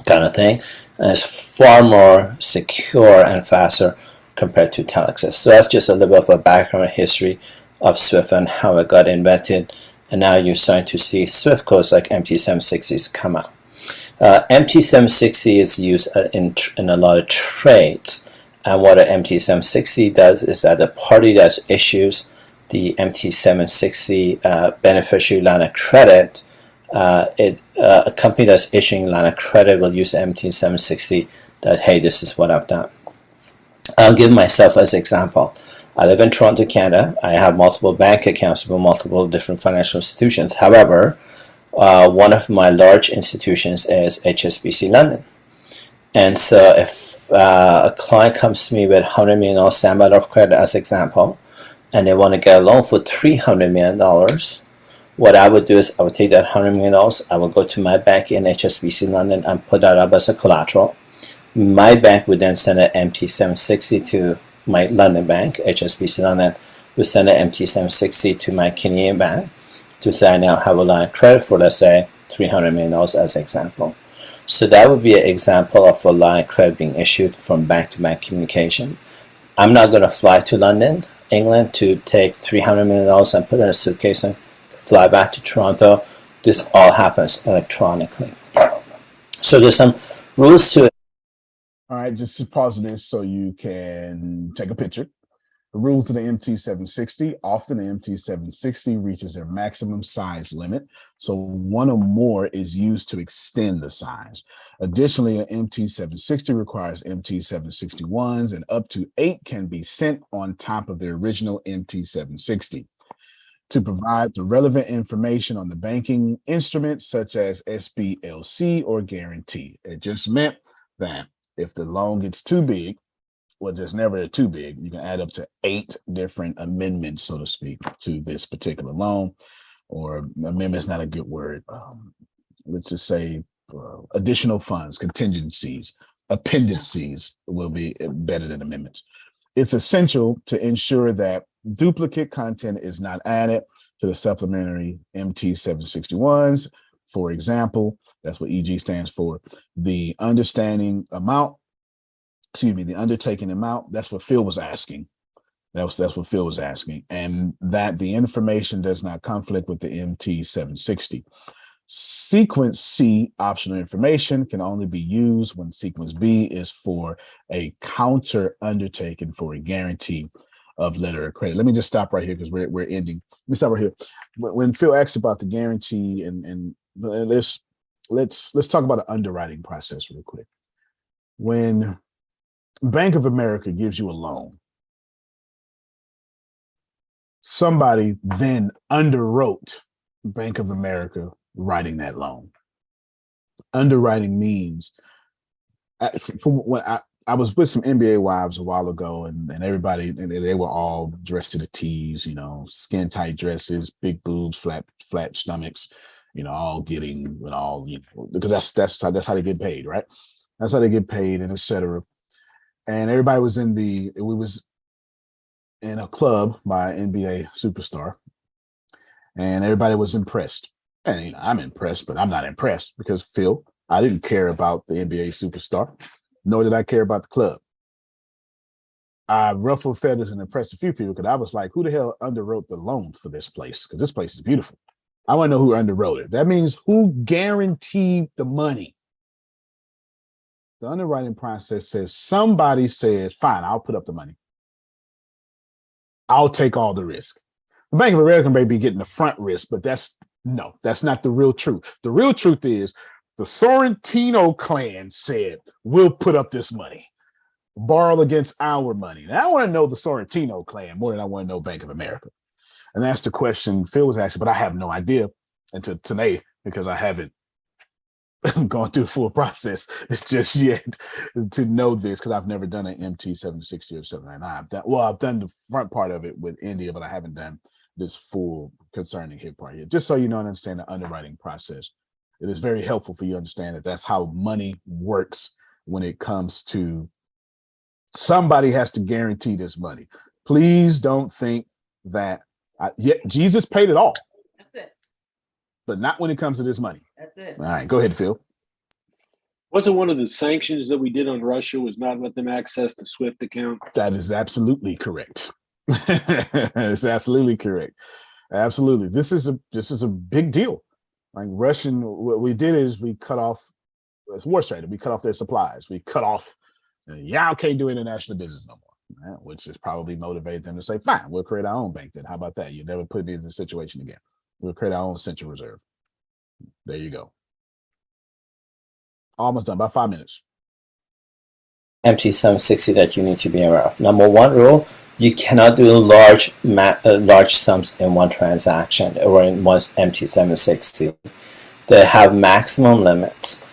kind of thing. And it's far more secure and faster compared to telexes. So that's just a little bit of a background history of SWIFT and how it got invented. And now you're starting to see SWIFT codes like MT760s come out. MT760 is used in a lot of trades. And what an MT760 does is that the party that issues the MT760 beneficiary line of credit, a company that's issuing line of credit will use MT760 that, hey, this is what I've done. I'll give myself as an example. I live in Toronto, Canada. I have multiple bank accounts with multiple different financial institutions. However, one of my large institutions is HSBC London. And so if a client comes to me with $100 million standby letter of credit as example, and they want to get a loan for $300 million, what I would do is I would take that $100 million, I would go to my bank in HSBC London and put that up as a collateral. My bank would then send an MT760 to my London bank. HSBC London would send an MT760 to my Canadian bank to say I now have a line of credit for, let's say, $300 million as an example. So that would be an example of a line of credit being issued from bank-to-bank communication. I'm not going to fly to London, England, to take $300 million and put it in a suitcase and fly back to Toronto. This all happens electronically. So there's some rules to it. All right, just pause this so you can take a picture. The rules of the MT760. Often the MT760 reaches their maximum size limit, so one or more is used to extend the size. Additionally, an MT760 requires MT761s, and up to 8 can be sent on top of the original MT760. To provide the relevant information on the banking instruments such as SBLC or guarantee. It just meant that if the loan gets too big, well, there's never too big, you can add up to 8 different amendments, so to speak, to this particular loan. Or amendment's not a good word. Let's just say additional funds, contingencies, appendices will be better than amendments. It's essential to ensure that duplicate content is not added to the supplementary MT761s. For example, that's what EG stands for. The understanding amount the undertaking amount. That's what Phil was asking. That's what Phil was asking, and that the information does not conflict with the MT 760. Sequence C optional information can only be used when sequence B is for a counter undertaking for a guarantee of letter of credit. Let me just stop right here because we're ending. Let me stop right here. When Phil asks about the guarantee and let's talk about the underwriting process real quick. When Bank of America gives you a loan, somebody then underwrote Bank of America writing that loan. Underwriting means, when I was with some NBA wives a while ago, and everybody, and they were all dressed to the T's, you know, skin tight dresses, big boobs, flat stomachs, you know, all getting, and all, you know, because that's how they get paid, right? That's how they get paid, and etc. And everybody was we was in a club by an NBA superstar, and everybody was impressed. And you know, I'm impressed, but I'm not impressed because Phil, I didn't care about the NBA superstar, nor did I care about the club. I ruffled feathers and impressed a few people because I was like, who the hell underwrote the loan for this place? Because this place is beautiful. I want to know who underwrote it. That means who guaranteed the money. The underwriting process says somebody says, fine, I'll put up the money. I'll take all the risk. The Bank of America may be getting the front risk, but that's not the real truth. The real truth is the Sorrentino clan said, we'll put up this money, borrow against our money. Now, I want to know the Sorrentino clan more than I want to know Bank of America. And that's the question Phil was asking, but I have no idea until today because I haven't gone through the full process. It's just yet to know this because I've never done an MT 760 or 799. I've done the front part of it with India, but I haven't done this full concerning hip part here. Just so you know and understand the underwriting process. It is very helpful for you to understand that that's how money works when it comes to somebody has to guarantee this money. Please don't think that Jesus paid it all. That's it. But not when it comes to this money. That's it. All right, go ahead, Phil. Wasn't one of the sanctions that we did on Russia was not let them access the SWIFT account? That is absolutely correct. It's absolutely correct. Absolutely. This is a big deal. Like what we did is we cut off, it's war strategy. We cut off their supplies. We cut off, y'all can't do international business no more, right? Which has probably motivated them to say, fine, we'll create our own bank then. How about that? You never put me in this situation again. We'll create our own central reserve. There you go. Almost done, about 5 minutes. MT 760 that you need to be aware of. Number one rule, you cannot do large sums in one transaction or in one MT 760. They have maximum limits.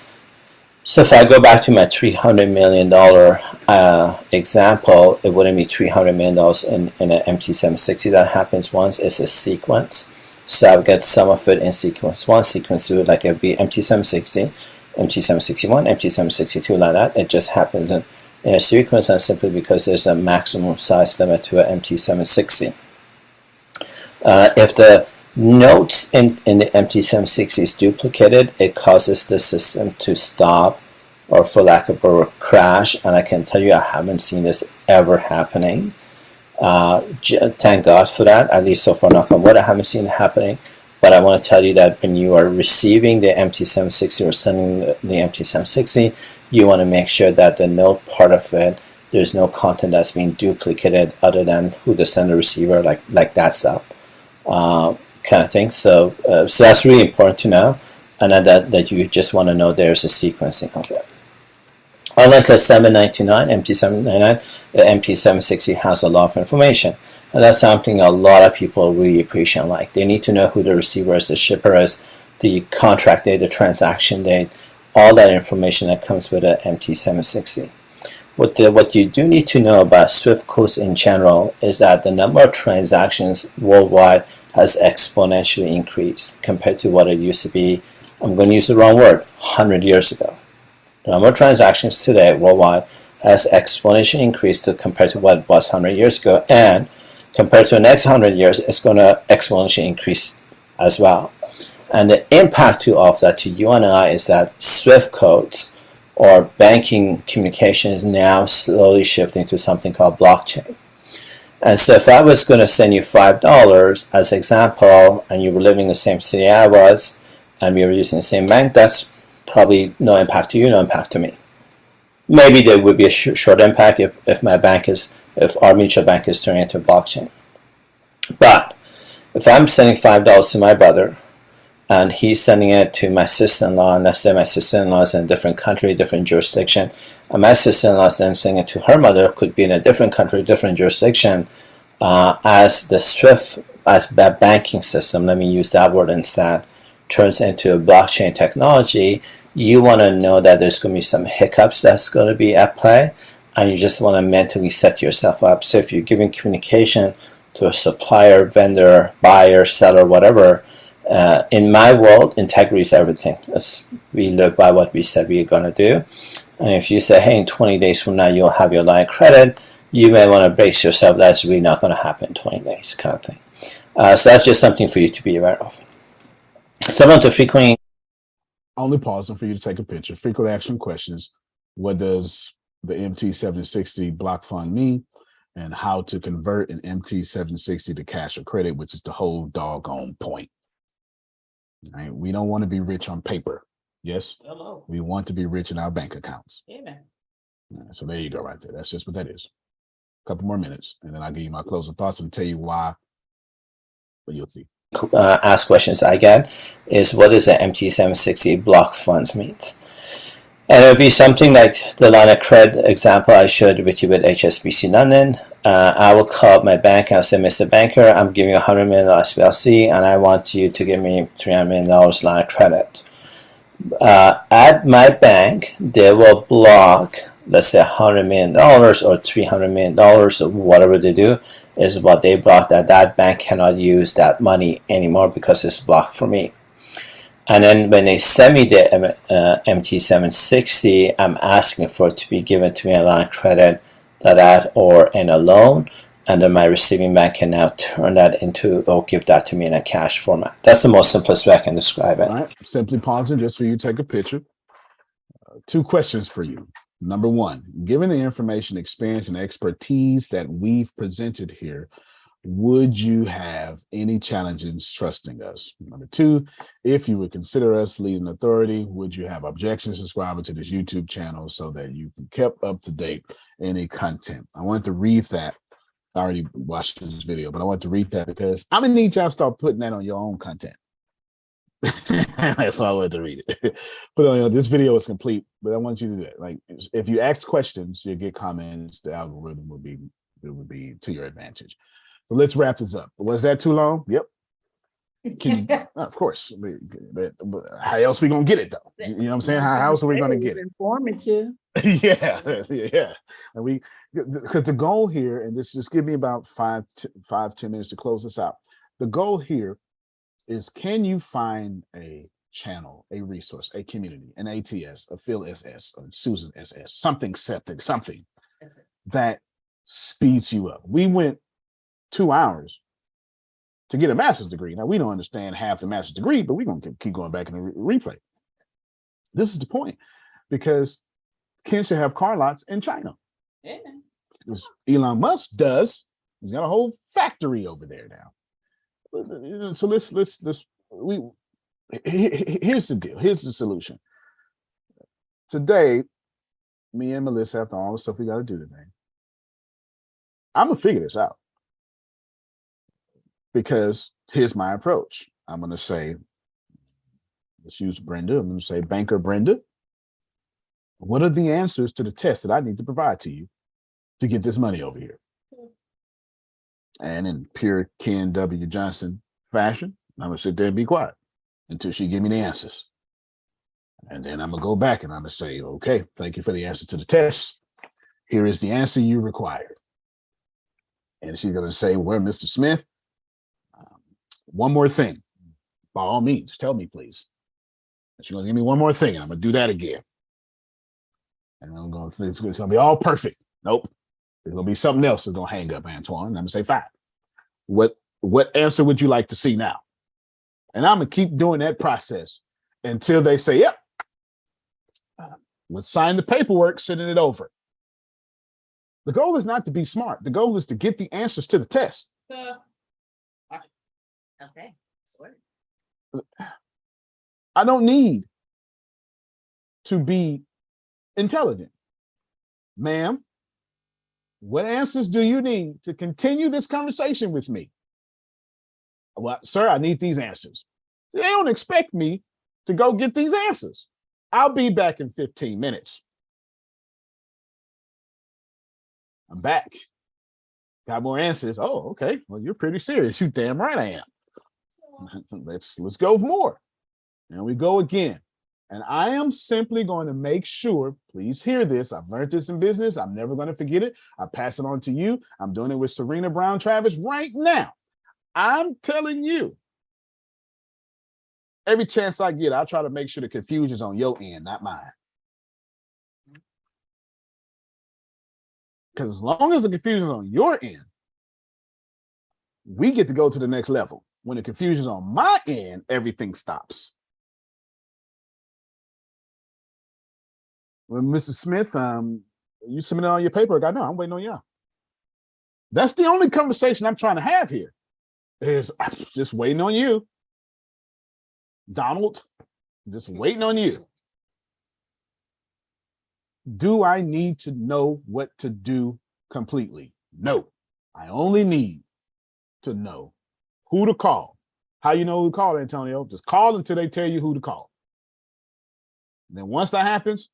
So if I go back to my $300 million example, it wouldn't be $300 million in an MT 760. That happens once. It's a sequence. So I've got some of it in sequence 1, sequence 2, like it would be MT 760, MT 761, MT 762, like that. It just happens in a sequence, and simply because there's a maximum size limit to an MT 760. If the notes in the MT 760 is duplicated, it causes the system to stop, or for lack of a word, crash. And I can tell you, I haven't seen this ever happening. Thank God for that, at least so far, knock on wood, I haven't seen it happening. But I want to tell you that when you are receiving the MT 760 or sending the MT 760, you want to make sure that the note part of it, there's no content that's being duplicated other than who the sender receiver, like that stuff, kind of thing. So that's really important to know, and that you just want to know there's a sequencing of it. Unlike a 799, MT 799, the MT 760 has a lot of information. And that's something a lot of people really appreciate. Like, they need to know who the receiver is, the shipper is, the contract date, the transaction date, all that information that comes with an MT 760. What you do need to know about SWIFT codes in general is that the number of transactions worldwide has exponentially increased compared to what it used to be, I'm going to use the wrong word, 100 years ago. The number of transactions today worldwide has exponentially increased compared to what it was 100 years ago, and compared to the next 100 years, it's going to exponentially increase as well. And the impact of that to you and I is that SWIFT codes or banking communication is now slowly shifting to something called blockchain. And so if I was going to send you $5 as example, and you were living in the same city I was, and we were using the same bank, that's probably no impact to you, no impact to me. Maybe there would be a short impact if our mutual bank is turning into a blockchain. But if I'm sending $5 to my brother, and he's sending it to my sister-in-law, and let's say my sister-in-law is in a different country, different jurisdiction, and my sister-in-law is then sending it to her mother, could be in a different country, different jurisdiction, as the SWIFT, as that banking system, let me use that word instead, turns into a blockchain technology, you want to know that there's going to be some hiccups that's going to be at play, and you just want to mentally set yourself up. So if you're giving communication to a supplier, vendor, buyer, seller, whatever, in my world, integrity is everything. We live by what we said we are going to do. And if you say, hey, in 20 days from now, you'll have your line of credit, you may want to brace yourself. That's really not going to happen in 20 days kind of thing. So that's just something for you to be aware of. Someone to frequently... Only pausing for you to take a picture. Frequently asked questions. What does the MT760 block fund mean? And how to convert an MT760 to cash or credit, which is the whole doggone point. Right? We don't want to be rich on paper. Yes. Hello. We want to be rich in our bank accounts. Amen. So there you go, right there. That's just what that is. A couple more minutes, and then I'll give you my closing thoughts and tell you why. But you'll see. Ask questions I get is, what does the MT760 block funds means? And it would be something like the line of credit example I showed with you with HSBC London. I will call up my bank and I'll say, Mr. Banker, I'm giving you $100 million SPLC and I want you to give me $300 million line of credit. At my bank, they will block, let's say $100 million or $300 million or whatever they do is what they block, that bank cannot use that money anymore because it's blocked for me. And then when they send me the MT760, I'm asking for it to be given to me a line of credit, that or in a loan, and then my receiving bank can now turn that into or give that to me in a cash format. That's the most simplest way I can describe it. All right. Simply pausing just for you to take a picture. 2 questions for you. Number 1, given the information, experience, and expertise that we've presented here, would you have any challenges trusting us? Number 2, if you would consider us leading authority, would you have objections subscribing to this YouTube channel so that you can keep up to date any content? I want to read that. I already watched this video, but I want to read that because I'm gonna need y'all to start putting that on your own content. That's why I wanted to read it. But this video is complete, but I want you to do it. Like, if you ask questions, you'll get comments. The algorithm will be to your advantage. But let's wrap this up. Was that too long? Yep. Can you, of course. But how else we gonna get it though? You know what I'm saying? How else are we gonna get it? Informative. Yeah. And because the goal here, and this just give me about 5-10 minutes to close this out. The goal here is, can you find a channel, a resource, a community, an ATS, a Phil SS, a Susan SS, something that speeds you up. We went 2 hours to get a master's degree. Now, we don't understand half the master's degree, but we're going to keep going back in the replay. This is the point, because Ken should have car lots in China. Yeah. Elon Musk does. He's got a whole factory over there now. So here's the deal. Here's the solution. Today, me and Melissa, after all the stuff we got to do today, I'm going to figure this out. Because here's my approach. I'm going to say, let's use Brenda. I'm going to say, Banker Brenda, what are the answers to the test that I need to provide to you to get this money over here? And in pure Ken W. Johnson fashion, I'm going to sit there and be quiet until she give me the answers. And then I'm going to go back and I'm going to say, okay, thank you for the answer to the test. Here is the answer you required. And she's going to say, well, Mr. Smith, one more thing. By all means, tell me, please. And she's going to give me one more thing. And I'm going to do that again. And I'm going to think it's going to be all perfect. Nope. There's going to be something else that's going to hang up, Antoine. And I'm going to say, fine. What answer would you like to see now? And I'm going to keep doing that process until they say, yep, Let's sign the paperwork, sending it over. The goal is not to be smart. The goal is to get the answers to the test. Okay. Swear. I don't need to be intelligent. Ma'am, what answers do you need to continue this conversation with me? Well, sir, I need these answers. They don't expect me to go get these answers. I'll be back in 15 minutes. I'm back. Got more answers. Oh, okay. Well, you're pretty serious. You damn right I am. Let's go more. And we go again. And I am simply going to make sure, please hear this. I've learned this in business. I'm never going to forget it. I pass it on to you. I'm doing it with Serena Brown Travis right now. I'm telling you, every chance I get, I try to make sure the confusion's on your end, not mine. Because as long as the confusion's on your end, we get to go to the next level. When the confusion's on my end, everything stops. When Mrs. Smith, you submitted all your paperwork. I know, I'm waiting on y'all. That's the only conversation I'm trying to have here. Is I'm just waiting on you. Donald, just waiting on you. Do I need to know what to do completely? No. I only need to know who to call. How you know who to call, Antonio? Just call until they tell you who to call. And then once that happens,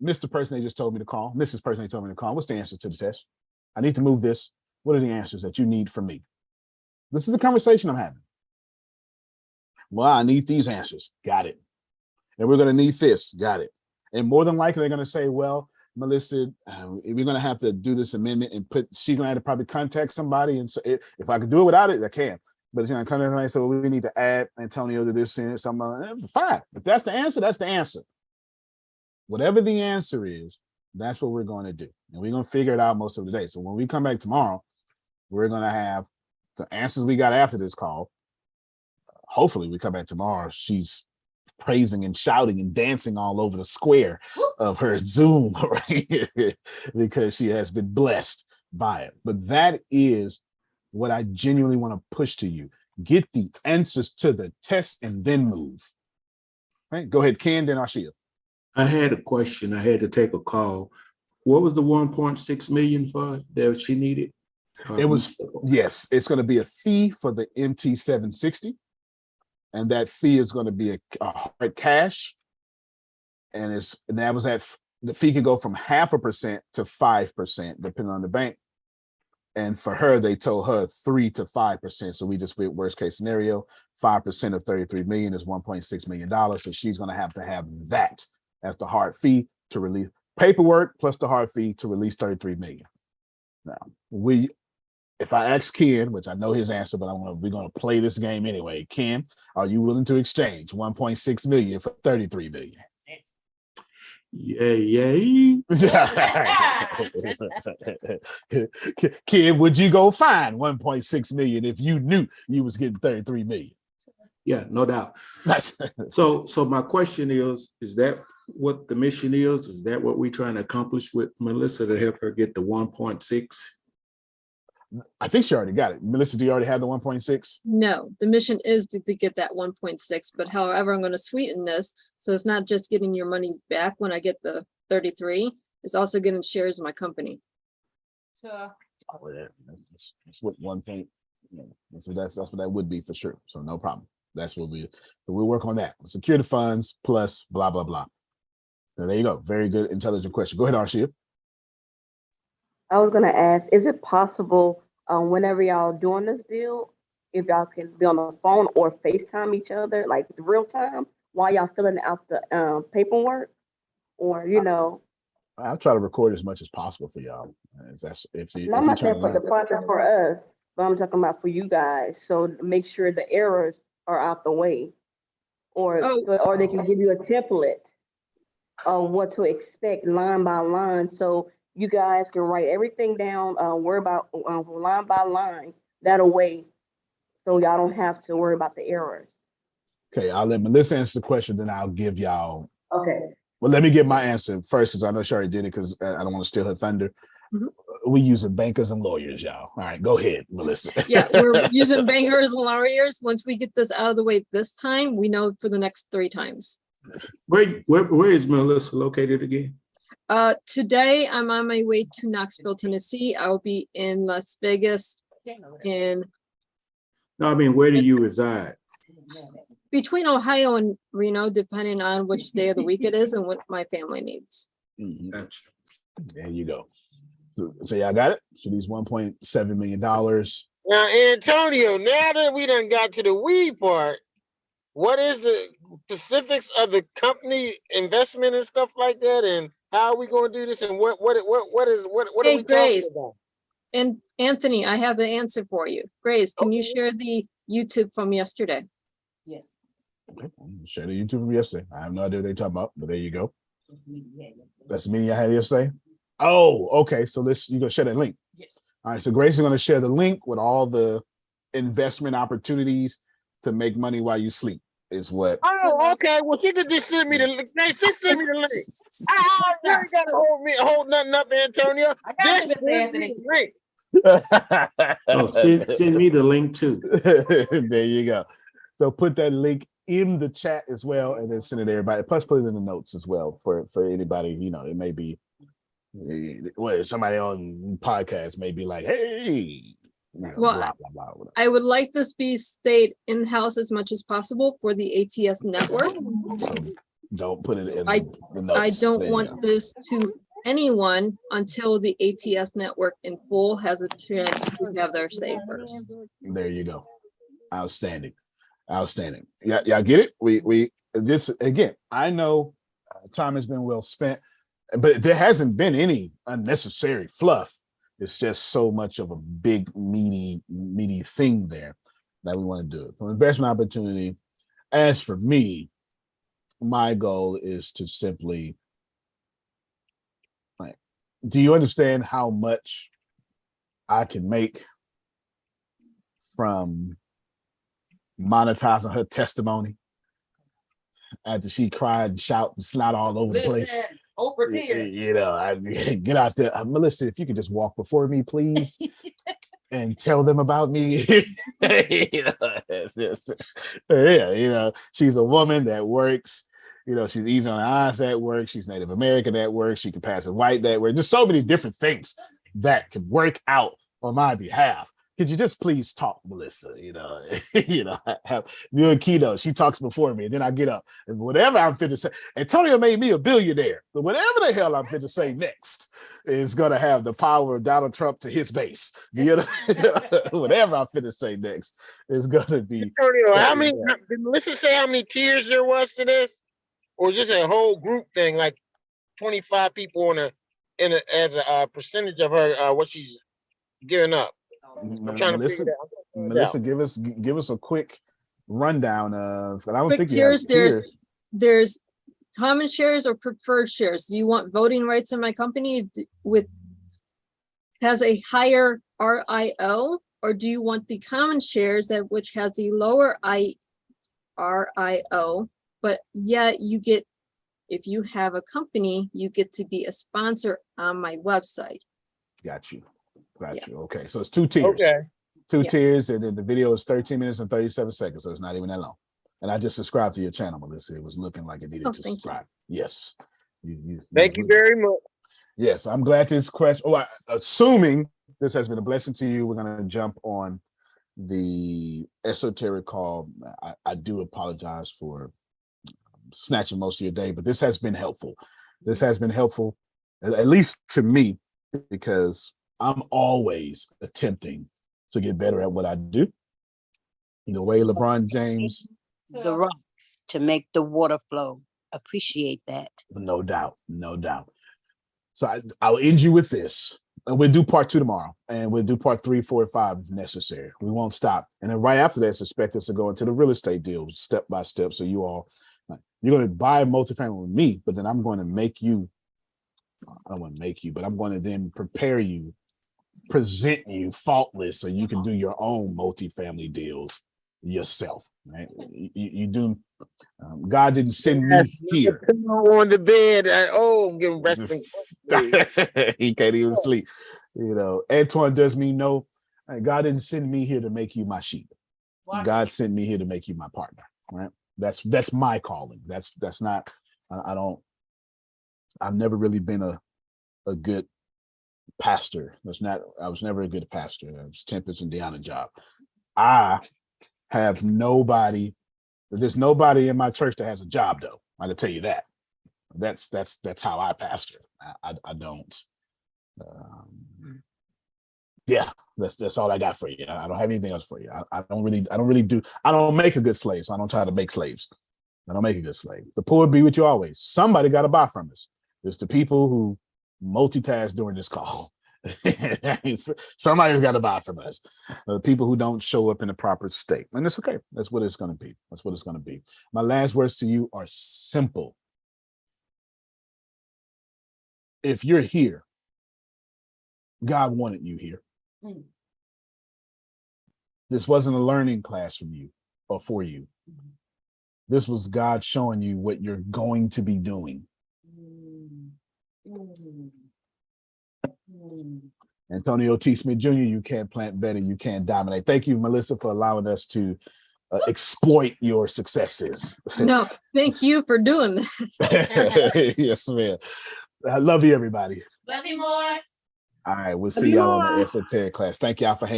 Mr. Person they just told me to call, Mrs. Person they told me to call. What's the answer to the test? I need to move this. What are the answers that you need from me? This is a conversation I'm having. Well, I need these answers. Got it. And we're going to need this. Got it. And more than likely, they're going to say, well, Melissa, we're going to have to do this amendment and she's going to have to probably contact somebody. And so if I could do it without it, I can. But it's going to come in and say, well, we need to add Antonio to this and something. Fine. If that's the answer, that's the answer. Whatever the answer is, that's what we're going to do. And we're going to figure it out most of the day. So when we come back tomorrow, we're going to have the answers we got after this call. Hopefully we come back tomorrow. She's praising and shouting and dancing all over the square of her Zoom, right? Because she has been blessed by it. But that is what I genuinely want to push to you. Get the answers to the test and then move. Right? Go ahead, Ken, then Ashia. I had a question. I had to take a call. What was the 1.6 million for that she needed? It was, yes, it's going to be a fee for the MT760. And that fee is going to be a hard cash. And that was the fee can go from 0.5% to 5%, depending on the bank. And for her, they told her 3 to 5%. So we just went worst case scenario, 5% of 33 million is $1.6 million. So she's going to have that as the hard fee to release paperwork plus the hard fee to release 33 million. Now, if I ask Ken, which I know his answer, but we're going to play this game anyway. Ken, are you willing to exchange 1.6 million for 33 million? Yay. Ken, would you go find 1.6 million if you knew you was getting 33 million? Yeah, no doubt. So my question is that what the mission is? Is that what we're trying to accomplish with Melissa to help her get the 1.6? I think she already got it. Melissa, do you already have the 1.6? No, the mission is to get that 1.6, but however, I'm going to sweeten this. So it's not just getting your money back when I get the 33, it's also getting shares in my company. That's what 1 point, so that's what that would be for sure. So no problem. That's what we'll work on that. Secure the funds plus blah, blah, blah. So there you go. Very good, intelligent question. Go ahead, Arshia. I was gonna ask, is it possible whenever y'all doing this deal, if y'all can be on the phone or FaceTime each other like real time while y'all filling out the paperwork, or I'll try to record as much as possible for y'all. I'm not saying for the process for us, but I'm talking about for you guys. So make sure the errors are out the way, or they can give you a template of what to expect line by line. So you guys can write everything down, worry about line by line, that way, so y'all don't have to worry about the errors. Okay, I'll let Melissa answer the question, then I'll give y'all. Okay. Well, let me get my answer first because I know she already did it because I don't want to steal her thunder. Mhm. We using bankers and lawyers, y'all. All right, go ahead, Melissa. Yeah, we're using bankers and lawyers. Once we get this out of the way this time, we know for the next 3 times. Where is Melissa located again? Today I'm on my way to Knoxville, Tennessee. I'll be in Las Vegas in No, I mean, where do you reside? between Ohio and Reno, depending on which day of the week it is and what my family needs. There you go. So y'all got it? So these $1.7 million. Now, Antonio, now that we done got to the we part, what is the specifics of the company investment and stuff like that, and how are we going to do this, and what are Hey, we Grace. talking about? And Anthony, I have the answer for you. Grace, can you share the YouTube from yesterday? Yes. Okay, share the YouTube from yesterday. I have no idea what they're talking about, but there you go. That's the meeting I had yesterday. Oh, okay. So you're gonna share that link. Yes. All right. So Grace is gonna share the link with all the investment opportunities to make money while you sleep. Is what. Oh, okay. Well, she could just send me the link. Just send me the link. You ain't gotta hold nothing up, Antonio. I got Just you, Mr. send Anthony. me the link. Oh, send me the link too. There you go. So put that link in the chat as well, and then send it to everybody. Plus, put it in the notes as well for anybody. You know, it may be somebody on podcast may be like, "Hey, Well, blah blah blah." Whatever. I would like this be stayed in-house as much as possible for the ATS network. Don't put it in the notes. I don't There you want this to anyone until the ATS network in full has a chance to have their say first. There you go. Outstanding. Yeah, y'all get it? We this again. I know time has been well spent, but there hasn't been any unnecessary fluff. It's just so much of a big, meaty thing there that we want to do. From investment opportunity, as for me, my goal is to simply, do you understand how much I can make from monetizing her testimony after she cried and shout and snot all over the place? Oprah tears. You know, I get out there. Melissa, if you could just walk before me, please, and tell them about me. You know, yeah, you know, she's a woman that works. You know, she's easy on the eyes at work. She's Native American at work. She can pass as white that work. There's so many different things that can work out on my behalf. Could you just please talk, Melissa? You know, have you and Keto. She talks before me, and then I get up and whatever I'm fit to say. Antonio made me a billionaire, but whatever the hell I'm fit to say next is gonna have the power of Donald Trump to his base. You know, whatever I'm fit to say next is gonna be. Antonio, how many? Did Melissa say how many tiers there was to this, or is this a whole group thing? Like 25 people as a percentage of her what she's giving up. I'm trying to figure that out. Melissa, give us a quick rundown of. I don't Quick think tiers, you have tiers. there's common shares or preferred shares. Do you want voting rights in my company has a higher RIO, or do you want the common shares which has a lower RIO, but yet you get, if you have a company, you get to be a sponsor on my website. Got you. Yeah. Okay, so it's 2 tiers. Okay. Two tiers, and then the video is 13 minutes and 37 seconds, so it's not even that long. And I just subscribed to your channel, Melissa. It was looking like it needed to subscribe. Yes. Thank you very much. Yes, I'm glad this question. Assuming this has been a blessing to you, we're going to jump on the esoteric call. I do apologize for snatching most of your day, but this has been helpful. This has been helpful, at least to me, because I'm always attempting to get better at what I do. The way LeBron James. The rock to make the water flow. Appreciate that. No doubt. So I'll end you with this. And we'll do part 2 tomorrow. And we'll do part 3, 4, and 5 if necessary. We won't stop. And then right after that, expect us to go into the real estate deal step by step. So you're going to buy a multifamily with me, but then I'm going to make you, I don't want to make you, but I'm going to then prepare you, present you faultless so you can do your own multifamily deals yourself, right? You do God didn't send me here. On the bed. I'm getting resting. He can't even sleep. You know, Antoine does me no. God didn't send me here to make you my sheep. God sent me here to make you my partner. Right? That's my calling. That's not. I've never really been a good pastor. I was never a good pastor. It was Tempest and Deanna's job. I have nobody. There's nobody in my church that has a job though. I can tell you that. That's how I pastor. I don't. Yeah, that's all I got for you. I don't have anything else for you. I don't make a good slave, so I don't try to make slaves. I don't make a good slave. The poor be with you always. Somebody got to buy from us. It's the people who multitask during this call. Somebody's got to buy from us. The people who don't show up in a proper state. And it's okay. That's what it's going to be. That's what it's going to be. My last words to you are simple. If you're here, God wanted you here. This wasn't a learning class from you or for you. This was God showing you what you're going to be doing. Antonio T. Smith Jr., you can't plant better, you can't dominate. Thank you, Melissa, for allowing us to exploit your successes. No, thank you for doing that. Yes, ma'am. I love you, everybody. Love you more. All right, we'll see y'all in the esoteric class. Thank y'all for hanging.